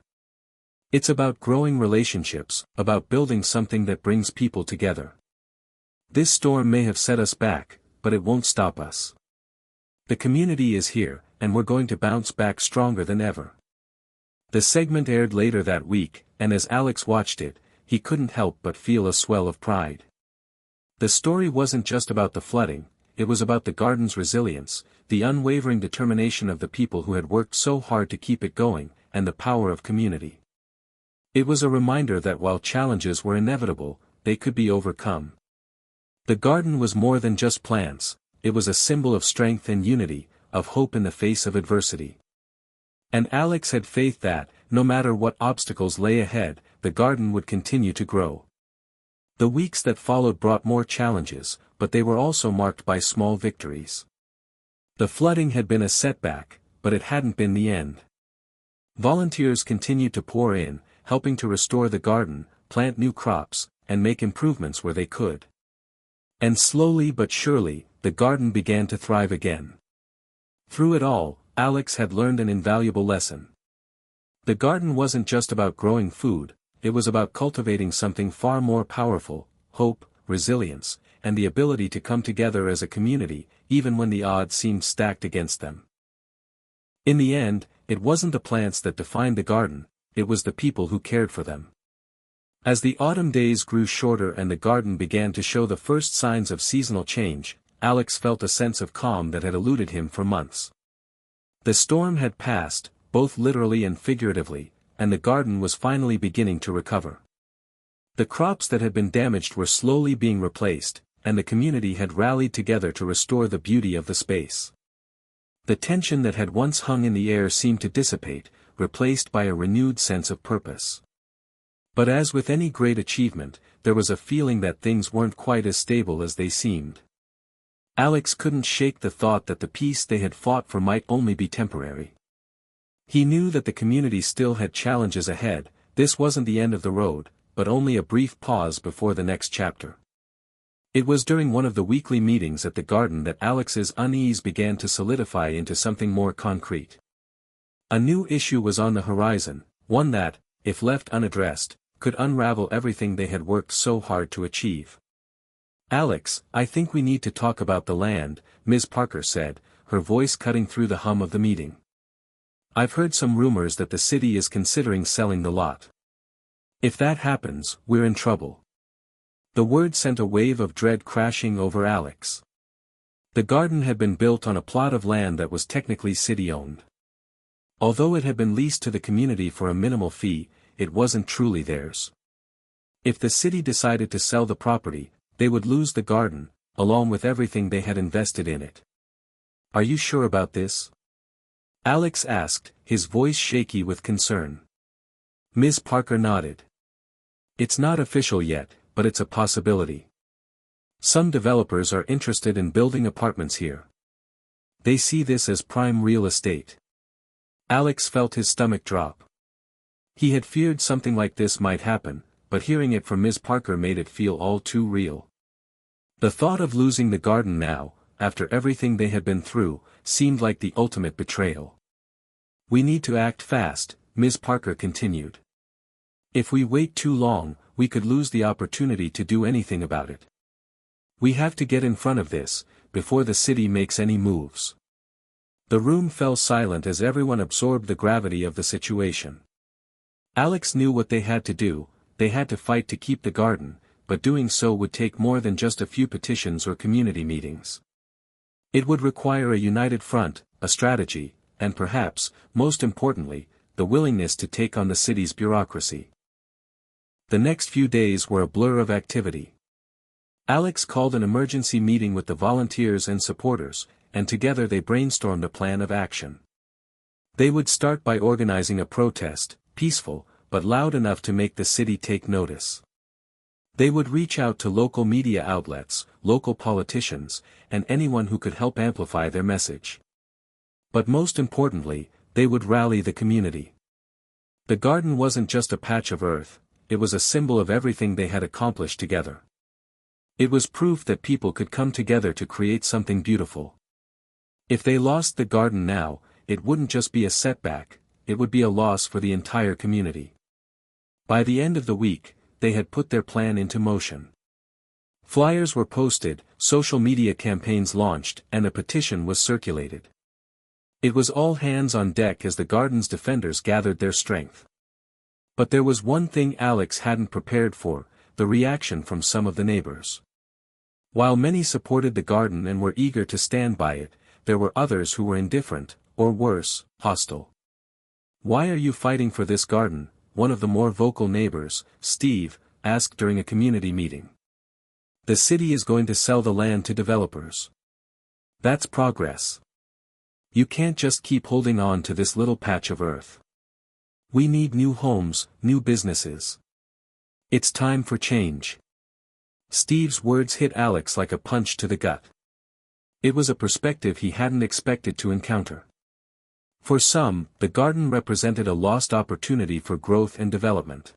Speaker 1: It's about growing relationships, about building something that brings people together. This storm may have set us back, but it won't stop us. The community is here, and we're going to bounce back stronger than ever." The segment aired later that week, and as Alex watched it, he couldn't help but feel a swell of pride. The story wasn't just about the flooding, it was about the garden's resilience, the unwavering determination of the people who had worked so hard to keep it going, and the power of community. It was a reminder that while challenges were inevitable, they could be overcome. The garden was more than just plants, it was a symbol of strength and unity, of hope in the face of adversity. And Alex had faith that, no matter what obstacles lay ahead, the garden would continue to grow. The weeks that followed brought more challenges, but they were also marked by small victories. The flooding had been a setback, but it hadn't been the end. Volunteers continued to pour in, helping to restore the garden, plant new crops, and make improvements where they could. And slowly but surely, the garden began to thrive again. Through it all, Alex had learned an invaluable lesson. The garden wasn't just about growing food, it was about cultivating something far more powerful: hope, resilience, and the ability to come together as a community, even when the odds seemed stacked against them. In the end, it wasn't the plants that defined the garden, it was the people who cared for them. As the autumn days grew shorter and the garden began to show the first signs of seasonal change, Alex felt a sense of calm that had eluded him for months. The storm had passed, both literally and figuratively, and the garden was finally beginning to recover. The crops that had been damaged were slowly being replaced, and the community had rallied together to restore the beauty of the space. The tension that had once hung in the air seemed to dissipate, replaced by a renewed sense of purpose. But as with any great achievement, there was a feeling that things weren't quite as stable as they seemed. Alex couldn't shake the thought that the peace they had fought for might only be temporary. He knew that the community still had challenges ahead. This wasn't the end of the road, but only a brief pause before the next chapter. It was during one of the weekly meetings at the garden that Alex's unease began to solidify into something more concrete. A new issue was on the horizon, one that, if left unaddressed, could unravel everything they had worked so hard to achieve. "Alex, I think we need to talk about the land," Ms. Parker said, her voice cutting through the hum of the meeting. "I've heard some rumors that the city is considering selling the lot. If that happens, we're in trouble." The word sent a wave of dread crashing over Alex. The garden had been built on a plot of land that was technically city-owned. Although it had been leased to the community for a minimal fee, it wasn't truly theirs. If the city decided to sell the property, they would lose the garden, along with everything they had invested in it. "Are you sure about this?" Alex asked, his voice shaky with concern. Ms. Parker nodded. "It's not official yet, but it's a possibility. Some developers are interested in building apartments here. They see this as prime real estate." Alex felt his stomach drop. He had feared something like this might happen, but hearing it from Ms. Parker made it feel all too real. The thought of losing the garden now, after everything they had been through, seemed like the ultimate betrayal. "We need to act fast," Ms. Parker continued. "If we wait too long, we could lose the opportunity to do anything about it. We have to get in front of this, before the city makes any moves." The room fell silent as everyone absorbed the gravity of the situation. Alex knew what they had to do. They had to fight to keep the garden, but doing so would take more than just a few petitions or community meetings. It would require a united front, a strategy, and perhaps, most importantly, the willingness to take on the city's bureaucracy. The next few days were a blur of activity. Alex called an emergency meeting with the volunteers and supporters, and together they brainstormed a plan of action. They would start by organizing a protest, peaceful, but loud enough to make the city take notice. They would reach out to local media outlets, local politicians, and anyone who could help amplify their message. But most importantly, they would rally the community. The garden wasn't just a patch of earth, it was a symbol of everything they had accomplished together. It was proof that people could come together to create something beautiful. If they lost the garden now, it wouldn't just be a setback, it would be a loss for the entire community. By the end of the week, they had put their plan into motion. Flyers were posted, social media campaigns launched, and a petition was circulated. It was all hands on deck as the garden's defenders gathered their strength. But there was one thing Alex hadn't prepared for: the reaction from some of the neighbors. While many supported the garden and were eager to stand by it, there were others who were indifferent, or worse, hostile. "Why are you fighting for this garden?" one of the more vocal neighbors, Steve, asked during a community meeting. "The city is going to sell the land to developers. That's progress. You can't just keep holding on to this little patch of earth. We need new homes, new businesses. It's time for change." Steve's words hit Alex like a punch to the gut. It was a perspective he hadn't expected to encounter. For some, the garden represented a lost opportunity for growth and development.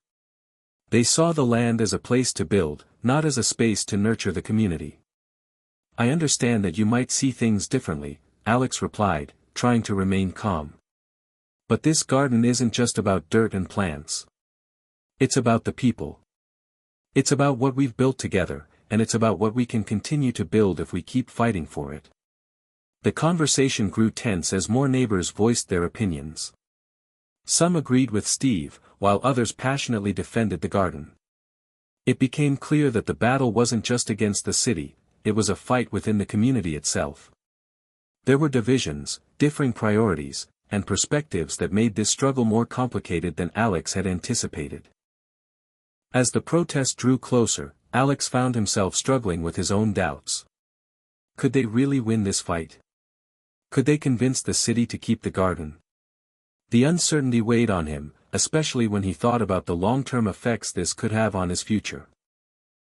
Speaker 1: They saw the land as a place to build, not as a space to nurture the community. I understand that you might see things differently, Alex replied, trying to remain calm. But this garden isn't just about dirt and plants. It's about the people. It's about what we've built together, and it's about what we can continue to build if we keep fighting for it. The conversation grew tense as more neighbors voiced their opinions. Some agreed with Steve, while others passionately defended the garden. It became clear that the battle wasn't just against the city, it was a fight within the community itself. There were divisions, differing priorities, and perspectives that made this struggle more complicated than Alex had anticipated. As the protest drew closer, Alex found himself struggling with his own doubts. Could they really win this fight? Could they convince the city to keep the garden? The uncertainty weighed on him, especially when he thought about the long-term effects this could have on his future.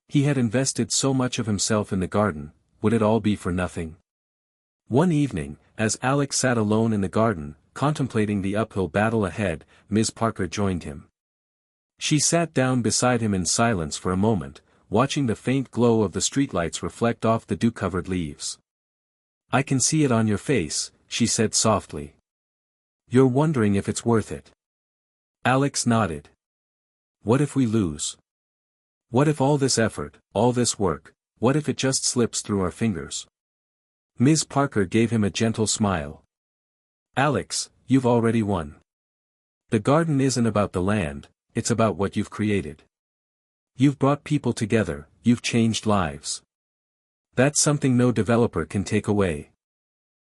Speaker 1: He had invested so much of himself in the garden, would it all be for nothing? One evening, as Alex sat alone in the garden, contemplating the uphill battle ahead, Ms. Parker joined him. She sat down beside him in silence for a moment, watching the faint glow of the streetlights reflect off the dew-covered leaves. "I can see it on your face," she said softly. "You're wondering if it's worth it." Alex nodded. "What if we lose? What if all this effort, all this work, what if it just slips through our fingers?" Ms. Parker gave him a gentle smile. "Alex, you've already won. The garden isn't about the land, it's about what you've created. You've brought people together, you've changed lives. That's something no developer can take away.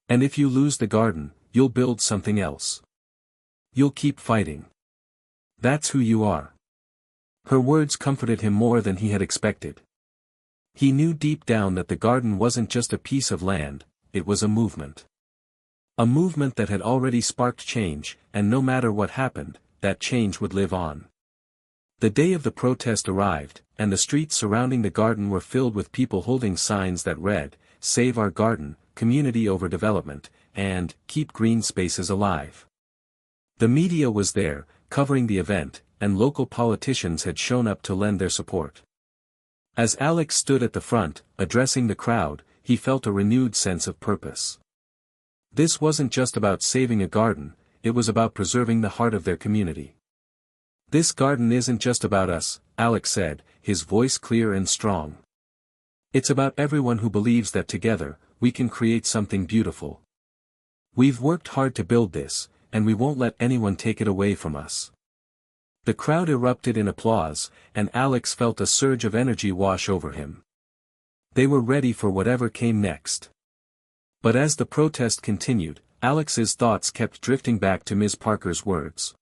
Speaker 1: And if you lose the garden, you'll build something else. You'll keep fighting. That's who you are." Her words comforted him more than he had expected. He knew deep down that the garden wasn't just a piece of land, it was a movement. A movement that had already sparked change, and no matter what happened, that change would live on. The day of the protest arrived, and the streets surrounding the garden were filled with people holding signs that read, "Save our garden, community over development," and "Keep green spaces alive." The media was there, covering the event, and local politicians had shown up to lend their support. As Alex stood at the front, addressing the crowd, he felt a renewed sense of purpose. This wasn't just about saving a garden, it was about preserving the heart of their community. "This garden isn't just about us," Alex said, his voice clear and strong. "It's about everyone who believes that together, we can create something beautiful. We've worked hard to build this, and we won't let anyone take it away from us." The crowd erupted in applause, and Alex felt a surge of energy wash over him. They were ready for whatever came next. But as the protest continued, Alex's thoughts kept drifting back to Ms. Parker's words.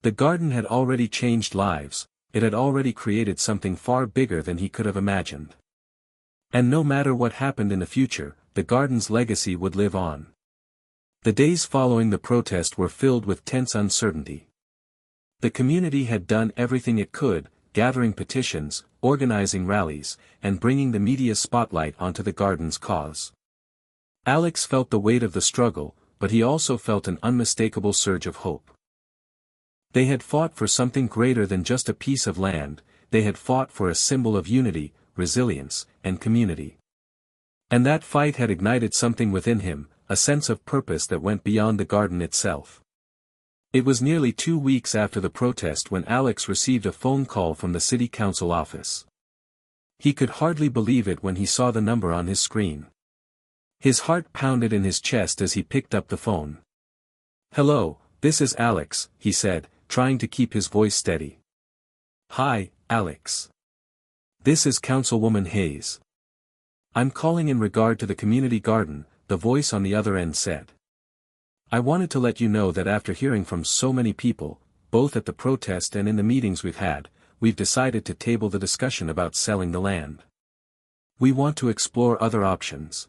Speaker 1: The garden had already changed lives, it had already created something far bigger than he could have imagined. And no matter what happened in the future, the garden's legacy would live on. The days following the protest were filled with tense uncertainty. The community had done everything it could, gathering petitions, organizing rallies, and bringing the media spotlight onto the garden's cause. Alex felt the weight of the struggle, but he also felt an unmistakable surge of hope. They had fought for something greater than just a piece of land, they had fought for a symbol of unity, resilience, and community. And that fight had ignited something within him, a sense of purpose that went beyond the garden itself. It was nearly 2 weeks after the protest when Alex received a phone call from the city council office. He could hardly believe it when he saw the number on his screen. His heart pounded in his chest as he picked up the phone. "Hello, this is Alex," he said, trying to keep his voice steady. "Hi, Alex. This is Councilwoman Hayes. I'm calling in regard to the community garden," the voice on the other end said. "I wanted to let you know that after hearing from so many people, both at the protest and in the meetings we've decided to table the discussion about selling the land. We want to explore other options."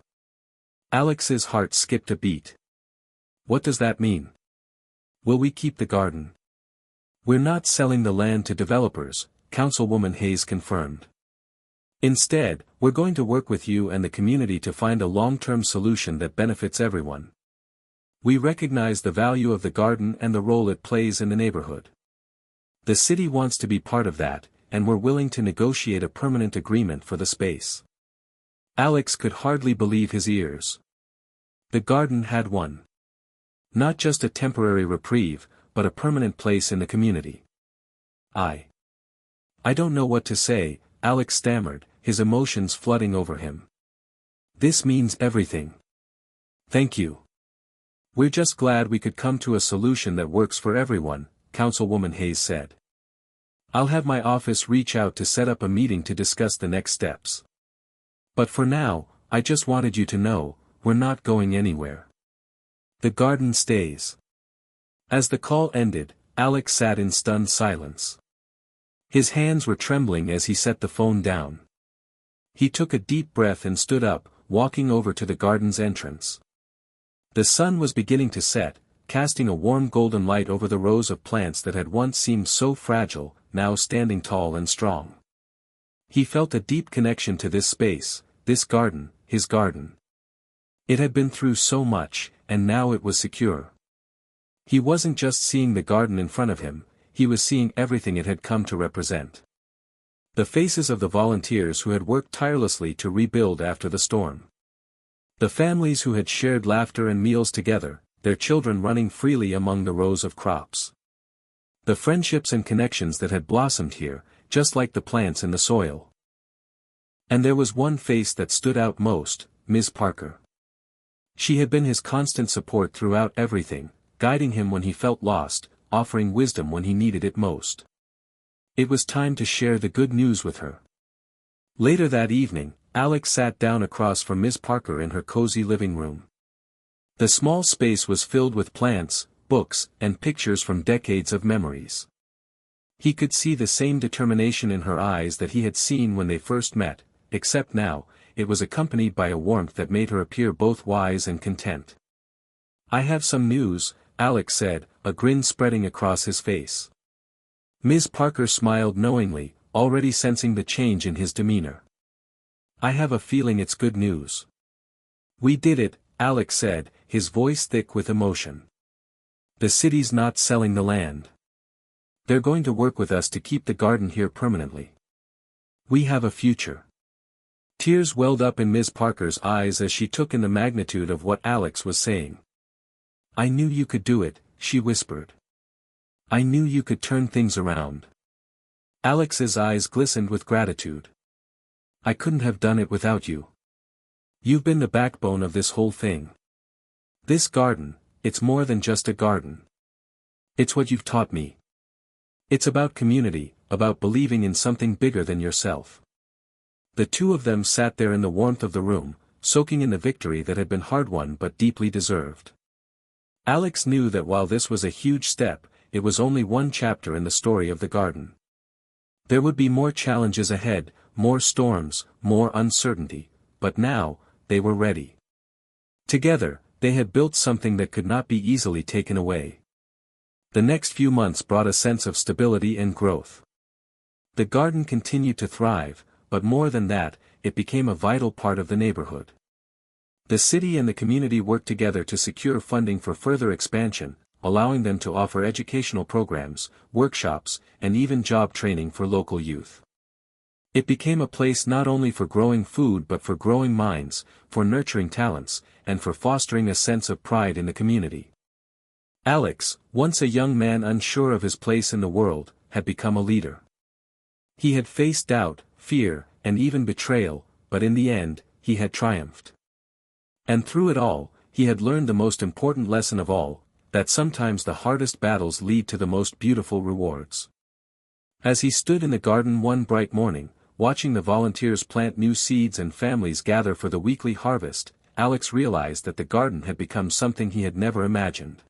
Speaker 1: Alex's heart skipped a beat. "What does that mean? Will we keep the garden?" "We're not selling the land to developers," Councilwoman Hayes confirmed. "Instead, we're going to work with you and the community to find a long-term solution that benefits everyone. We recognize the value of the garden and the role it plays in the neighborhood. The city wants to be part of that, and we're willing to negotiate a permanent agreement for the space. Alex could hardly believe his ears. The garden had won. Not just a temporary reprieve, but a permanent place in the community. I don't know what to say, Alex stammered, his emotions flooding over him. This means everything. Thank you. We're just glad we could come to a solution that works for everyone, Councilwoman Hayes said. I'll have my office reach out to set up a meeting to discuss the next steps. But for now, I just wanted you to know, we're not going anywhere. The garden stays. As the call ended, Alex sat in stunned silence. His hands were trembling as he set the phone down. He took a deep breath and stood up, walking over to the garden's entrance. The sun was beginning to set, casting a warm golden light over the rows of plants that had once seemed so fragile, now standing tall and strong. He felt a deep connection to this space, this garden, his garden. It had been through so much, and now it was secure. He wasn't just seeing the garden in front of him, he was seeing everything it had come to represent. The faces of the volunteers who had worked tirelessly to rebuild after the storm. The families who had shared laughter and meals together, their children running freely among the rows of crops. The friendships and connections that had blossomed here, just like the plants in the soil. And there was one face that stood out most, Ms. Parker. She had been his constant support throughout everything, guiding him when he felt lost, offering wisdom when he needed it most. It was time to share the good news with her. Later that evening, Alex sat down across from Ms. Parker in her cozy living room. The small space was filled with plants, books, and pictures from decades of memories. He could see the same determination in her eyes that he had seen when they first met, except now, it was accompanied by a warmth that made her appear both wise and content. I have some news, Alex said, a grin spreading across his face. Ms. Parker smiled knowingly, already sensing the change in his demeanor. I have a feeling it's good news. We did it, Alex said, his voice thick with emotion. The city's not selling the land. They're going to work with us to keep the garden here permanently. We have a future. Tears welled up in Ms. Parker's eyes as she took in the magnitude of what Alex was saying. I knew you could do it, she whispered. I knew you could turn things around. Alex's eyes glistened with gratitude. I couldn't have done it without you. You've been the backbone of this whole thing. This garden, it's more than just a garden. It's what you've taught me. It's about community, about believing in something bigger than yourself. The two of them sat there in the warmth of the room, soaking in the victory that had been hard-won but deeply deserved. Alex knew that while this was a huge step, it was only one chapter in the story of the garden. There would be more challenges ahead, more storms, more uncertainty, but now, they were ready. Together, they had built something that could not be easily taken away. The next few months brought a sense of stability and growth. The garden continued to thrive, but more than that, it became a vital part of the neighborhood. The city and the community worked together to secure funding for further expansion, allowing them to offer educational programs, workshops, and even job training for local youth. It became a place not only for growing food but for growing minds, for nurturing talents, and for fostering a sense of pride in the community. Alex, once a young man unsure of his place in the world, had become a leader. He had faced doubt, fear, and even betrayal, but in the end, he had triumphed. And through it all, he had learned the most important lesson of all, that sometimes the hardest battles lead to the most beautiful rewards. As he stood in the garden one bright morning, watching the volunteers plant new seeds and families gather for the weekly harvest, Alex realized that the garden had become something he had never imagined.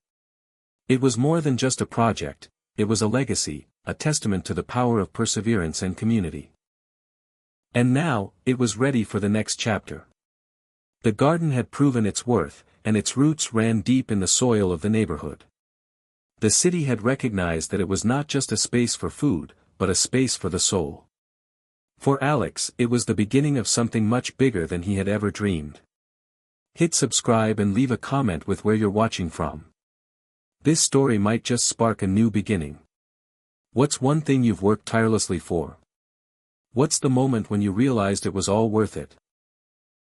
Speaker 1: It was more than just a project, it was a legacy, a testament to the power of perseverance and community. And now, it was ready for the next chapter. The garden had proven its worth, and its roots ran deep in the soil of the neighborhood. The city had recognized that it was not just a space for food, but a space for the soul. For Alex, it was the beginning of something much bigger than he had ever dreamed. Hit subscribe and leave a comment with where you're watching from. This story might just spark a new beginning. What's one thing you've worked tirelessly for? What's the moment when you realized it was all worth it?